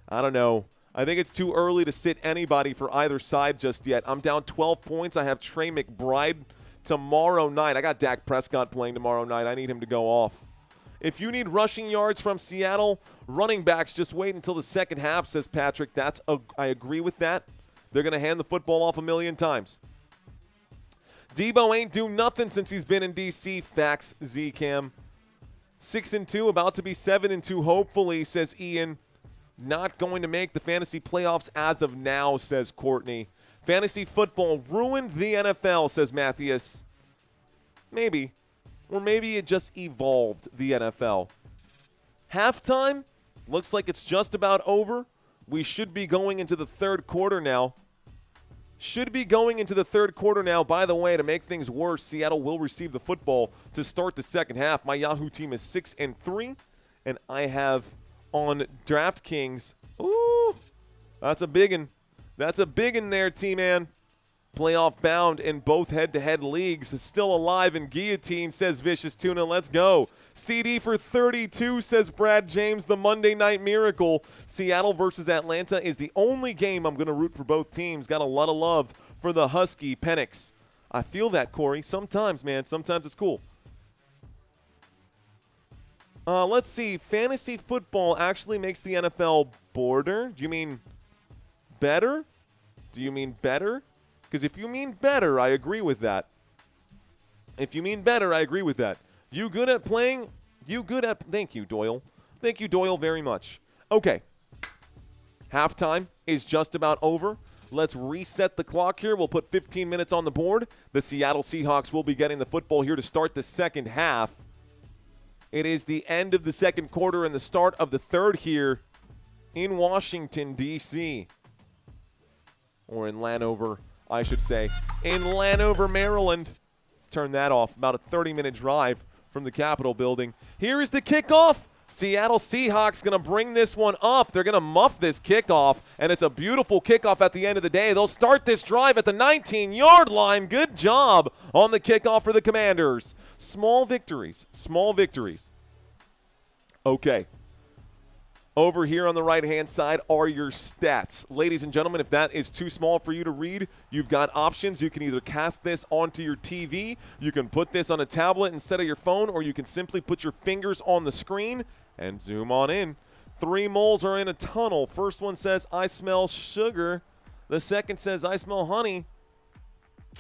Speaker 2: I don't know. I think it's too early to sit anybody for either side just yet. I'm down 12 points. I have Trey McBride tomorrow night. I got Dak Prescott playing tomorrow night. I need him to go off. If you need rushing yards from Seattle, running backs, just wait until the second half, says Patrick. I agree with that. They're going to hand the football off a million times. Deebo ain't do nothing since he's been in D.C. Facts, Z-Cam. 6-2, about to be 7-2, hopefully, says Ian. Not going to make the fantasy playoffs as of now, says Courtney. Fantasy football ruined the NFL, says Matthias. Maybe. Or maybe it just evolved the NFL. Halftime looks like it's just about over. We should be going into the third quarter now. By the way, to make things worse, Seattle will receive the football to start the second half. My Yahoo team is 6-3, and I have on DraftKings. Ooh, that's a biggin. That's a biggin there, T-Man. Playoff bound in both head-to-head leagues. Still alive in guillotine, says Vicious Tuna. Let's go. CD for 32, says Brad James. The Monday Night Miracle. Seattle versus Atlanta is the only game I'm going to root for both teams. Got a lot of love for the Husky Penix. I feel that, Corey. Sometimes, man. Sometimes it's cool. Let's see. Fantasy football actually makes the NFL border. Do you mean better? Because if you mean better, I agree with that. You good at playing? Thank you, Doyle. Thank you, Doyle, very much. Okay. Halftime is just about over. Let's reset the clock here. We'll put 15 minutes on the board. The Seattle Seahawks will be getting the football here to start the second half. It is the end of the second quarter and the start of the third here in Washington, D.C. Or in Landover, I should say. In Landover, Maryland. Let's turn that off. About a 30-minute drive from the Capitol building. Here is the kickoff. Seattle Seahawks going to bring this one up. They're going to muff this kickoff, and it's a beautiful kickoff at the end of the day. They'll start this drive at the 19-yard line. Good job on the kickoff for the Commanders. Small victories. Okay. Over here on the right-hand side are your stats. Ladies and gentlemen, if that is too small for you to read, you've got options. You can either cast this onto your TV, you can put this on a tablet instead of your phone, or you can simply put your fingers on the screen and zoom on in. 3 moles are in a tunnel. First one says, I smell sugar. The second says, I smell honey.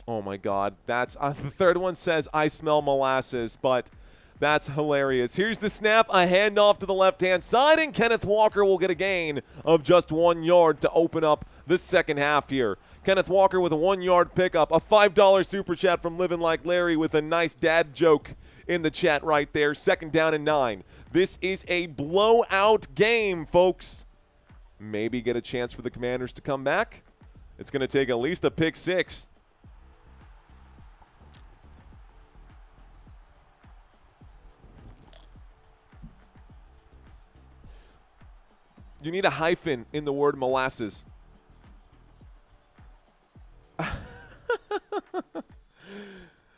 Speaker 2: Oh, my God. That's the third one says, I smell molasses, but that's hilarious. Here's the snap, a handoff to the left-hand side, and Kenneth Walker will get a gain of just 1 yard to open up the second half here. Kenneth Walker with a 1-yard pickup, a $5 super chat from Living Like Larry with a nice dad joke in the chat right there. 2nd down and 9. This is a blowout game, folks. Maybe get a chance for the Commanders to come back. It's going to take at least a pick 6. You need a hyphen in the word molasses.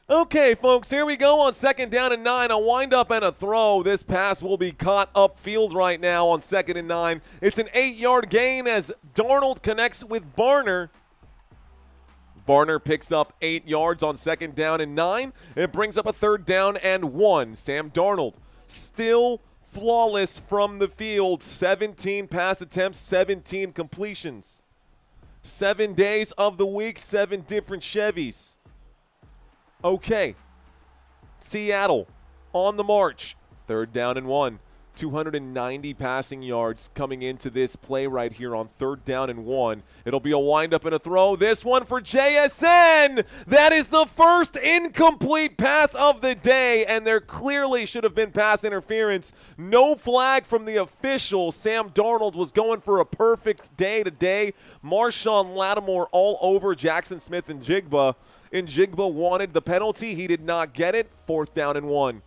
Speaker 2: Okay. Okay, folks, here we go on 2nd down and 9. A windup and a throw. This pass will be caught upfield right now on 2nd and 9. It's an 8-yard gain as Darnold connects with Barner. Barner picks up 8 yards on 2nd down and 9. It brings up a 3rd down and 1. Sam Darnold still flawless from the field. 17 pass attempts, 17 completions. 7 days of the week, 7 different Chevys. Okay, Seattle on the march. 3rd down and 1. 290 passing yards coming into this play right here on 3rd down and 1. It'll be a windup and a throw. This one for JSN. That is the first incomplete pass of the day, and there clearly should have been pass interference. No flag from the official. Sam Darnold was going for a perfect day today. Marshawn Lattimore all over Jackson Smith-Njigba. Njigba wanted the penalty. He did not get it. 4th down and 1.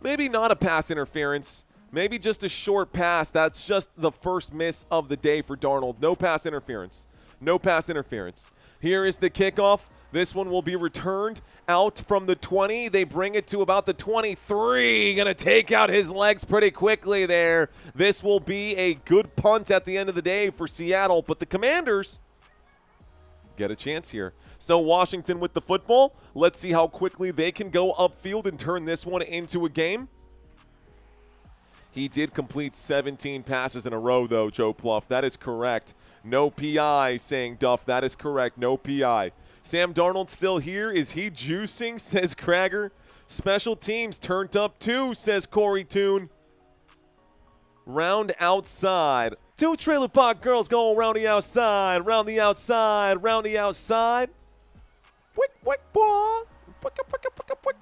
Speaker 2: Maybe not a pass interference. Maybe just a short pass. That's just the first miss of the day for Darnold. No pass interference. No pass interference. Here is the kickoff. This one will be returned out from the 20. They bring it to about the 23. Going to take out his legs pretty quickly there. This will be a good punt at the end of the day for Seattle, but the Commanders get a chance here. So Washington with the football. Let's see how quickly they can go upfield and turn this one into a game. He did complete 17 passes in a row, though, Joe Pluff. That is correct. No PI, saying Duff. That is correct. No PI. Sam Darnold still here. Is he juicing, says Krager. Special teams turned up too, says Corey Toon. Round outside. 2 trailer park girls going round the outside, round the outside, round the outside. Wick, boy.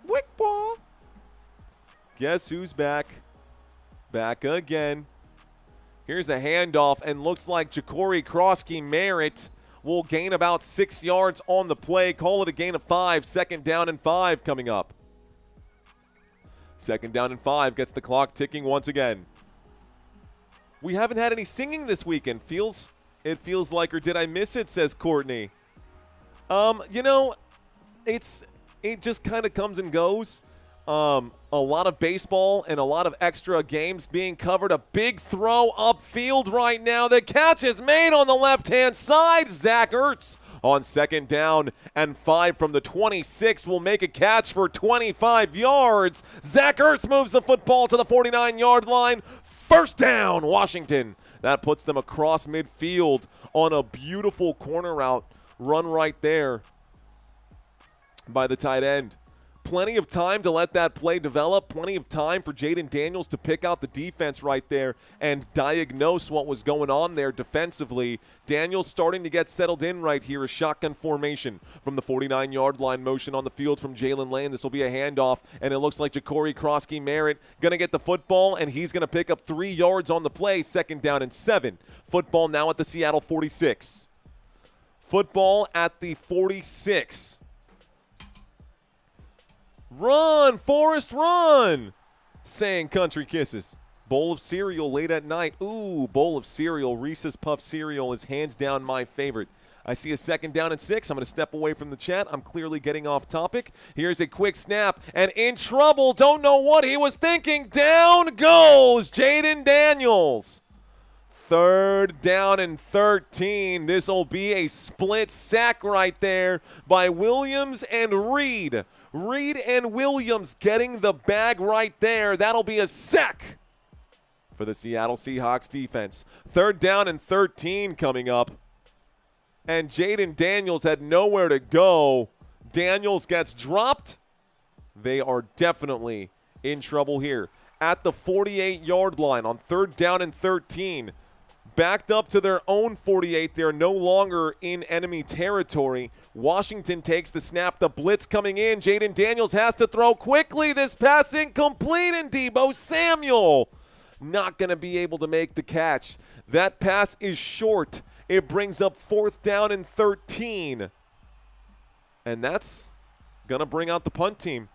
Speaker 2: Wick, boy. Guess who's back? Back again. Here's a handoff, and looks like Ja'Cory Krosky-Merritt will gain about 6 yards on the play. Call it a gain of 5. 2nd down and 5 coming up. 2nd down and 5 gets the clock ticking once again. We haven't had any singing this weekend. It feels like, or did I miss it, says Courtney. You know, it just kind of comes and goes. A lot of baseball and a lot of extra games being covered. A big throw upfield right now. The catch is made on the left-hand side. Zach Ertz on 2nd down and 5 from the 26 will make a catch for 25 yards. Zach Ertz moves the football to the 49-yard line. 1st down, Washington. That puts them across midfield on a beautiful corner route run right there by the tight end. Plenty of time to let that play develop. Plenty of time for Jaden Daniels to pick out the defense right there and diagnose what was going on there defensively. Daniels starting to get settled in right here. A shotgun formation from the 49-yard line. Motion on the field from Jalen Lane. This will be a handoff, and it looks like Ja'Cory Krosky-Merritt going to get the football, and he's going to pick up 3 yards on the play. 2nd down and 7. Football now at the Seattle 46. Football at the 46. Run, Forrest, run, saying Country Kisses. Bowl of cereal late at night. Ooh, bowl of cereal. Reese's Puff cereal is hands down my favorite. I see a 2nd down and 6. I'm going to step away from the chat. I'm clearly getting off topic. Here's a quick snap, and in trouble. Don't know what he was thinking. Down goes Jaden Daniels. 3rd down and 13. This will be a split sack right there by Williams and Reed. Reed and Williams getting the bag right there. That'll be a sack for the Seattle Seahawks defense. 3rd down and 13 coming up. And Jaden Daniels had nowhere to go. Daniels gets dropped. They are definitely in trouble here. At the 48-yard line on 3rd down and 13. Backed up to their own 48. They're no longer in enemy territory. Washington takes the snap. The blitz coming in. Jaden Daniels has to throw quickly. This pass incomplete, and Deebo Samuel not going to be able to make the catch. That pass is short. It brings up 4th down and 13. And that's going to bring out the punt team.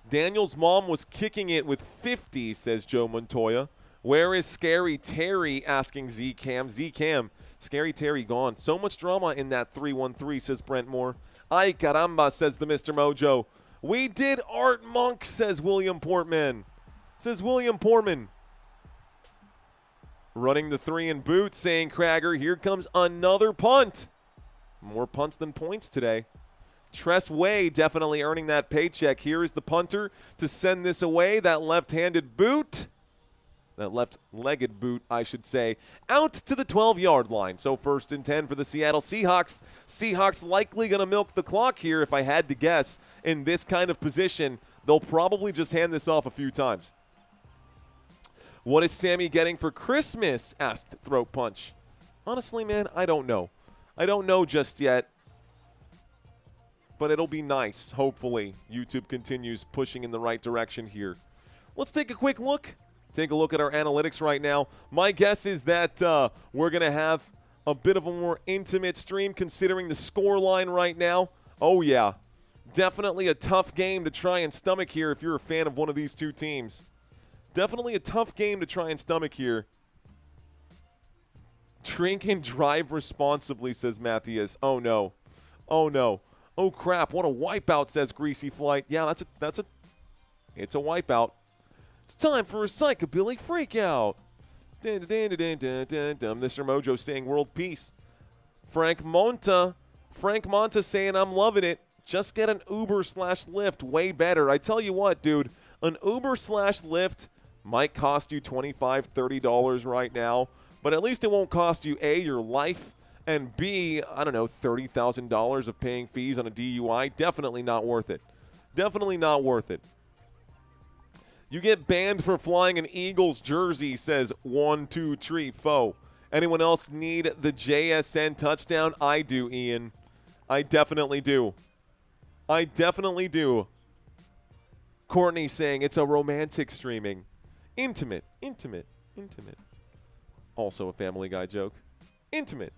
Speaker 2: Daniel's mom was kicking it with 50, says Joe Montoya. Where is Scary Terry, asking Z-Cam. Z-Cam Scary Terry gone. So much drama in that 3-1-3, says Brent Moore. Ay caramba, says the Mr. Mojo. We did Art Monk, says William Portman. Running the 3 in boot, saying Krager, here comes another punt. More punts than points today. Tress Way definitely earning that paycheck. Here is the punter to send this away. That left-handed boot. That left-legged boot, I should say, out to the 12-yard line. So 1st and 10 for the Seattle Seahawks. Seahawks likely going to milk the clock here, if I had to guess. In this kind of position, they'll probably just hand this off a few times. What is Sammy getting for Christmas? Asked Throat Punch. Honestly, man, I don't know. I don't know just yet. But it'll be nice, hopefully. YouTube continues pushing in the right direction here. Let's take a quick look. Take a look at our analytics right now. My guess is that we're going to have a bit of a more intimate stream considering the score line right now. Oh, yeah. Definitely a tough game to try and stomach here if you're a fan of one of these two teams. Definitely a tough game to try and stomach here. Drink and drive responsibly, says Matthias. Oh, no. Oh, no. Oh, crap. What a wipeout, says Greasy Flight. Yeah, it's a wipeout. It's time for a psychobilly freakout. Mr. Mojo saying world peace. Frank Monta saying I'm loving it. Just get an Uber/Lyft, way better. I tell you what, dude, an Uber/Lyft might cost you $25, $30 right now, but at least it won't cost you A, your life, and B, I don't know, $30,000 of paying fees on a DUI. Definitely not worth it. Definitely not worth it. You get banned for flying an Eagles jersey, says 1, 2, 3, foe. Anyone else need the JSN touchdown? I do, Ian. I definitely do. I definitely do. Courtney saying it's a romantic streaming. Intimate. Also a Family Guy joke. Intimate.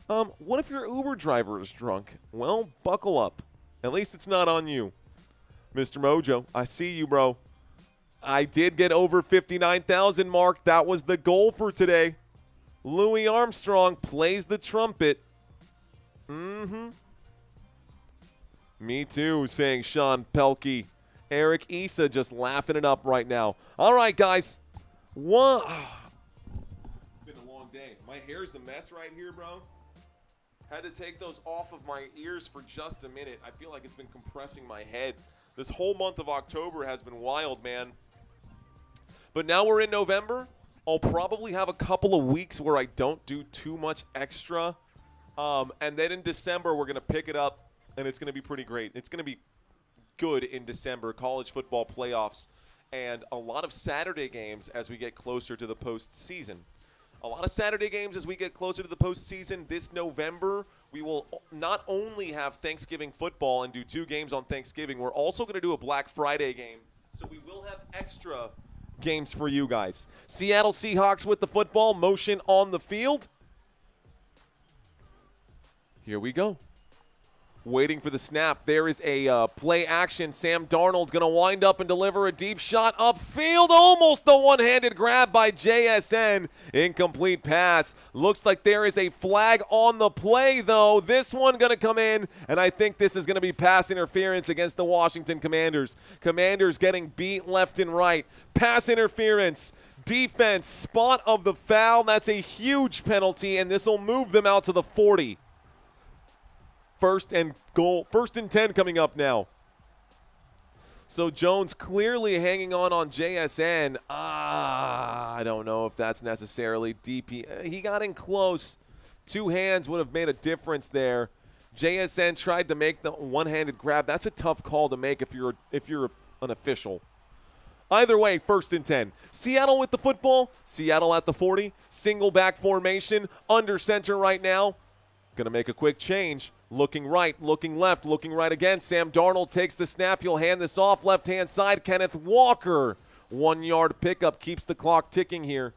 Speaker 2: What if your Uber driver is drunk? Well, buckle up. At least it's not on you. Mr. Mojo, I see you, bro. I did get over 59,000 mark. That was the goal for today. Louis Armstrong plays the trumpet. Me too, saying Sean Pelkey. Eric Issa just laughing it up right now. All right, guys. Been a long day. My hair's a mess right here, bro. Had to take those off of my ears for just a minute. I feel like it's been compressing my head. This whole month of October has been wild, man. But now we're in November. I'll probably have a couple of weeks where I don't do too much extra. And then in December, we're going to pick it up, and it's going to be pretty great. It's going to be good in December, college football playoffs, and a lot of Saturday games as we get closer to the postseason. A lot of Saturday games as we get closer to the postseason. This November, we will not only have Thanksgiving football and do 2 games on Thanksgiving, we're also going to do a Black Friday game. So we will have extra games for you guys. Seattle Seahawks with the football, motion on the field. Here we go. Waiting for the snap. There is a play action. Sam Darnold going to wind up and deliver a deep shot upfield. Almost a one-handed grab by JSN. Incomplete pass. Looks like there is a flag on the play, though. This one going to come in, and I think this is going to be pass interference against the Washington Commanders. Commanders getting beat left and right. Pass interference. Defense, spot of the foul. That's a huge penalty, and this will move them out to the 40. First and 10 coming up now. So Jones clearly hanging on JSN. I don't know if that's necessarily DP. He got in close. 2 hands would have made a difference there. JSN tried to make the one-handed grab. That's a tough call to make if you're an official. Either way, 1st and 10. Seattle with the football. Seattle at the 40. Single back formation. Under center right now. Going to make a quick change. Looking right, looking left, looking right again. Sam Darnold takes the snap. He'll hand this off left-hand side. Kenneth Walker, 1-yard pickup, keeps the clock ticking here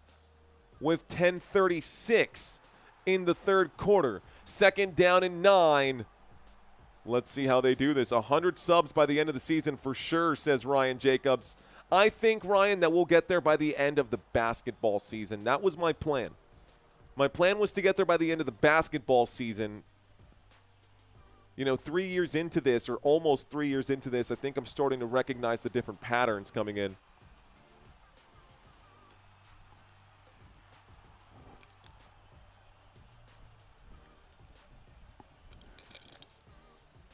Speaker 2: with 10:36 in the 3rd quarter. 2nd down and 9. Let's see how they do this. 100 subs by the end of the season for sure, says Ryan Jacobs. I think, Ryan, that we'll get there by the end of the basketball season. That was my plan. My plan was to get there by the end of the basketball season. 3 years into this, or almost 3 years into this, I think I'm starting to recognize the different patterns coming in.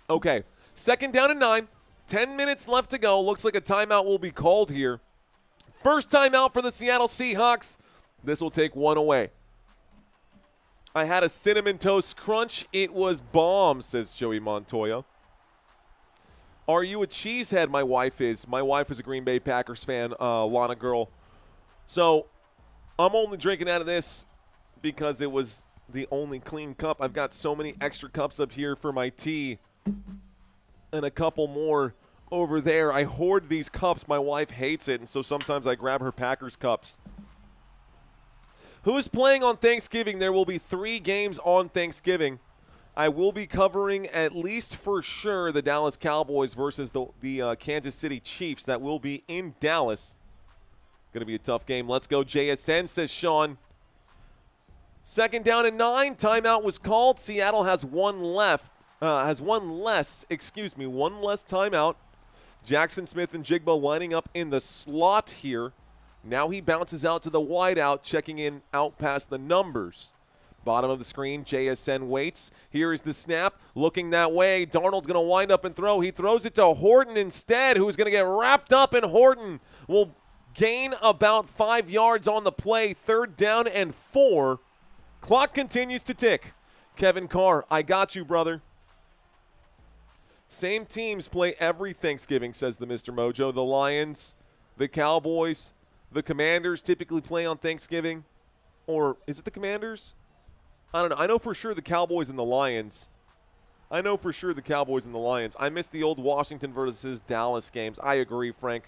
Speaker 2: Okay, 2nd down and 9. 10 minutes left to go. Looks like a timeout will be called here. First timeout for the Seattle Seahawks. This will take one away. I had a Cinnamon Toast Crunch. It was bomb, says Joey Montoya. Are you a cheesehead? My wife is. My wife is a Green Bay Packers fan, Lana girl. So I'm only drinking out of this because it was the only clean cup. I've got so many extra cups up here for my tea and a couple more over there. I hoard these cups. My wife hates it, and so sometimes I grab her Packers cups. Who is playing on Thanksgiving? There will be 3 games on Thanksgiving. I will be covering, at least for sure, the Dallas Cowboys versus the Kansas City Chiefs. That will be in Dallas. Going to be a tough game. Let's go JSN, says Sean. 2nd down and 9. Timeout was called. Seattle has one left. One less timeout. Jackson Smith-Njigba lining up in the slot here. Now he bounces out to the wideout, checking in out past the numbers. Bottom of the screen, JSN waits. Here is the snap, looking that way. Darnold's going to wind up and throw. He throws it to Horton instead, who's going to get wrapped up, and Horton will gain about 5 yards on the play. 3rd down and 4. Clock continues to tick. Kevin Carr, I got you, brother. Same teams play every Thanksgiving, says the Mr. Mojo. The Lions, the Cowboys, the Commanders typically play on Thanksgiving. Or is it the Commanders? I don't know. I know for sure the Cowboys and the Lions. I missed the old Washington versus Dallas games. I agree, Frank.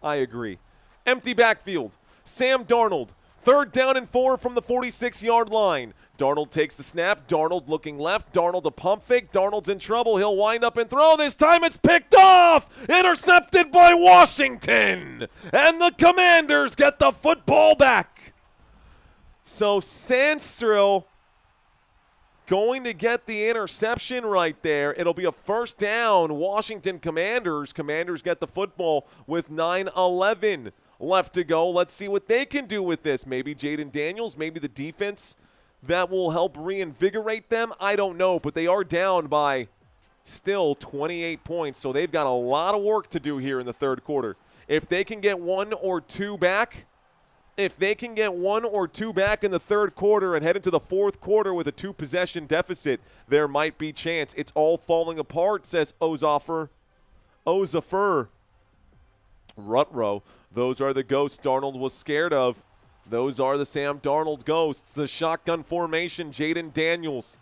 Speaker 2: I agree. Empty backfield. Sam Darnold. 3rd down and 4 from the 46-yard line. Darnold takes the snap. Darnold looking left. Darnold a pump fake. Darnold's in trouble. He'll wind up and throw. This time it's picked off. Intercepted by Washington. And the Commanders get the football back. So Sandstrill going to get the interception right there. It'll be a 1st down. Washington Commanders. Commanders get the football with 9:11 left to go. Let's see what they can do with this. Maybe Jaden Daniels, maybe the defense that will help reinvigorate them. I don't know, but they are down by still 28 points, so they've got a lot of work to do here in the 3rd quarter. If they can get 1 or 2 back, in the 3rd quarter and head into the 4th quarter with a 2-possession deficit, there might be chance. It's all falling apart, says Ozafer. Rutrow. Those are the ghosts Darnold was scared of. Those are the Sam Darnold ghosts. The shotgun formation, Jaden Daniels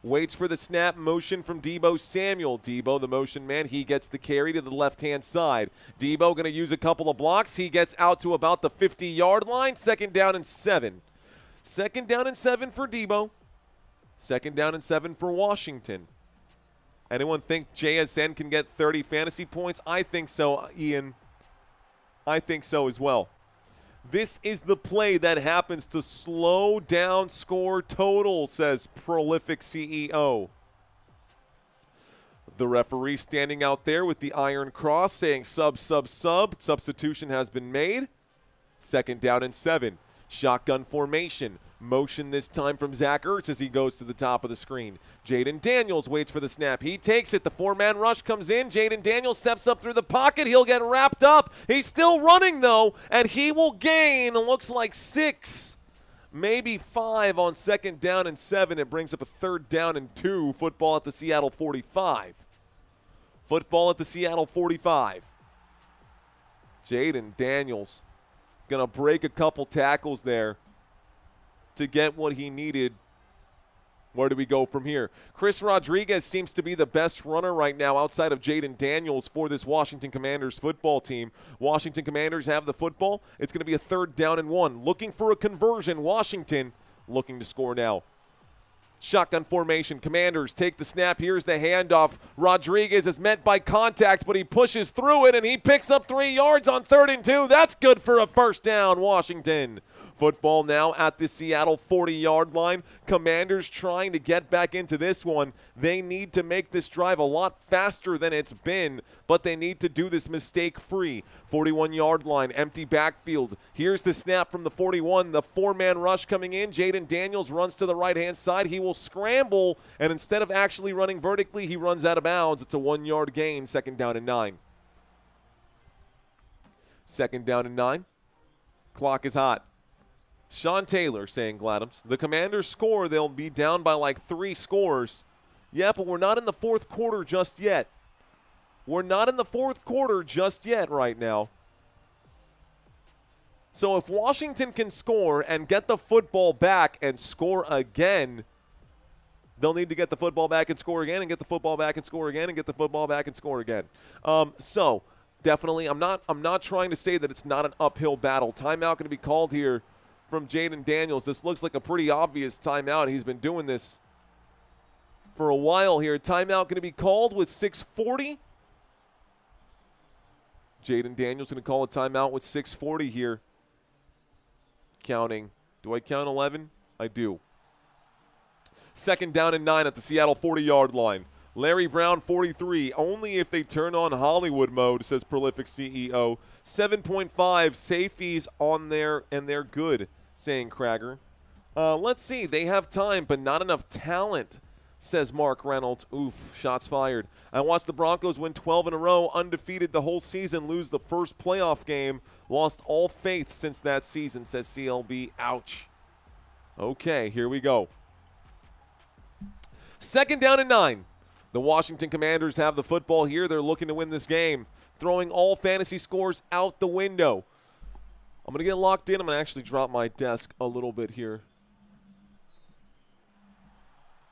Speaker 2: waits for the snap, motion from Deebo Samuel. Deebo, the motion man, he gets the carry to the left-hand side. Deebo going to use a couple of blocks. He gets out to about the 50-yard line. 2nd down and 7. 2nd down and 7 for Deebo. 2nd down and 7 for Washington. Anyone think JSN can get 30 fantasy points? I think so, Ian. I think so as well. This is the play that happens to slow down score total, says prolific CEO. The referee standing out there with the iron cross saying sub. Substitution has been made. 2nd down and 7. Shotgun formation. Motion this time from Zach Ertz as he goes to the top of the screen. Jaden Daniels waits for the snap. He takes it. The 4-man rush comes in. Jaden Daniels steps up through the pocket. He'll get wrapped up. He's still running, though, and he will gain, looks like 6, maybe 5 on 2nd down and 7. It brings up a 3rd down and 2. Football at the Seattle 45. Jaden Daniels going to break a couple tackles there to get what he needed. Where do we go from here? Chris Rodriguez seems to be the best runner right now outside of Jaden Daniels for this Washington Commanders football team. Washington Commanders have the football. It's going to be a 3rd down and 1. Looking for a conversion. Washington looking to score now. Shotgun formation. Commanders take the snap. Here's the handoff. Rodriguez is met by contact, but he pushes through it, and he picks up 3 yards on 3rd and 2. That's good for a 1st down, Washington. Football now at the Seattle 40-yard line. Commanders trying to get back into this one. They need to make this drive a lot faster than it's been, but they need to do this mistake-free. 41-yard line, empty backfield. Here's the snap from the 41. The four-man rush coming in. Jaden Daniels runs to the right-hand side. He will scramble, and instead of actually running vertically, he runs out of bounds. It's a 1-yard gain, 2nd down and 9. 2nd down and 9. Clock is hot. Sean Taylor saying, Gladams, the Commanders score, they'll be down by like 3 scores. Yeah, but we're not in the 4th quarter just yet. We're not in the 4th quarter just yet right now. So if Washington can score and get the football back and score again, they'll need to get the football back and score again and get the football back and score again and get the football back and score again. So definitely, I'm not trying to say that it's not an uphill battle. Timeout going to be called here from Jaden Daniels. This looks like a pretty obvious timeout. He's been doing this for a while here. Timeout going to be called with 6:40. Jaden Daniels going to call a timeout with 6:40 here. Counting. Do I count 11? I do. 2nd down and 9 at the Seattle 40-yard line. Larry Brown, 43. Only if they turn on Hollywood mode, says Prolific CEO. 7.5 safeties on there, and they're good, saying Krager. Let's see. They have time, but not enough talent, says Mark Reynolds. Oof, shots fired. I watched the Broncos win 12 in a row, undefeated the whole season, lose the first playoff game, lost all faith since that season, says CLB. Ouch. Okay, here we go. 2nd down and 9. The Washington Commanders have the football here. They're looking to win this game, throwing all fantasy scores out the window. I'm going to get locked in. I'm going to actually drop my desk a little bit here.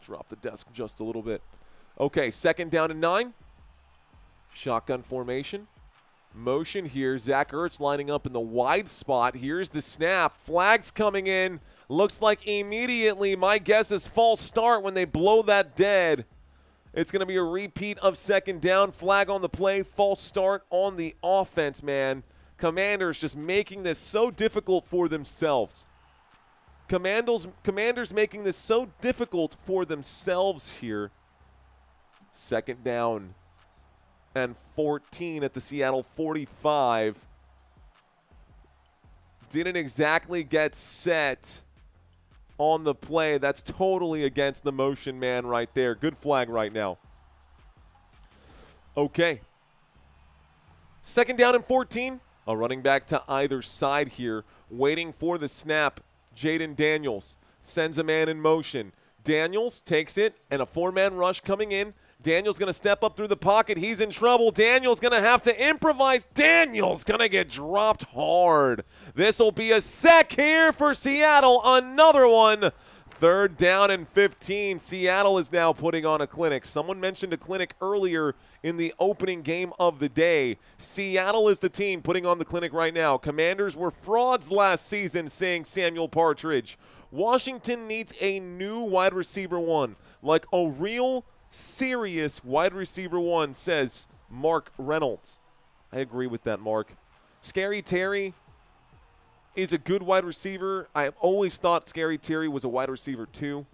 Speaker 2: Drop the desk just a little bit. Okay, 2nd down and 9. Shotgun formation. Motion here. Zach Ertz lining up in the wide spot. Here's the snap. Flags coming in. Looks like immediately, my guess is false start when they blow that dead. It's going to be a repeat of 2nd down. Flag on the play. False start on the offense, man. Commanders just making this so difficult for themselves. Commanders making this so difficult for themselves here. 2nd down and 14 at the Seattle 45. Didn't exactly get set on the play. That's totally against the motion man right there. Good flag right now. Okay. 2nd down and 14. A running back to either side here. Waiting for the snap. Jaden Daniels sends a man in motion. Daniels takes it, and a 4-man rush coming in. Daniels going to step up through the pocket. He's in trouble. Daniels going to have to improvise. Daniels going to get dropped hard. This will be a sack here for Seattle. Another one. 3rd down and 15. Seattle is now putting on a clinic. Someone mentioned a clinic earlier in the opening game of the day. Seattle is the team putting on the clinic right now. Commanders were frauds last season, saying Samuel Partridge. Washington needs a new wide receiver 1, like a real serious wide receiver 1, says Mark Reynolds. I agree with that, Mark. Scary Terry is a good wide receiver. I have always thought Scary Terry was a wide receiver 2.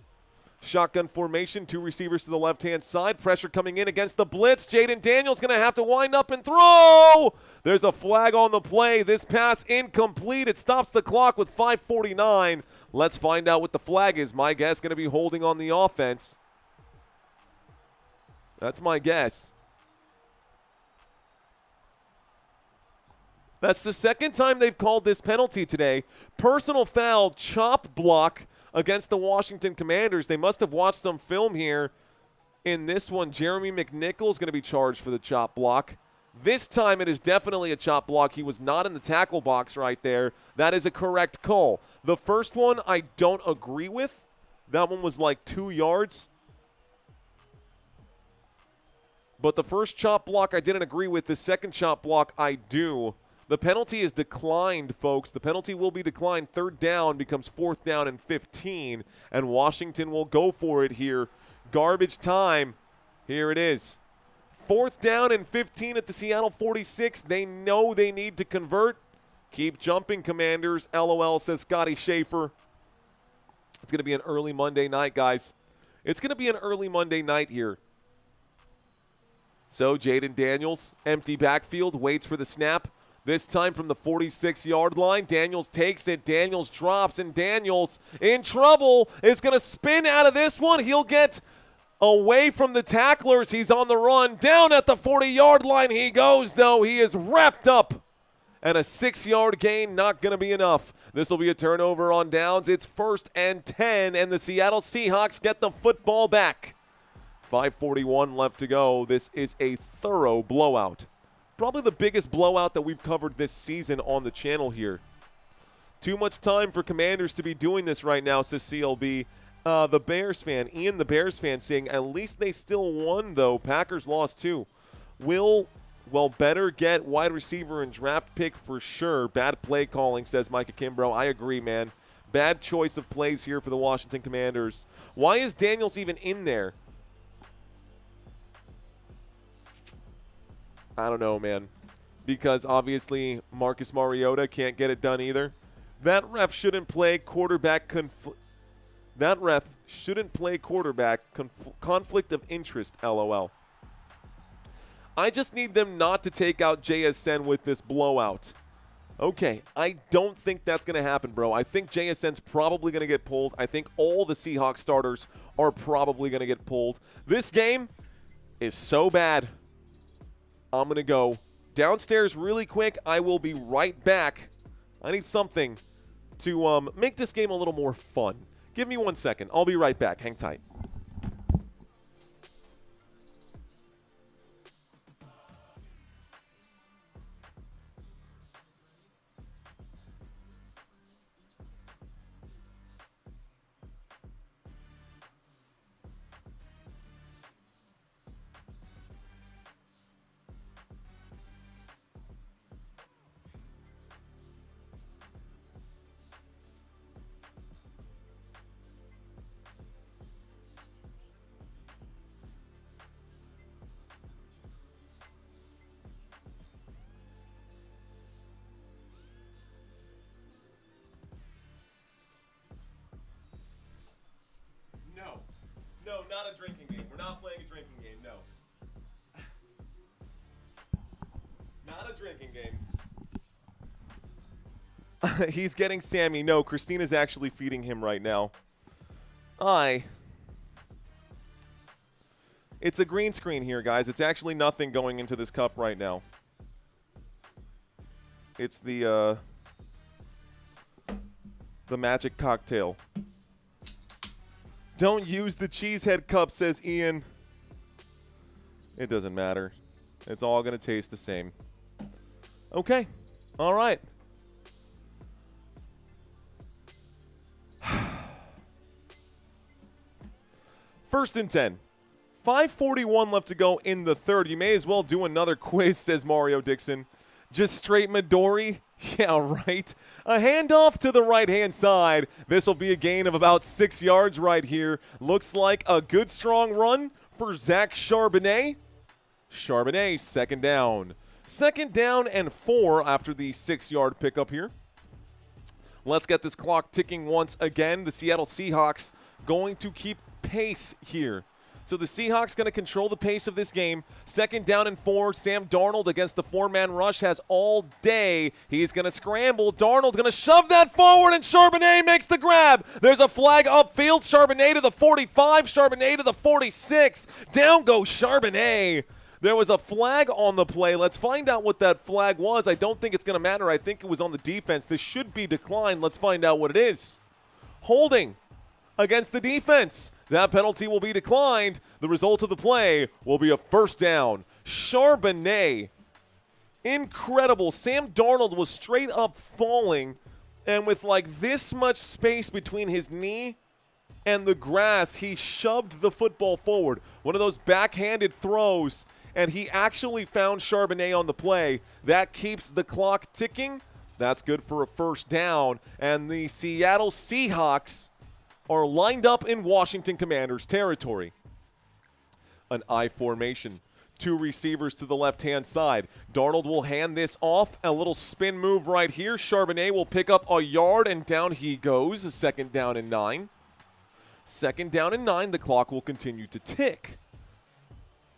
Speaker 2: Shotgun formation, 2 receivers to the left-hand side. Pressure coming in against the blitz. Jaden Daniels going to have to wind up and throw. There's a flag on the play. This pass incomplete. It stops the clock with 5:49. Let's find out what the flag is. My guess going to be holding on the offense. That's my guess. That's the 2nd time they've called this penalty today. Personal foul, chop block against the Washington Commanders. They must have watched some film here in this one. Jeremy McNichol is going to be charged for the chop block. This time it is definitely a chop block. He was not in the tackle box right there. That is a correct call. The first one I don't agree with. That one was like 2 yards. But the first chop block I didn't agree with. The second chop block I do. The penalty is declined, folks. The penalty will be declined. 3rd down becomes 4th down and 15. And Washington will go for it here. Garbage time. Here it is. 4th down and 15 at the Seattle 46. They know they need to convert. Keep jumping, Commanders. LOL, says Scotty Schaefer. It's going to be an early Monday night, guys. It's going to be an early Monday night here. So Jaden Daniels, empty backfield, waits for the snap. This time from the 46-yard line. Daniels takes it. Daniels drops, and Daniels in trouble. Is going to spin out of this one. He'll get away from the tacklers. He's on the run. Down at the 40-yard line he goes, though. He is wrapped up. And a 6-yard gain, not going to be enough. This will be a turnover on downs. It's 1st and 10, and the Seattle Seahawks get the football back. 5:41 left to go. This is a thorough blowout. Probably the biggest blowout that we've covered this season on the channel here. Too much time for Commanders to be doing this right now, says CLB. The Bears fan, Ian the Bears fan, saying at least they still won, though. Packers lost too. Better get wide receiver and draft pick for sure. Bad play calling, says Micah Kimbrough. I agree, man. Bad choice of plays here for the Washington Commanders. Why is Daniels even in there? I don't know, man. Because obviously Marcus Mariota can't get it done either. That ref shouldn't play quarterback conflict of interest, LOL. I just need them not to take out JSN with this blowout. Okay, I don't think that's going to happen, bro. I think JSN's probably going to get pulled. I think all the Seahawks starters are probably going to get pulled. This game is so bad. I'm going to go downstairs really quick. I will be right back. I need something to make this game a little more fun. Give me 1 second. I'll be right back. Hang tight. No, not a drinking game. We're not playing a drinking game, no. Not a drinking game. He's getting Sammy. No, Christina's actually feeding him right now. It's a green screen here, guys. It's actually nothing going into this cup right now. It's the magic cocktail. Don't use the cheesehead cup, says Ian. It doesn't matter. It's all going to taste the same. Okay. All right. First and 10. 5:41 left to go in the third. You may as well do another quiz, says Mario Dixon. Just straight Midori? Yeah, right. A handoff to the right-hand side. This will be a gain of about 6 yards right here. Looks like a good, strong run for Zach Charbonnet. Charbonnet, second down. Second down and 4 after the 6-yard pickup here. Let's get this clock ticking once again. The Seattle Seahawks going to keep pace here. So the Seahawks going to control the pace of this game. Second down and 4. Sam Darnold against the 4-man rush has all day. He's going to scramble. Darnold going to shove that forward, and Charbonnet makes the grab. There's a flag upfield. Charbonnet to the 45. Charbonnet to the 46. Down goes Charbonnet. There was a flag on the play. Let's find out what that flag was. I don't think it's going to matter. I think it was on the defense. This should be declined. Let's find out what it is. Holding against the defense. That penalty will be declined. The result of the play will be a first down. Charbonnet. Incredible. Sam Darnold was straight up falling, and with like this much space between his knee and the grass, he shoved the football forward. One of those backhanded throws, and he actually found Charbonnet on the play. That keeps the clock ticking. That's good for a first down. And the Seattle Seahawks are lined up in Washington Commanders territory. An I formation. two receivers to the left-hand side. Darnold will hand this off. A little spin move right here. Charbonnet will pick up a yard, and down he goes. A 2nd down and 9. 2nd down and 9. The clock will continue to tick.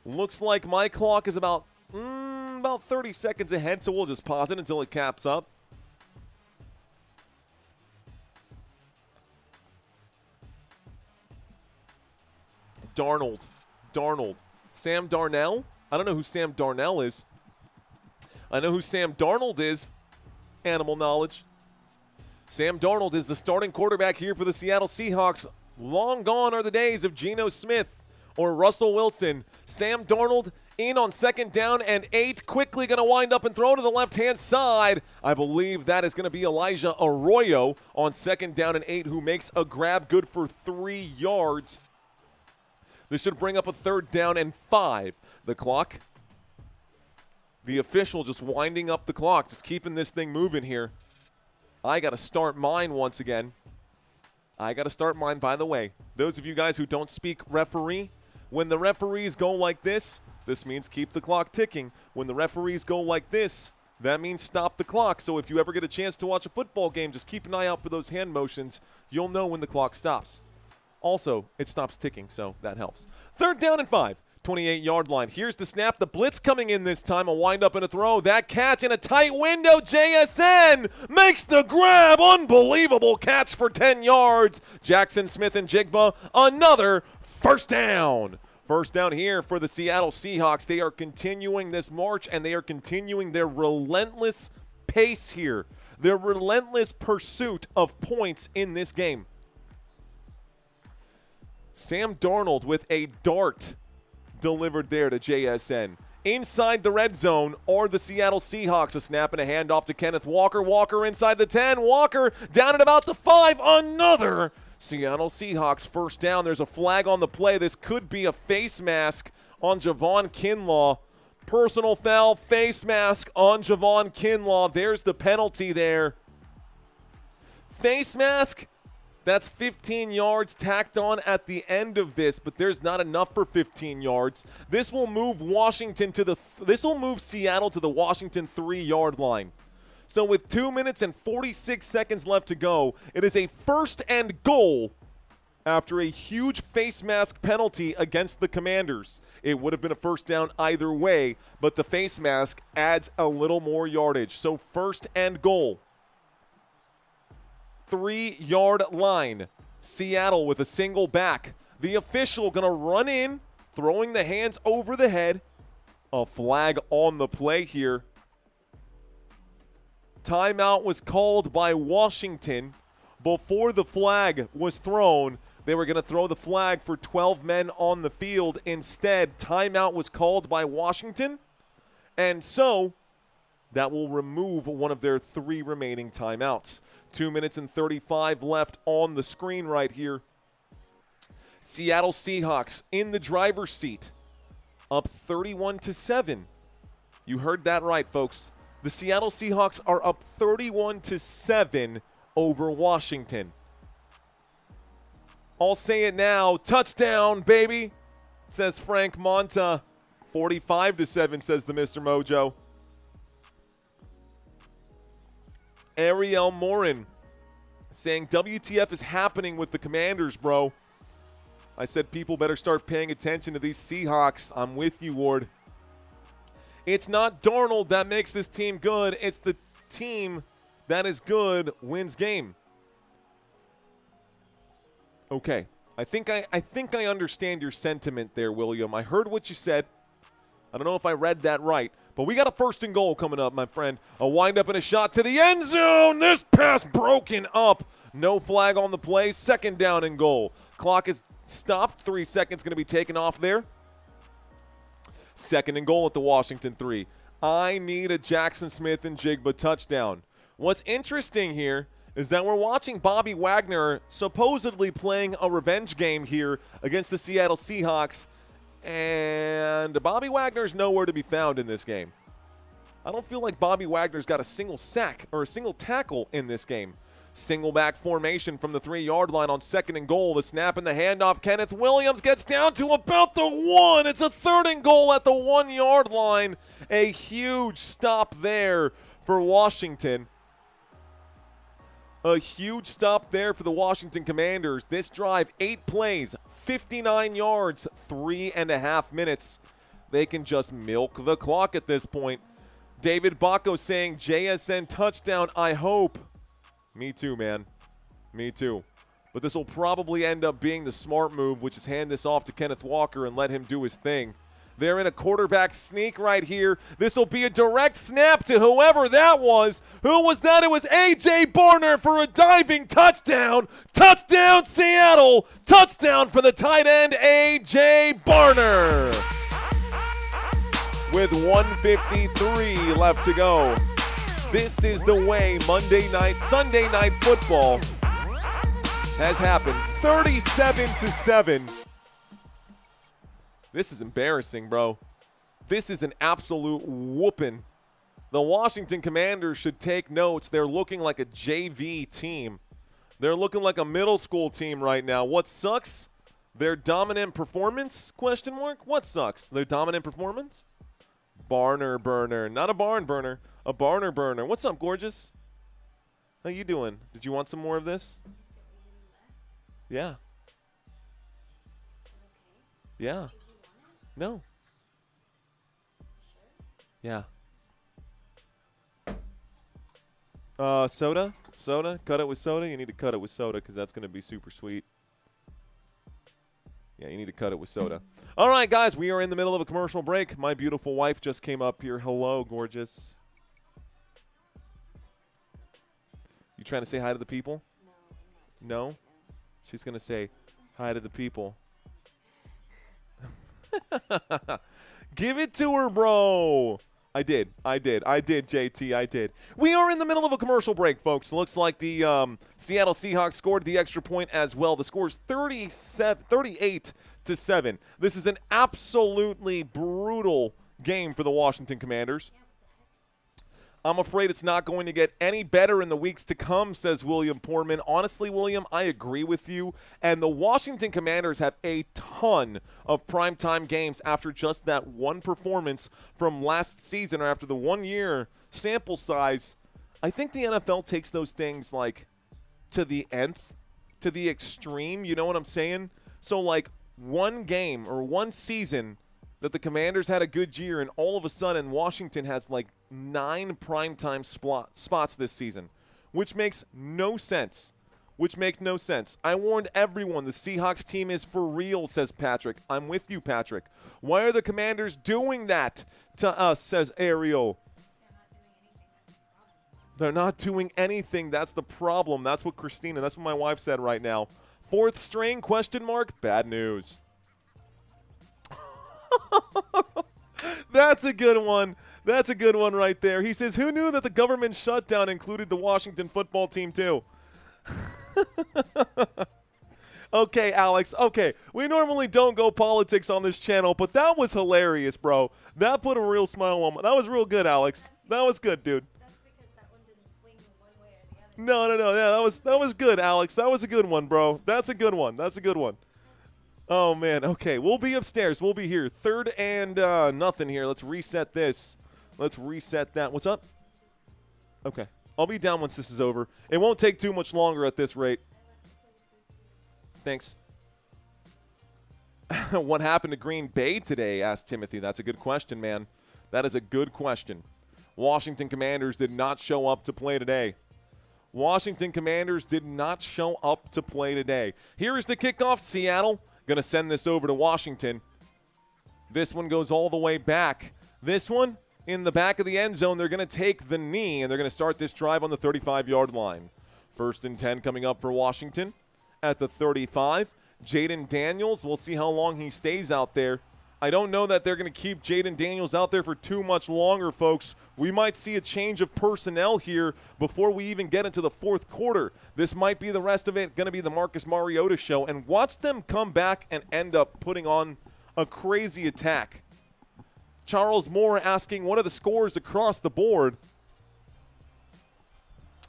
Speaker 2: Looks like my clock is about 30 seconds ahead, so we'll just pause it until it caps up. Darnold. Sam Darnell? I don't know who Sam Darnell is. I know who Sam Darnold is. Animal knowledge. Sam Darnold is the starting quarterback here for the Seattle Seahawks. Long gone are the days of Geno Smith or Russell Wilson. Sam Darnold in on 2nd down and 8. Quickly going to wind up and throw to the left-hand side. I believe that is going to be Elijah Arroyo on 2nd down and 8, who makes a grab good for 3 yards. This should bring up a 3rd down and 5. The clock. The official just winding up the clock, just keeping this thing moving here. I got to start mine once again. By the way. Those of you guys who don't speak referee, when the referees go like this means keep the clock ticking. When the referees go like this, that means stop the clock. So if you ever get a chance to watch a football game, just keep an eye out for those hand motions. You'll know when the clock stops. Also, it stops ticking, so that helps. 3rd down and 5, 28-yard line. Here's the snap. The blitz coming in this time. A wind-up and a throw. That catch in a tight window. JSN makes the grab. Unbelievable catch for 10 yards. Jackson Smith-Njigba, another 1st down. 1st down here for the Seattle Seahawks. They are continuing this march, and they are continuing their relentless pace here. Their relentless pursuit of points in this game. Sam Darnold with a dart delivered there to JSN. Inside the red zone are the Seattle Seahawks. A snap and a handoff to Kenneth Walker. Walker inside the 10. Walker down at about the 5. Another Seattle Seahawks 1st down. There's a flag on the play. This could be a face mask on Javon Kinlaw. Personal foul, face mask on Javon Kinlaw. There's the penalty there. Face mask. That's 15 yards tacked on at the end of this, but there's not enough for 15 yards. This will move Seattle to the Washington 3-yard line. So with 2 minutes and 46 seconds left to go, it is a 1st and goal after a huge face mask penalty against the Commanders. It would have been a 1st down either way, but the face mask adds a little more yardage. So 1st and goal. 3-yard line. Seattle with a single back. The official going to run in, throwing the hands over the head. A flag on the play here. Timeout was called by Washington. Before the flag was thrown, they were going to throw the flag for 12 men on the field. Instead, timeout was called by Washington. And so that will remove one of their 3 remaining timeouts. 2 minutes and 35 left on the screen right here. Seattle Seahawks in the driver's seat, up 31-7. You heard that right, folks. The Seattle Seahawks are up 31-7 over Washington. I'll say it now. Touchdown, baby, says Frank Monta. 45-7, says the Mr. Mojo. Ariel Morin saying WTF is happening with the Commanders, bro. I said people better start paying attention to these Seahawks. I'm with you, Ward. It's not Darnold that makes this team good. It's the team that is good wins game. Okay. I think I understand your sentiment there, William. I heard what you said. I don't know if I read that right, but we got a 1st and goal coming up, my friend. A windup and a shot to the end zone. This pass broken up. No flag on the play. 2nd down and goal. Clock is stopped. 3 seconds going to be taken off there. 2nd and goal at the Washington 3. I need a Jackson Smith-Njigba touchdown. What's interesting here is that we're watching Bobby Wagner supposedly playing a revenge game here against the Seattle Seahawks. And Bobby Wagner's nowhere to be found in this game. I don't feel like Bobby Wagner's got a single sack or a single tackle in this game. Single back formation from the 3-yard line on 2nd and goal. The snap and the handoff. Kenneth Williams gets down to about the 1. It's a 3rd and goal at the 1-yard line. A huge stop there for Washington. A huge stop there for the Washington Commanders. This drive, 8 plays, 59 yards, 3.5 minutes. They can just milk the clock at this point. David Bacco saying JSN touchdown, I hope. Me too, man. Me too. But this will probably end up being the smart move, which is hand this off to Kenneth Walker and let him do his thing. They're in a quarterback sneak right here. This will be a direct snap to whoever that was. Who was that? It was A.J. Barner for a diving touchdown. Touchdown, Seattle. Touchdown for the tight end, A.J. Barner. With 1:53 left to go. This is the way Sunday night football has happened. 37-7. This is embarrassing, bro. This is an absolute whooping. The Washington Commanders should take notes. They're looking like a JV team. They're looking like a middle school team right now. What sucks? Their dominant performance? Question mark. What sucks? Their dominant performance? Barner burner. Not a barn burner. A Barner burner. What's up, gorgeous? How you doing? Did you want some more of this? Yeah. Yeah. No. Yeah. Soda? Soda? Cut it with soda? You need to cut it with soda because that's going to be super sweet. Yeah, you need to cut it with soda. All right, guys, we are in the middle of a commercial break. My beautiful wife just came up here. Hello, gorgeous. You trying to say hi to the people? No? No? She's going to say hi to the people. Give it to her, bro. I did, JT, I did. We are in the middle of a commercial break, folks. Looks like the Seattle Seahawks scored the extra point as well. The score is 38-7. This is an absolutely brutal game for the Washington Commanders. I'm afraid it's not going to get any better in the weeks to come, says William Poorman. Honestly, William, I agree with you. And the Washington Commanders have a ton of primetime games after just that one performance from last season or after the 1-year sample size. I think the NFL takes those things like to the nth, to the extreme. You know what I'm saying? So like one game or one season that the Commanders had a good year, and all of a sudden Washington has like 9 primetime spots this season, which makes no sense. I warned everyone the Seahawks team is for real, says Patrick. I'm with you, Patrick. Why are the Commanders doing that to us, says Ariel. They're not doing anything. That's the problem. That's what Christina, that's what my wife said right now. 4th string, question mark, bad news. That's a good one. That's a good one right there. He says, who knew that the government shutdown included the Washington football team too? Okay, Alex. Okay, we normally don't go politics on this channel, but that was hilarious, bro. That put a real smile on my. That was real good, Alex. That was good, dude.
Speaker 3: That's because that one didn't swing one way or the other.
Speaker 2: No. Yeah, that was good, Alex. That was a good one, bro. That's a good one. Oh, man. Okay, we'll be upstairs. We'll be here. 3rd and nothing here. Let's reset this. Let's reset that. What's up? Okay. I'll be down once this is over. It won't take too much longer at this rate. Thanks. What happened to Green Bay today, asked Timothy. That's a good question, man. That is a good question. Washington Commanders did not show up to play today. Washington Commanders did not show up to play today. Here is the kickoff. Seattle going to send this over to Washington. This one goes all the way back. This one in the back of the end zone. They're going to take the knee, and they're going to start this drive on the 35-yard line. 1st and 10 coming up for Washington at the 35. Jaden Daniels, we'll see how long he stays out there. I don't know that they're going to keep Jaden Daniels out there for too much longer, folks. We might see a change of personnel here before we even get into the 4th quarter. This might be the rest of it, going to be the Marcus Mariota show. And watch them come back and end up putting on a crazy attack. Charles Moore asking, what are the scores across the board?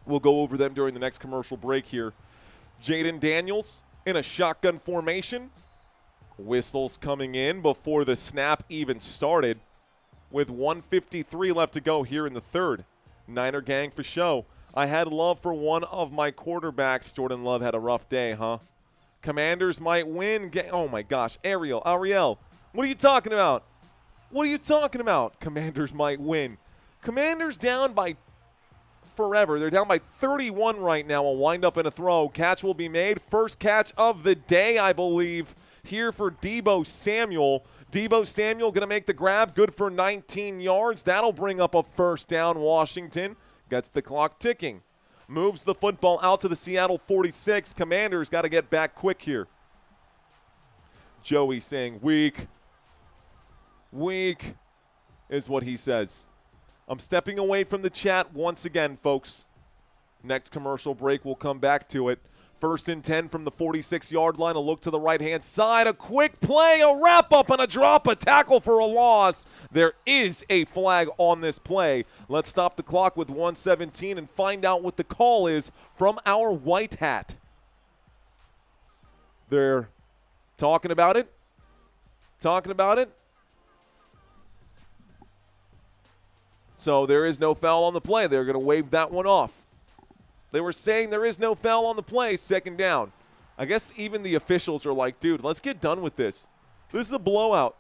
Speaker 2: We'll go over them during the next commercial break here. Jaden Daniels in a shotgun formation. Whistles coming in before the snap even started with 1:53 left to go here in the third. Niner gang for show. I had love for one of my quarterbacks. Jordan Love had a rough day, huh? Commanders might win. Oh, my gosh. Ariel, what are you talking about? What are you talking about? Commanders might win. Commanders down by forever. They're down by 31 right now. A wind up and a throw. Catch will be made. First catch of the day, I believe, here for Deebo Samuel. Deebo Samuel going to make the grab. Good for 19 yards. That'll bring up a first down. Washington gets the clock ticking. Moves the football out to the Seattle 46. Commanders got to get back quick here. Joey saying weak. Weak is what he says. I'm stepping away from the chat once again, folks. Next commercial break, we'll come back to it. 1st and 10 from the 46-yard line. A look to the right-hand side. A quick play, a wrap-up, and a drop, a tackle for a loss. There is a flag on this play. Let's stop the clock with 1:17 and find out what the call is from our white hat. They're talking about it. So there is no foul on the play. They're going to wave that one off. They were saying there is no foul on the play, 2nd down. I guess even the officials are like, dude, let's get done with this. This is a blowout.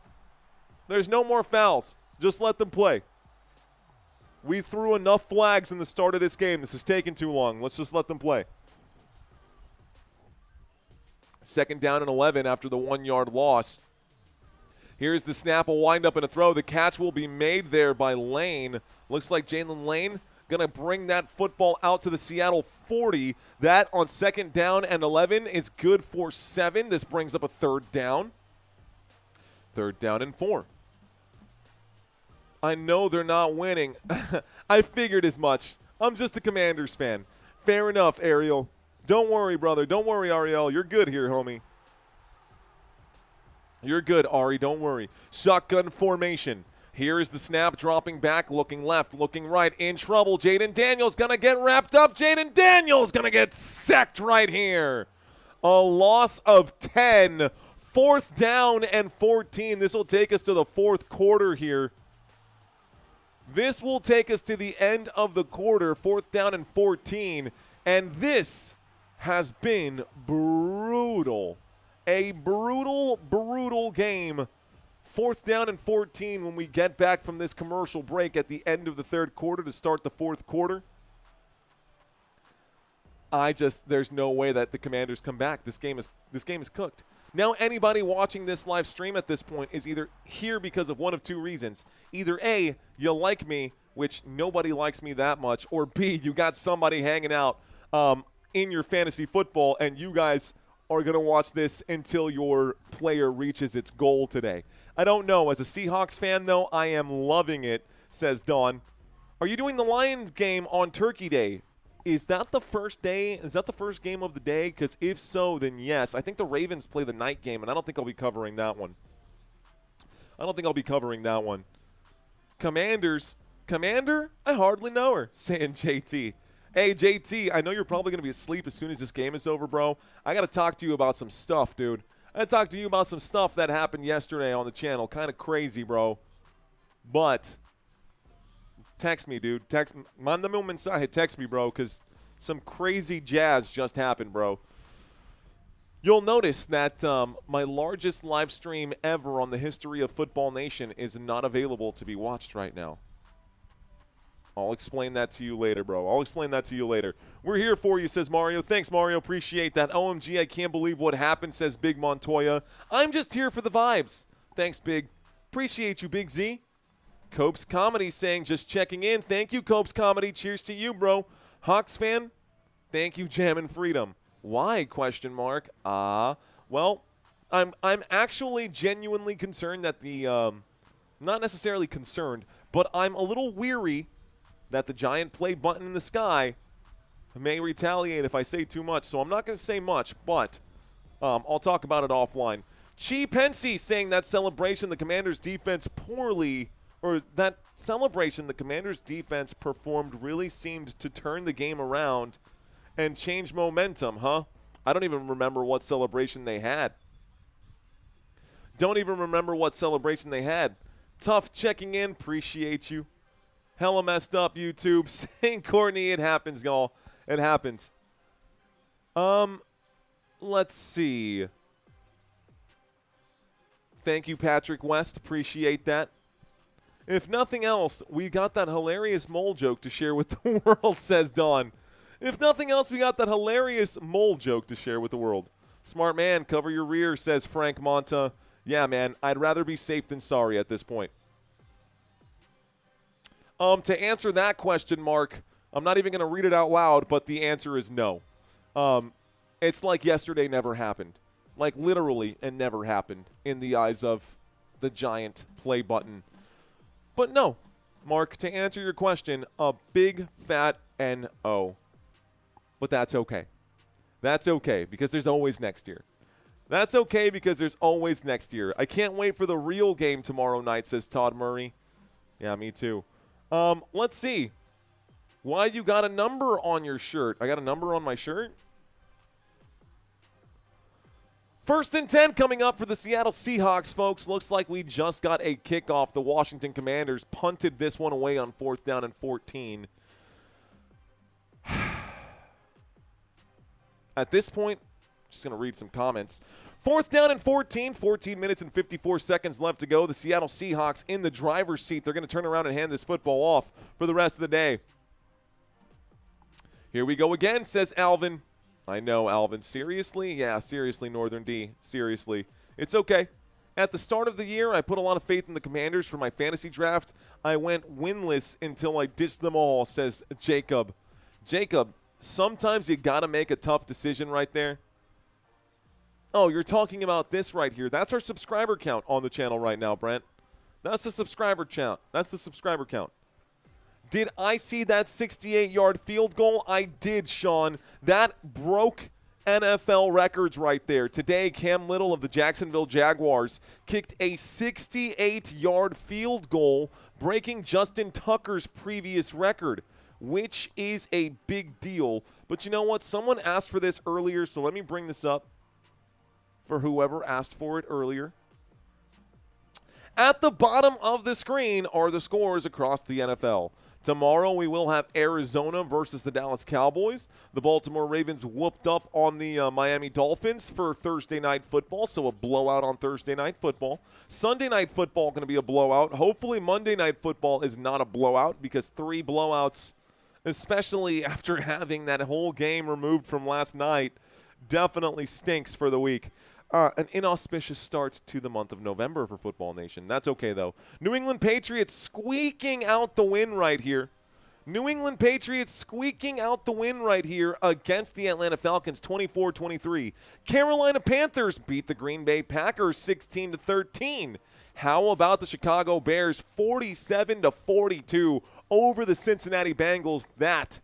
Speaker 2: There's no more fouls. Just let them play. We threw enough flags in the start of this game. This is taking too long. Let's just let them play. 2nd down and 11 after the 1-yard loss. Here's the snap, a wind-up and a throw. The catch will be made there by Lane. Looks like Jalen Lane going to bring that football out to the Seattle 40. That on 2nd down and 11 is good for 7. This brings up a 3rd down. 3rd down and 4. I know they're not winning. I figured as much. I'm just a Commanders fan. Fair enough, Ariel. Don't worry, brother. Don't worry, Ariel. You're good here, homie. You're good, Ari. Don't worry. Shotgun formation. Here is the snap, dropping back, looking left, looking right, in trouble. Jaden Daniels going to get wrapped up. Jaden Daniels going to get sacked right here. A loss of 10. 4th down and 14. This will take us to the 4th quarter here. This will take us to the end of the quarter, 4th down and 14. And this has been brutal. A brutal, brutal game. 4th down and 14 when we get back from this commercial break at the end of the 3rd quarter to start the 4th quarter. There's no way that the Commanders come back. This game is cooked. Now anybody watching this live stream at this point is either here because of one of two reasons. Either A, you like me, which nobody likes me that much, or B, you got somebody hanging out in your fantasy football and you guys are going to watch this until your player reaches its goal today. I don't know. As a Seahawks fan, though, I am loving it, says Dawn. Are you doing the Lions game on Turkey Day? Is that the first day? Is that the first game of the day? Because if so, then yes. I think the Ravens play the night game, and I don't think I'll be covering that one. Commanders. Commander? I hardly know her, saying JT. Hey, JT, I know you're probably going to be asleep as soon as this game is over, bro. I got to talk to you about some stuff, dude. I got to talk to you about some stuff that happened yesterday on the channel. Kind of crazy, bro. But text me, dude. Manda me un mensaje. Text me, bro, because some crazy jazz just happened, bro. You'll notice that my largest live stream ever on the history of Football Nation is not available to be watched right now. I'll explain that to you later, bro. We're here for you, says Mario. Thanks, Mario. Appreciate that. OMG, I can't believe what happened, says Big Montoya. I'm just here for the vibes. Thanks, Big. Appreciate you, Big Z. Copes Comedy saying just checking in. Thank you, Copes Comedy. Cheers to you, bro. Hawks fan, thank you, Jam and Freedom. Why, question mark? Well, I'm actually genuinely concerned that the not necessarily concerned, but I'm a little weary that the giant play button in the sky may retaliate if I say too much. So I'm not going to say much, but I'll talk about it offline. Chi Pensy saying that celebration, the Commanders' defense or that celebration, the Commanders' defense performed really seemed to turn the game around and change momentum, huh? I don't even remember what celebration they had. Don't even remember what celebration they had. Tough checking in. Appreciate you. Hella messed up, YouTube. St. Courtney, it happens, y'all. It happens. Let's see. Thank you, Patrick West. Appreciate that. If nothing else, we got that hilarious mole joke to share with the world, says Dawn. If nothing else, we got that hilarious mole joke to share with the world. Smart man, cover your rear, says Frank Monta. Yeah, man, I'd rather be safe than sorry at this point. To answer that question, Mark, I'm not even going to read it out loud, but the answer is no. It's like yesterday never happened. Like literally, it never happened in the eyes of the giant play button. But no, Mark, to answer your question, a big fat N-O. But that's okay. That's okay because there's always next year. That's okay because there's always next year. I can't wait for the real game tomorrow night, says Todd Murray. Yeah, me too. Let's see. Why you got a number on your shirt? I got a number on my shirt? 1st and 10 coming up for the Seattle Seahawks, folks. Looks like we just got a kickoff. The Washington Commanders punted this one away on 4th down and 14. At this point, just going to read some comments. 4th down and 14, 14 minutes and 54 seconds left to go. The Seattle Seahawks in the driver's seat. They're going to turn around and hand this football off for the rest of the day. Here we go again, says Alvin. I know, Alvin. Seriously? Yeah, seriously, Northern D. Seriously. It's okay. At the start of the year, I put a lot of faith in the Commanders for my fantasy draft. I went winless until I ditched them all, says Jacob. Jacob, sometimes you got to make a tough decision right there. Oh, you're talking about this right here. That's our subscriber count on the channel right now, Brent. That's the subscriber count. That's the subscriber count. Did I see that 68-yard field goal? I did, Sean. That broke NFL records right there. Today, Cam Little of the Jacksonville Jaguars kicked a 68-yard field goal, breaking Justin Tucker's previous record, which is a big deal. But you know what? Someone asked for this earlier, so let me bring this up for whoever asked for it earlier. At the bottom of the screen are the scores across the NFL. Tomorrow we will have Arizona versus the Dallas Cowboys. The Baltimore Ravens whooped up on the Miami Dolphins for Thursday Night Football, so a blowout on Thursday Night Football. Sunday Night Football going to be a blowout. Hopefully Monday Night Football is not a blowout because 3 blowouts, especially after having that whole game removed from last night, definitely stinks for the week. An inauspicious start to the month of November for Football Nation. That's okay, though. New England Patriots squeaking out the win right here. New England Patriots squeaking out the win right here against the Atlanta Falcons, 24-23. Carolina Panthers beat the Green Bay Packers 16-13. How about the Chicago Bears 47-42 over the Cincinnati Bengals? That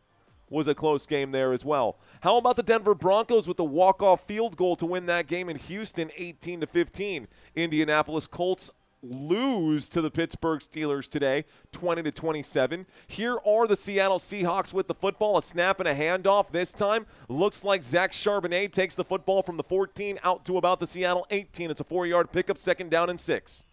Speaker 2: was a close game there as well. How about the Denver Broncos with the walk-off field goal to win that game in Houston, 18-15? Indianapolis Colts lose to the Pittsburgh Steelers today, 20-27. Here are the Seattle Seahawks with the football, a snap and a handoff this time. Looks like Zach Charbonnet takes the football from the 14 out to about the Seattle 18. It's a 4-yard pickup, 2nd down and 6.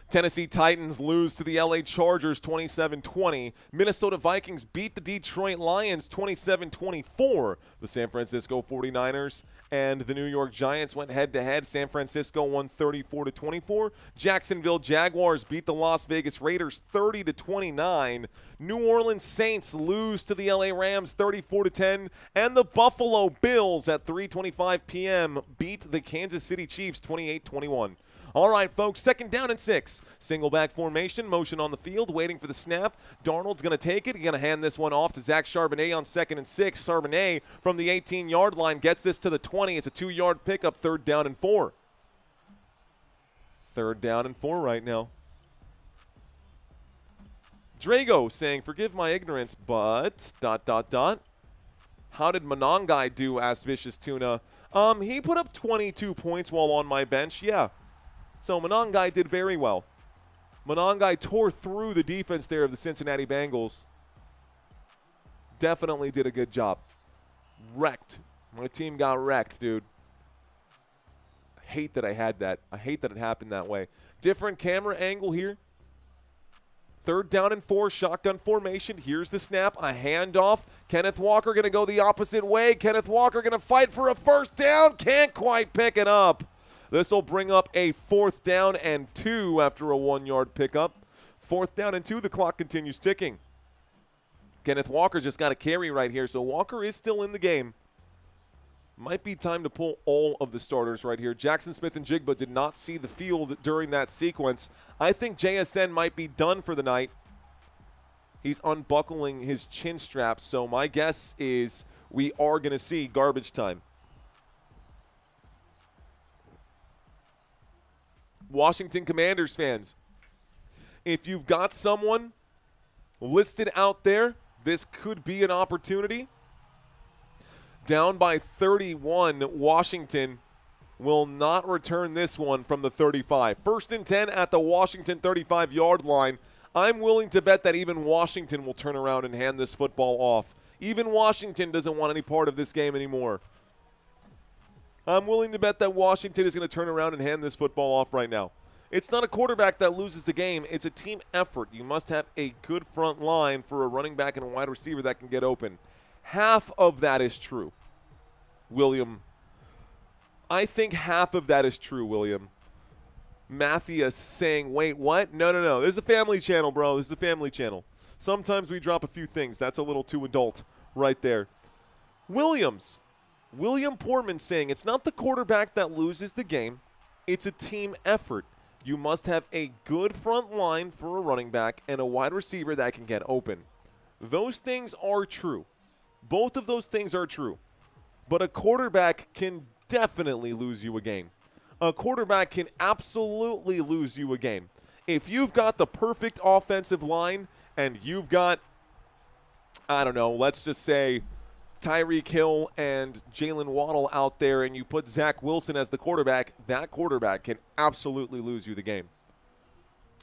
Speaker 2: Tennessee Titans lose to the LA Chargers 27-20. Minnesota Vikings beat the Detroit Lions 27-24. The San Francisco 49ers and the New York Giants went head-to-head. San Francisco won 34-24. Jacksonville Jaguars beat the Las Vegas Raiders 30-29. New Orleans Saints lose to the LA Rams 34-10. And the Buffalo Bills at 3:25 p.m. beat the Kansas City Chiefs 28-21. All right, folks, 2nd down and 6. Single back formation, motion on the field, waiting for the snap. Darnold's going to take it. He's going to hand this one off to Zach Charbonnet on 2nd and 6. Charbonnet from the 18-yard line gets this to the 20. It's a 2-yard pickup, 3rd down and 4. 3rd down and 4 right now. Drago saying, forgive my ignorance, but ... How did Monongai do, asked Vicious Tuna. He put up 22 points while on my bench, yeah. So Monongai did very well. Monangai tore through the defense there of the Cincinnati Bengals. Definitely did a good job. Wrecked. My team got wrecked, dude. I hate that I had that. I hate that it happened that way. Different camera angle here. 3rd down and 4, shotgun formation. Here's the snap, a handoff. Kenneth Walker going to go the opposite way. Kenneth Walker going to fight for a 1st down. Can't quite pick it up. This will bring up a 4th down and 2 after a 1-yard pickup. 4th down and 2, the clock continues ticking. Kenneth Walker just got a carry right here, so Walker is still in the game. Might be time to pull all of the starters right here. Jackson Smith-Njigba did not see the field during that sequence. I think JSN might be done for the night. He's unbuckling his chin strap, so my guess is we are going to see garbage time. Washington Commanders fans, if you've got someone listed out there, this could be an opportunity. Down by 31, Washington will not return this one from the 35. 1st and 10 at the Washington 35-yard line. I'm willing to bet that even Washington will turn around and hand this football off. Even Washington doesn't want any part of this game anymore. I'm willing to bet that Washington is going to turn around and hand this football off right now. It's not a quarterback that loses the game. It's a team effort. You must have a good front line for a running back and a wide receiver that can get open. Half of that is true, William. I think half of that is true, William. Matthias saying, wait, what? No. This is a family channel, bro. This is a family channel. Sometimes we drop a few things. That's a little too adult right there. William Portman saying, it's not the quarterback that loses the game. It's a team effort. You must have a good front line for a running back and a wide receiver that can get open. Those things are true. Both of those things are true. But a quarterback can definitely lose you a game. A quarterback can absolutely lose you a game. If you've got the perfect offensive line and you've got, I don't know, let's just say Tyreek Hill and Jalen Waddle out there and you put Zach Wilson as the quarterback, that quarterback can absolutely lose you the game.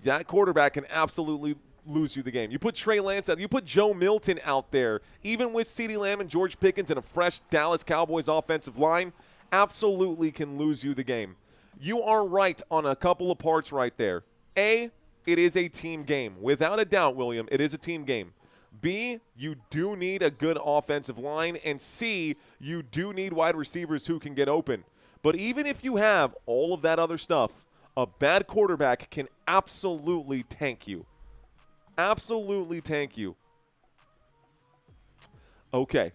Speaker 2: That quarterback can absolutely lose you the game. You put Trey Lance out, you put Joe Milton out there, even with CeeDee Lamb and George Pickens and a fresh Dallas Cowboys offensive line, absolutely can lose you the game. You are right on a couple of parts right there. A, it is a team game. Without a doubt, William, it is a team game. B, you do need a good offensive line. And C, you do need wide receivers who can get open. But even if you have all of that other stuff, a bad quarterback can absolutely tank you. Absolutely tank you. Okay.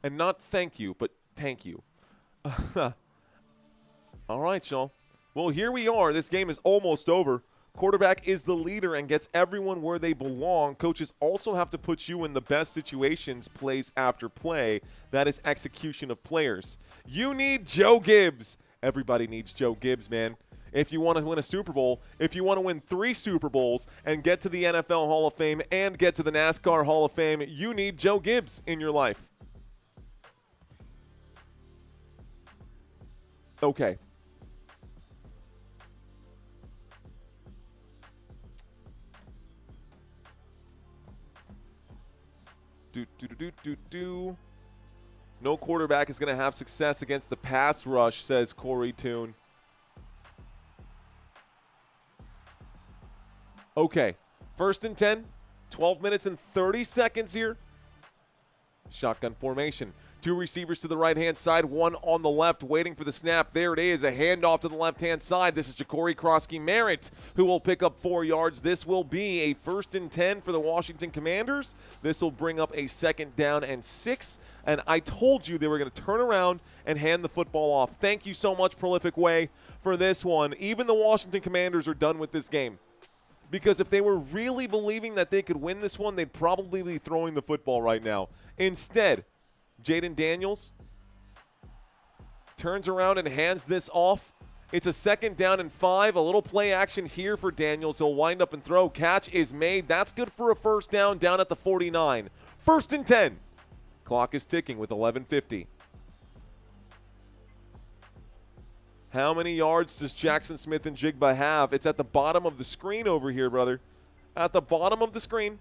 Speaker 2: And not thank you, but tank you. All right, y'all. Well, here we are. This game is almost over. Quarterback is the leader and gets everyone where they belong. Coaches also have to put you in the best situations, plays after play. That is execution of players. You need Joe Gibbs. Everybody needs Joe Gibbs, man. If you want to win a Super Bowl, if you want to win 3 Super Bowls and get to the NFL Hall of Fame and get to the NASCAR Hall of Fame, you need Joe Gibbs in your life. Okay. No quarterback is going to have success against the pass rush, says Corey Toon. Okay, 1st and 10, 12 minutes and 30 seconds here. Shotgun formation. 2 receivers to the right-hand side, 1 on the left, waiting for the snap. There it is, a handoff to the left-hand side. This is Ja'Cory Krosky-Merritt, who will pick up 4 yards. This will be a 1st and 10 for the Washington Commanders. This will bring up a 2nd down and 6. And I told you they were going to turn around and hand the football off. Thank you so much, Prolific Way, for this one. Even the Washington Commanders are done with this game. Because if they were really believing that they could win this one, they'd probably be throwing the football right now. Instead, Jaden Daniels turns around and hands this off. It's a 2nd down and 5. A little play action here for Daniels. He'll wind up and throw. Catch is made. That's good for a 1st down at the 49. 1st and 10. Clock is ticking with 11:50. How many yards does Jackson Smith-Njigba have? It's at the bottom of the screen over here, brother. At the bottom of the screen.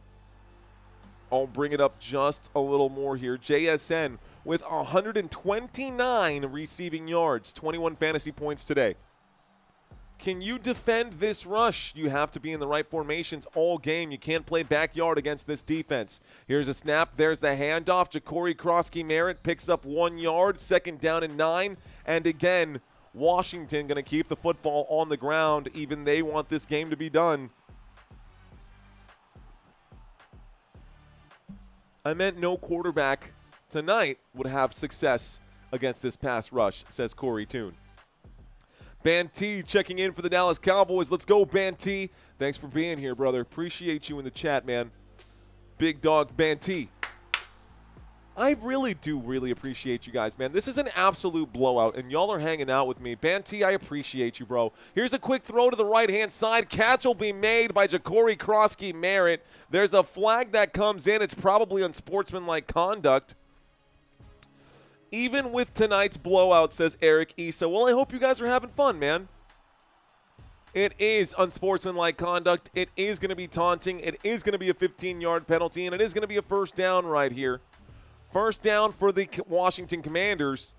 Speaker 2: I'll bring it up just a little more here. JSN with 129 receiving yards, 21 fantasy points today. Can you defend this rush? You have to be in the right formations all game. You can't play backyard against this defense. Here's a snap. There's the handoff. Ja'Cory Krosky-Merritt picks up 1 yard, 2nd down and 9. And again, Washington going to keep the football on the ground. Even they want this game to be done. I meant no quarterback tonight would have success against this pass rush, says Corey Toon. Banty checking in for the Dallas Cowboys. Let's go, Banty. Thanks for being here, brother. Appreciate you in the chat, man. Big dog Banty. I really do appreciate you guys, man. This is an absolute blowout, and y'all are hanging out with me. Banty, I appreciate you, bro. Here's a quick throw to the right-hand side. Catch will be made by Ja'Cory Krosky-Merritt. There's a flag that comes in. It's probably unsportsmanlike conduct. Even with tonight's blowout, says Eric Issa. Well, I hope you guys are having fun, man. It is unsportsmanlike conduct. It is going to be taunting. It is going to be a 15-yard penalty, and it is going to be a first down right here. First down for the Washington Commanders.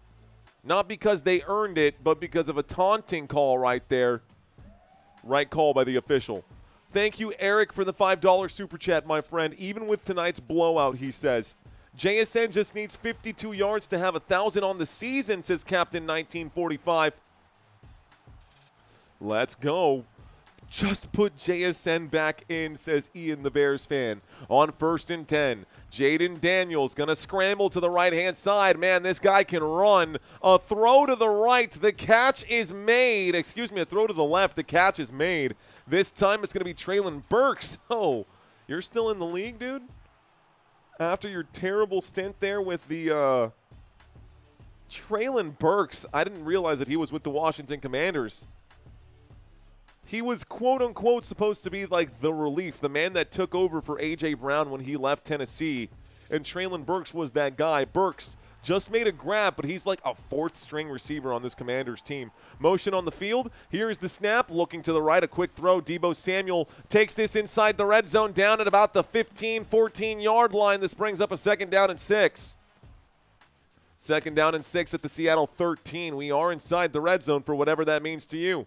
Speaker 2: Not because they earned it, but because of a taunting call right there. Right call by the official. Thank you, Eric, for the $5 super chat, my friend. Even with tonight's blowout, he says. JSN just needs 52 yards to have 1,000 on the season, says Captain 1945. Let's go. Just put JSN back in, says Ian the Bears fan. On 1st and 10, Jaden Daniels going to scramble to the right-hand side. Man, this guy can run. A throw to the right. The catch is made. Excuse me, a throw to the left. The catch is made. This time it's going to be Treylon Burks. Oh, you're still in the league, dude? After your terrible stint there with the Treylon Burks, I didn't realize that he was with the Washington Commanders. He was quote-unquote supposed to be like the relief, the man that took over for A.J. Brown when he left Tennessee. And Treylon Burks was that guy. Burks just made a grab, but he's like a 4th-string receiver on this Commanders team. Motion on the field. Here's the snap. Looking to the right, a quick throw. Deebo Samuel takes this inside the red zone down at about the 15, 14-yard line. This brings up a 2nd down and 6. 2nd down and 6 at the Seattle 13. We are inside the red zone for whatever that means to you.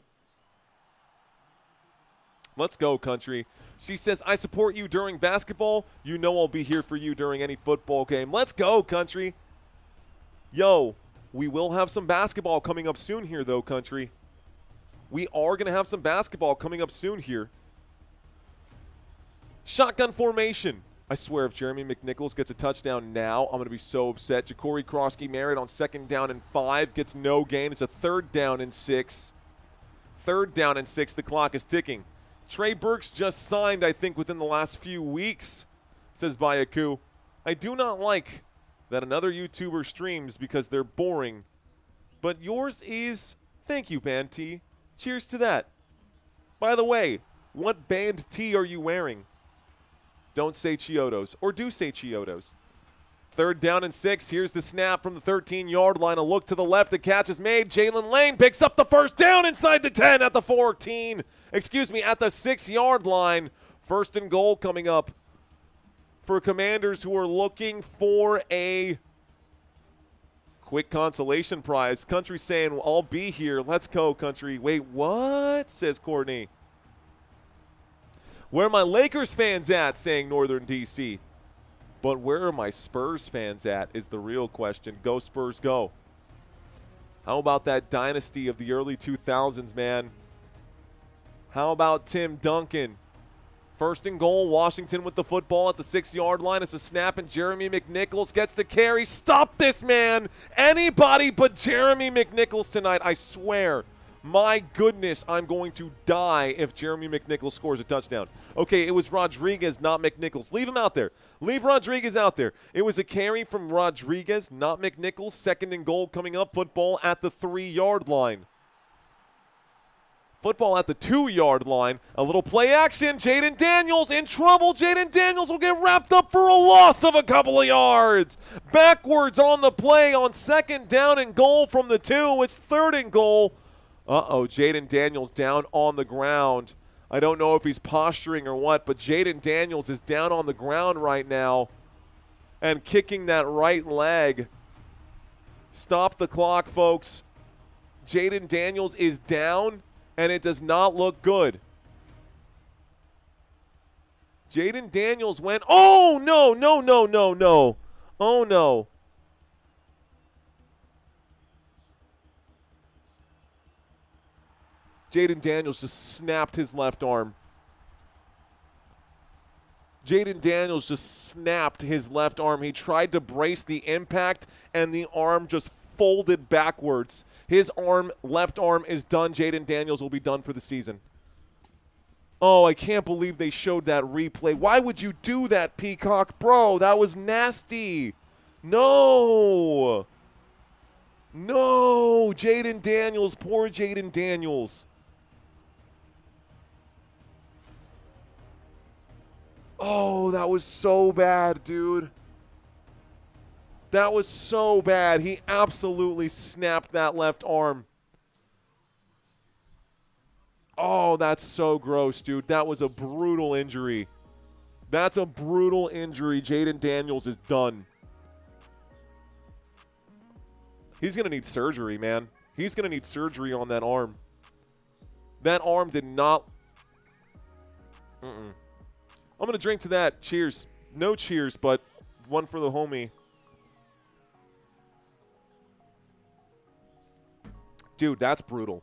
Speaker 2: Let's go, country. She says, I support you during basketball. You know I'll be here for you during any football game. Let's go, country. Yo, we will have some basketball coming up soon here, though, country. We are going to have some basketball coming up soon here. Shotgun formation. I swear, if Jeremy McNichols gets a touchdown now, I'm going to be so upset. Ja'Cory Krosky-Merritt on 2nd down and 5 gets no gain. It's a 3rd down and 6. 3rd down and 6. The clock is ticking. Trey Burks just signed, I think, within the last few weeks, says Bayaku. I do not like that another YouTuber streams because they're boring. But yours is, thank you, Band T. Cheers to that. By the way, what Band T are you wearing? Don't say Chiodos, or do say Chiodos. 3rd down and 6. Here's the snap from the 13-yard line. A look to the left. The catch is made. Jalen Lane picks up the 1st down inside the 10 at the 14. Excuse me, at the 6-yard line. 1st and goal coming up for Commanders who are looking for a quick consolation prize. Country saying, well, I'll be here. Let's go, country. Wait, what? Says Courtney. Where are my Lakers fans at? Saying Northern D.C. But where are my Spurs fans at is the real question. Go Spurs, go. How about that dynasty of the early 2000s, man? How about Tim Duncan? 1st and goal, Washington with the football at the 6-yard line. It's a snap, and Jeremy McNichols gets the carry. Stop this, man. Anybody but Jeremy McNichols tonight, I swear. My goodness, I'm going to die if Jeremy McNichols scores a touchdown. Okay, it was Rodriguez, not McNichols. Leave him out there. Leave Rodriguez out there. It was a carry from Rodriguez, not McNichols. 2nd and goal coming up. Football at the 3-yard line. Football at the 2-yard line. A little play action. Jaden Daniels in trouble. Jaden Daniels will get wrapped up for a loss of a couple of yards. Backwards on the play on 2nd down and goal from the 2. It's 3rd and goal. Uh-oh, Jaden Daniels down on the ground. I don't know if he's posturing or what, but Jaden Daniels is down on the ground right now and kicking that right leg. Stop the clock, folks. Jaden Daniels is down, and it does not look good. Jaden Daniels went, oh, no, no, no, no, no. Oh, no. Jaden Daniels just snapped his left arm. Jaden Daniels just snapped his left arm. He tried to brace the impact, and the arm just folded backwards. His left arm is done. Jaden Daniels will be done for the season. Oh, I can't believe they showed that replay. Why would you do that, Peacock? Bro, that was nasty. No. No, Jaden Daniels, poor Jaden Daniels. Oh, that was so bad, dude. That was so bad. He absolutely snapped that left arm. Oh, that's so gross, dude. That was a brutal injury. That's a brutal injury. Jaden Daniels is done. He's going to need surgery, man. He's going to need surgery on that arm. That arm did not... I'm going to drink to that. Cheers. No cheers, but one for the homie. Dude, that's brutal.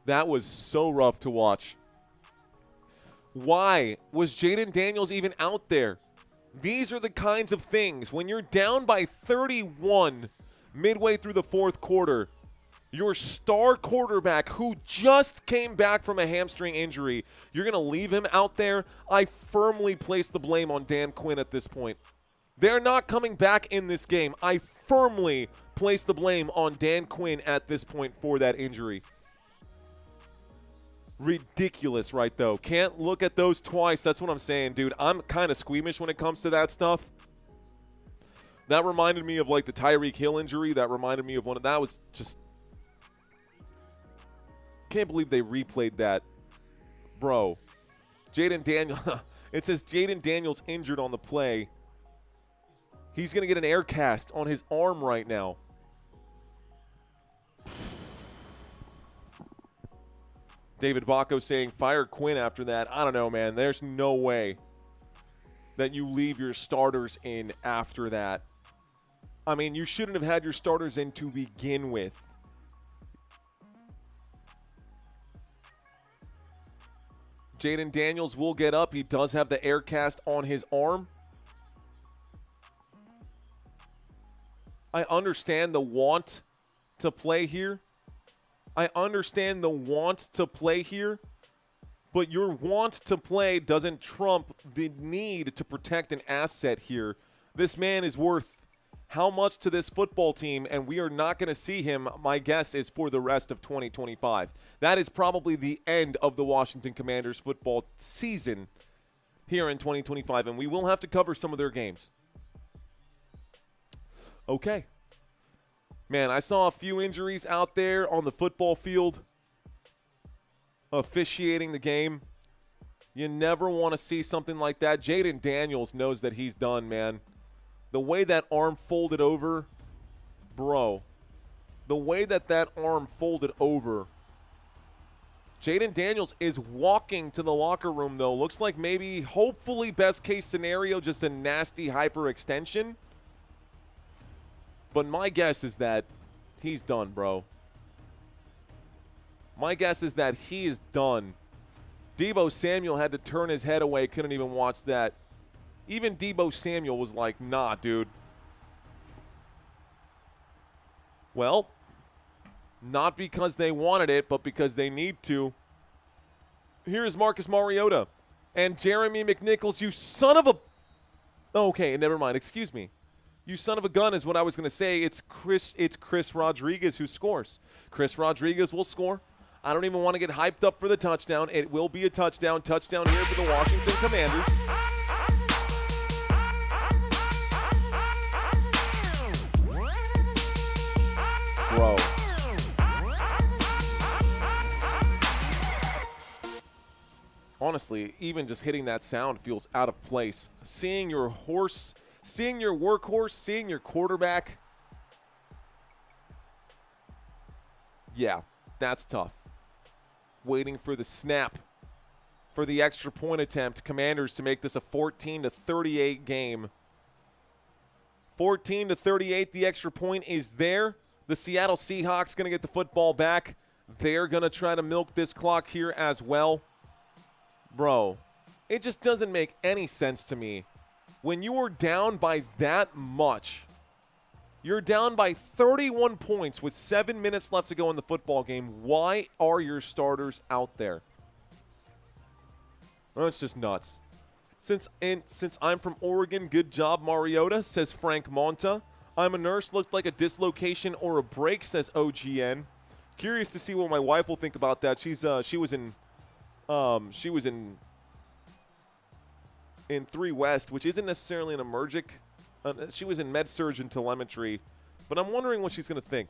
Speaker 2: That was so rough to watch. Why was Jaden Daniels even out there? These are the kinds of things. When you're down by 31 midway through the fourth quarter, your star quarterback who just came back from a hamstring injury, you're going to leave him out there? I firmly place the blame on Dan Quinn at this point. They're not coming back in this game. I firmly place the blame on Dan Quinn at this point for that injury. Ridiculous, right, though. Can't look at those twice. That's what I'm saying, dude. I'm kind of squeamish when it comes to that stuff. That reminded me of, like, the Tyreek Hill injury. That reminded me of one of – that was just – can't believe they replayed that. Bro. Jaden Daniels – it says Jaden Daniels injured on the play. He's going to get an air cast on his arm right now. David Bacco saying fire Quinn after that. I don't know, man. There's no way that you leave your starters in after that. I mean, you shouldn't have had your starters in to begin with. Jaden Daniels will get up. He does have the air cast on his arm. I understand the want to play here. I understand the want to play here, but your want to play doesn't trump the need to protect an asset here. This man is worth how much to this football team, and we are not going to see him, my guess, is for the rest of 2025. That is probably the end of the Washington Commanders football season here in 2025, and we will have to cover some of their games. Okay. Man, I saw a few injuries out there on the football field officiating the game. You never want to see something like that. Jaden Daniels knows that he's done, man. The way that arm folded over, bro. The way that arm folded over. Jaden Daniels is walking to the locker room, though. Looks like maybe, hopefully, best case scenario, just a nasty hyperextension. But my guess is that he's done, bro. My guess is that he is done. Deebo Samuel had to turn his head away, couldn't even watch that. Even Deebo Samuel was like, nah, dude. Well, not because they wanted it, but because they need to. Here's Marcus Mariota. And Jeremy McNichols, you son of a... Okay, never mind. Excuse me. You son of a gun is what I was going to say. It's Chris Rodriguez who scores. Chris Rodriguez will score. I don't even want to get hyped up for the touchdown. It will be a touchdown. Touchdown here for the Washington Commanders. Bro. honestly, even just hitting that sound feels out of place. Seeing your horse, seeing your workhorse, seeing your quarterback. Yeah, that's tough. Waiting for the snap for the extra point attempt. Commanders to make this a 14-38 game. 14-38, the extra point is there. The Seattle Seahawks going to get the football back. They're going to try to milk this clock here as well. Bro, it just doesn't make any sense to me. When you are down by that much, you're down by 31 points with 7 minutes left to go in the football game. Why are your starters out there? Well, it's just nuts. Since I'm from Oregon, good job, Mariota, says Frank Monta. I'm a nurse, looked like a dislocation or a break, says OGN. Curious to see what my wife will think about that. She was in 3 West, which isn't necessarily an emergic. She was in med surg and telemetry, but I'm wondering what she's going to think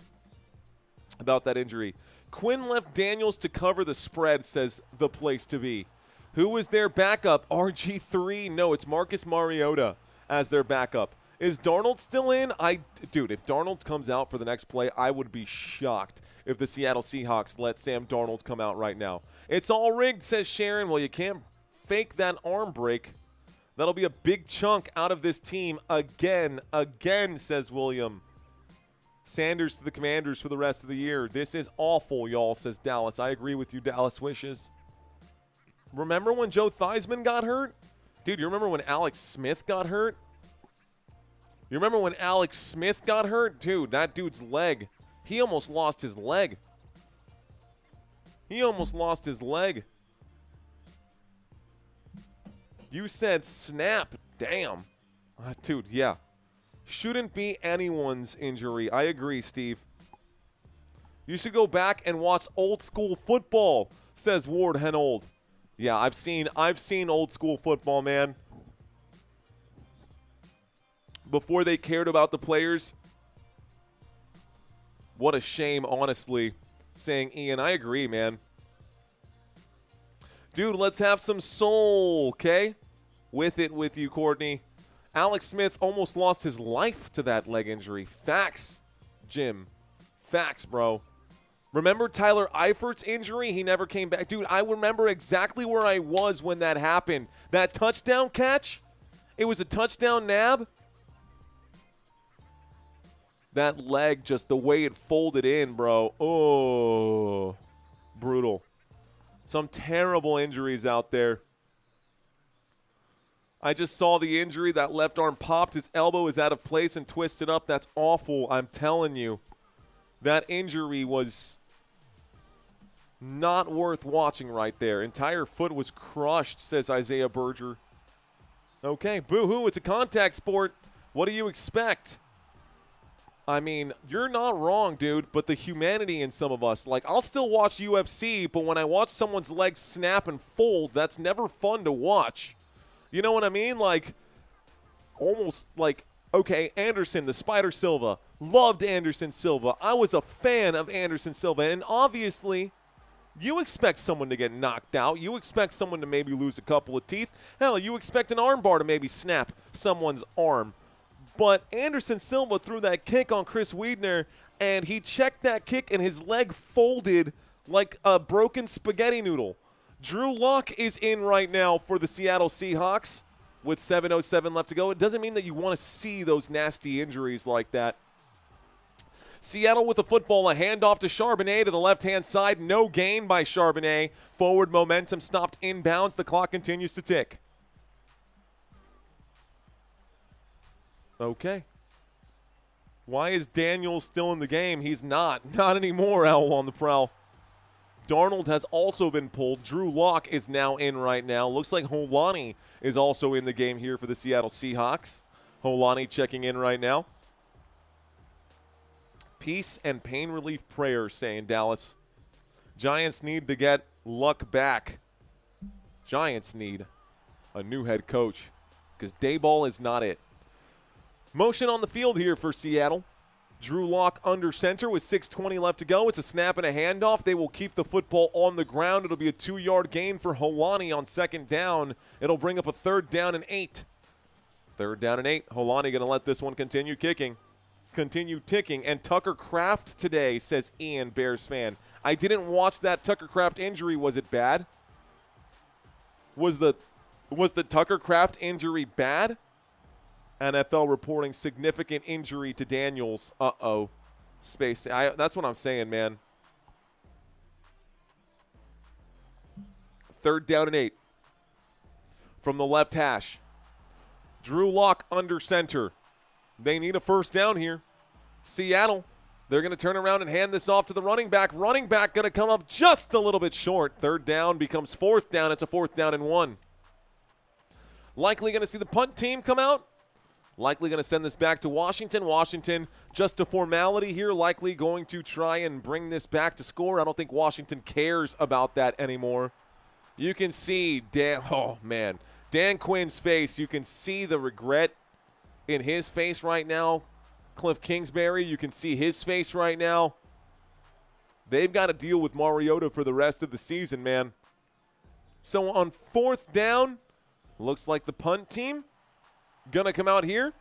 Speaker 2: about that injury. Quinn left Daniels to cover the spread, says the place to be. Who was their backup? RG3? No, it's Marcus Mariota as their backup. Is Darnold still in? Dude, if Darnold comes out for the next play, I would be shocked if the Seattle Seahawks let Sam Darnold come out right now. It's all rigged, says Sharon. Well, you can't fake that arm break. That'll be a big chunk out of this team again, says William. Sanders to the Commanders for the rest of the year. This is awful, y'all, says Dallas. I agree with you, Dallas wishes. Remember when Joe Theismann got hurt? Dude, you remember when Alex Smith got hurt? You remember when Alex Smith got hurt? Dude, that dude's leg. He almost lost his leg. He almost lost his leg. You said snap. Damn. Dude, yeah. Shouldn't be anyone's injury. I agree, Steve. You should go back and watch old school football, says Ward Henold. Yeah, I've seen old school football, man. Before they cared about the players. What a shame, honestly. Saying Ian, I agree, man. Dude, let's have some soul, okay? With you, Courtney. Alex Smith almost lost his life to that leg injury. Facts, Jim. Facts, bro. Remember Tyler Eifert's injury? He never came back. Dude, I remember exactly where I was when that happened. That touchdown catch? It was a touchdown nab? That leg, just the way it folded in, bro. Oh, brutal. Some terrible injuries out there. I just saw the injury. That left arm popped. His elbow is out of place and twisted up. That's awful. I'm telling you. That injury was not worth watching right there. Entire foot was crushed, says Isaiah Berger. Okay, boo-hoo. It's a contact sport. What do you expect? I mean, you're not wrong, dude, but the humanity in some of us, like, I'll still watch UFC, but when I watch someone's legs snap and fold, that's never fun to watch. You know what I mean? Like, almost like, okay, Anderson, the Spider Silva, loved Anderson Silva. I was a fan of Anderson Silva, and obviously, you expect someone to get knocked out. You expect someone to maybe lose a couple of teeth. Hell, you expect an armbar to maybe snap someone's arm. But Anderson Silva threw that kick on Chris Wiedner, and he checked that kick, and his leg folded like a broken spaghetti noodle. Drew Lock is in right now for the Seattle Seahawks with 7:07 left to go. It doesn't mean that you want to see those nasty injuries like that. Seattle with the football, a handoff to Charbonnet to the left-hand side. No gain by Charbonnet. Forward momentum stopped inbounds. The clock continues to tick. Okay. Why is Daniels still in the game? He's not. Not anymore, Owl on the prowl. Darnold has also been pulled. Drew Lock is now in right now. Looks like Holani is also in the game here for the Seattle Seahawks. Holani checking in right now. Peace and pain relief prayers, saying Dallas. Giants need to get Luck back. Giants need a new head coach because Dayball is not it. Motion on the field here for Seattle. Drew Lock under center with 6:20 left to go. It's a snap and a handoff. They will keep the football on the ground. It'll be a 2-yard gain for Holani on second down. It'll bring up a 3rd down and 8. 3rd down and 8. Holani going to let this one continue ticking. And Tucker Kraft today, says Ian, Bears fan. I didn't watch that Tucker Kraft injury. Was it bad? Was the Tucker Kraft injury bad? NFL reporting significant injury to Daniels. Uh-oh. Space. That's what I'm saying, man. 3rd down and 8. From the left hash. Drew Lock under center. They need a 1st down here. Seattle, they're going to turn around and hand this off to the running back. Running back going to come up just a little bit short. 3rd down becomes 4th down. It's a 4th down and 1. Likely going to see the punt team come out. Likely going to send this back to Washington. Washington, just a formality here, likely going to try and bring this back to score. I don't think Washington cares about that anymore. You can see Dan Quinn's face. You can see the regret in his face right now. Cliff Kingsbury, you can see his face right now. They've got to deal with Mariota for the rest of the season, man. So on 4th down, looks like the punt team gonna come out here.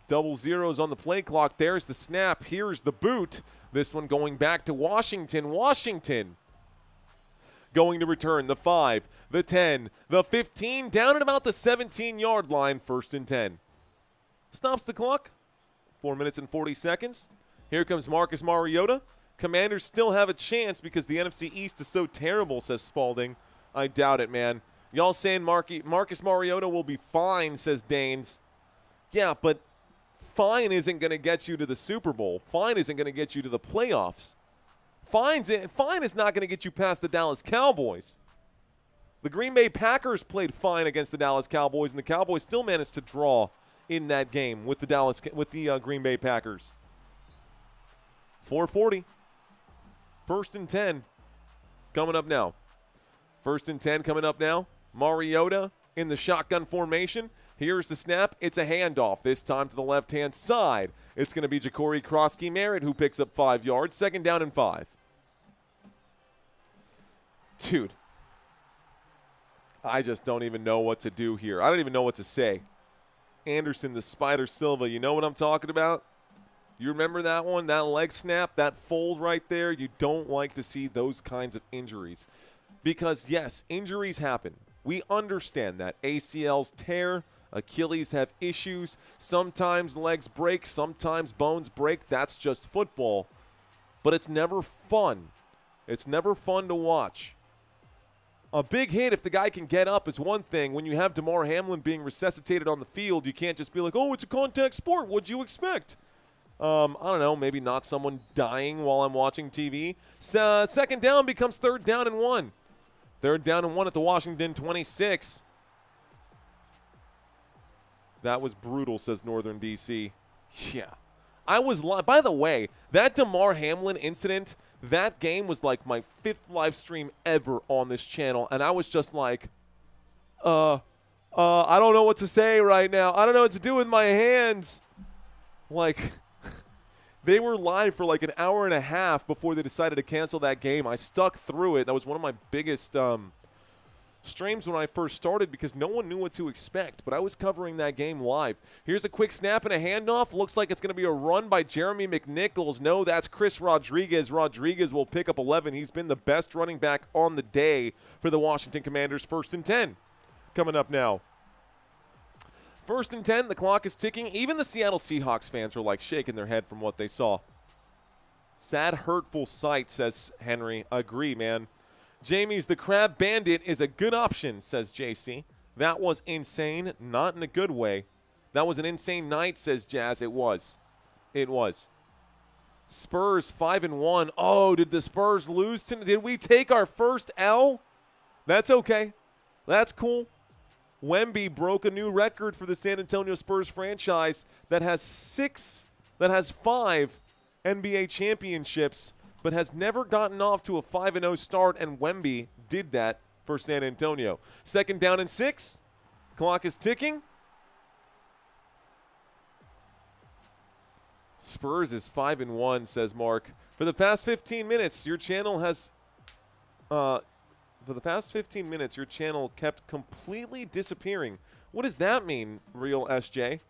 Speaker 2: Double zeros on the play clock. There's the snap. Here's the boot. This one going back to Washington. Washington going to return the 5, the 10, the 15, down at about the 17-yard line. 1st and 10. Stops the clock. 4 minutes and 40 seconds. Here comes Marcus Mariota. Commanders still have a chance because the NFC East is so terrible, says Spalding. I doubt it, man. Y'all saying Marcus Mariota will be fine, says Danes. Yeah, but fine isn't going to get you to the Super Bowl. Fine isn't going to get you to the playoffs. Fine is not going to get you past the Dallas Cowboys. The Green Bay Packers played fine against the Dallas Cowboys, and the Cowboys still managed to draw in that game with the Green Bay Packers. 4:40. 1st and 10 coming up now. 1st and 10 coming up now. Mariota in the shotgun formation. Here's the snap. It's a handoff, this time to the left-hand side. It's going to be Ja'Cory Krosky-Merritt who picks up 5 yards. 2nd down and 5. Dude, I just don't even know what to do here. I don't even know what to say. Anderson, the Spider Silva, you know what I'm talking about? You remember that one, that leg snap, that fold right there? You don't like to see those kinds of injuries. Because, yes, injuries happen. We understand that. ACLs tear, Achilles have issues. Sometimes legs break, sometimes bones break. That's just football. But it's never fun. It's never fun to watch. A big hit, if the guy can get up, is one thing. When you have Damar Hamlin being resuscitated on the field, you can't just be like, oh, it's a contact sport. What'd you expect? I don't know, maybe not someone dying while I'm watching TV. 2nd down becomes 3rd down and 1. 3rd down and 1 at the Washington 26. That was brutal, says Northern DC. Yeah. By the way, that Damar Hamlin incident, that game was like my 5th live stream ever on this channel, and I was just like, I don't know what to say right now. I don't know what to do with my hands. Like, they were live for like an hour and a half before they decided to cancel that game. I stuck through it. That was one of my biggest streams when I first started because no one knew what to expect, but I was covering that game live. Here's a quick snap and a handoff. Looks like it's going to be a run by Jeremy McNichols. No, that's Chris Rodriguez. Rodriguez will pick up 11. He's been the best running back on the day for the Washington Commanders. 1st and 10 coming up now. 1st and 10, the clock is ticking. Even the Seattle Seahawks fans were like shaking their head from what they saw. Sad, hurtful sight, says Henry. Agree, man. Jamie's the Crab Bandit is a good option, says JC. That was insane, not in a good way. That was an insane night, says Jazz. It was. It was. Spurs 5-1. Oh, did the Spurs lose tonight? Did we take our first L? That's okay. That's cool. Wemby broke a new record for the San Antonio Spurs franchise that has 5 NBA championships, but has never gotten off to a 5-0 start, and Wemby did that for San Antonio. 2nd down and 6. Clock is ticking. Spurs is 5-1, says Mark. For the past 15 minutes, your channel has kept completely disappearing. What does that mean, Real SJ?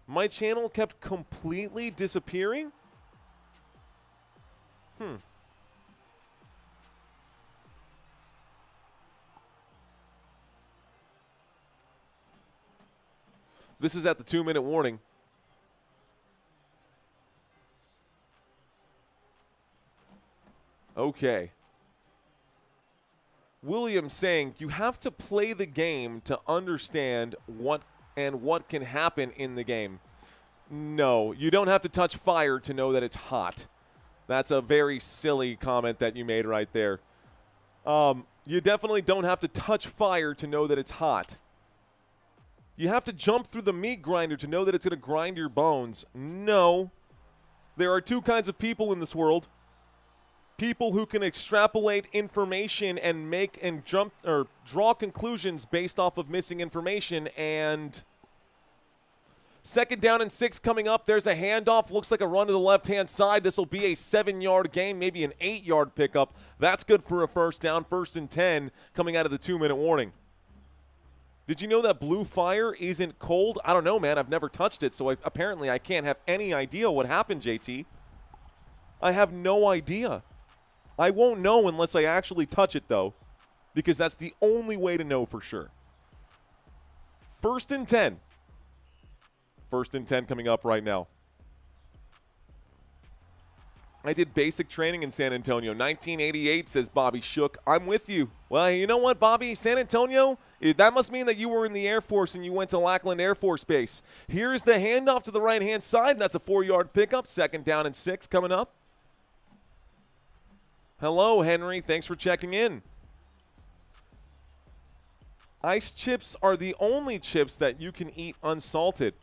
Speaker 2: My channel kept completely disappearing? This is at the 2-minute warning. Okay. William saying you have to play the game to understand what can happen in the game. No, you don't have to touch fire to know that it's hot. That's a very silly comment that you made right there. You definitely don't have to touch fire to know that it's hot. You have to jump through the meat grinder to know that it's going to grind your bones. No. There are two kinds of people in this world. People who can extrapolate information and draw conclusions based off of missing information. And 2nd down and 6 coming up. There's a handoff. Looks like a run to the left-hand side. This will be a 7-yard gain, maybe an 8-yard pickup. That's good for a first down. 1st and 10 coming out of the 2-minute warning. Did you know that blue fire isn't cold? I don't know, man. I've never touched it, so apparently I can't have any idea what happened, JT. I have no idea. I won't know unless I actually touch it, though, because that's the only way to know for sure. 1st and 10. 1st and 10 coming up right now. I did basic training in San Antonio. 1988, says Bobby Shook. I'm with you. Well, you know what, Bobby? San Antonio, that must mean that you were in the Air Force and you went to Lackland Air Force Base. Here's the handoff to the right-hand side. That's a 4-yard pickup. 2nd down and 6 coming up. Hello, Henry. Thanks for checking in. Ice chips are the only chips that you can eat unsalted.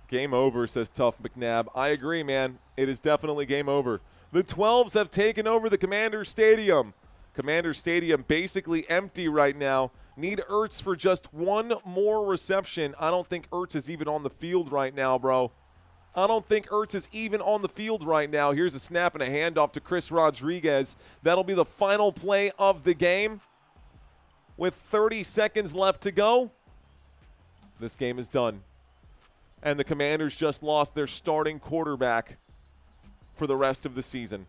Speaker 2: Game over, says Tough McNabb. I agree, man. It is definitely game over. The 12s have taken over the Commander Stadium. Commander Stadium basically empty right now. Need Ertz for just one more reception. I don't think Ertz is even on the field right now, bro. I don't think Ertz is even on the field right now. Here's a snap and a handoff to Chris Rodriguez. That'll be the final play of the game. With 30 seconds left to go, this game is done. And the Commanders just lost their starting quarterback for the rest of the season.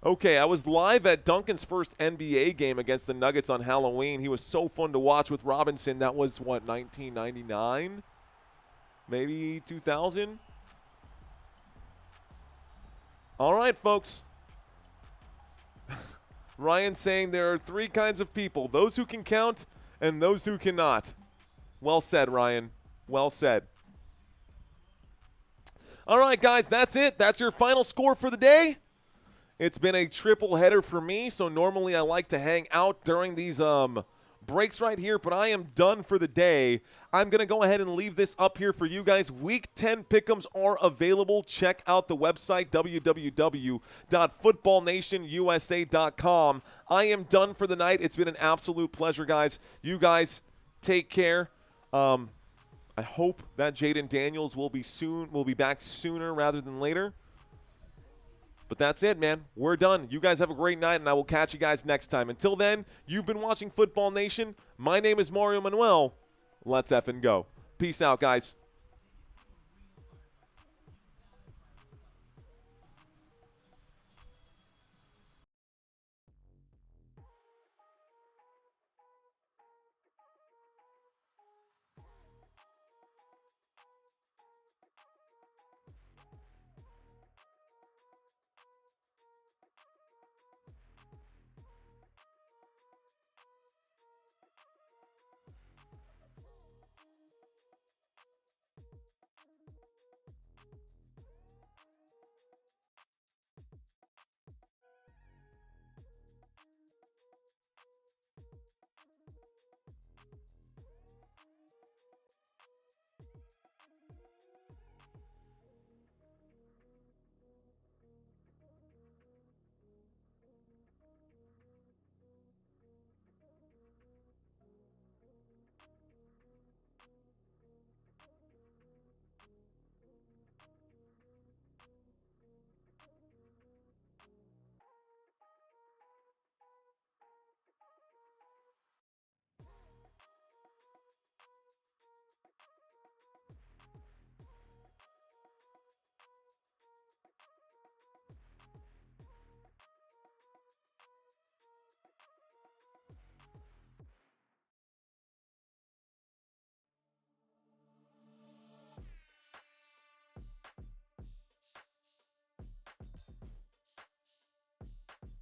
Speaker 2: Okay, I was live at Duncan's first NBA game against the Nuggets on Halloween. He was so fun to watch with Robinson. That was, what, 1999? Maybe 2000? All right, folks. Ryan saying there are 3 kinds of people, those who can count and those who cannot. Well said, Ryan. Well said. All right, guys, that's it. That's your final score for the day. It's been a triple header for me, so normally I like to hang out during these breaks right here, but I am done for the day. I'm going to go ahead and leave this up here for you guys. Week 10 pick'ems are available. Check out the website, www.footballnationusa.com. I am done for the night. It's been an absolute pleasure, guys. You guys take care. I hope that Jaden Daniels will be back sooner rather than later. But that's it, man. We're done. You guys have a great night, and I will catch you guys next time. Until then, you've been watching Football Nation. My name is Mario Manuel. Let's effing go. Peace out, guys.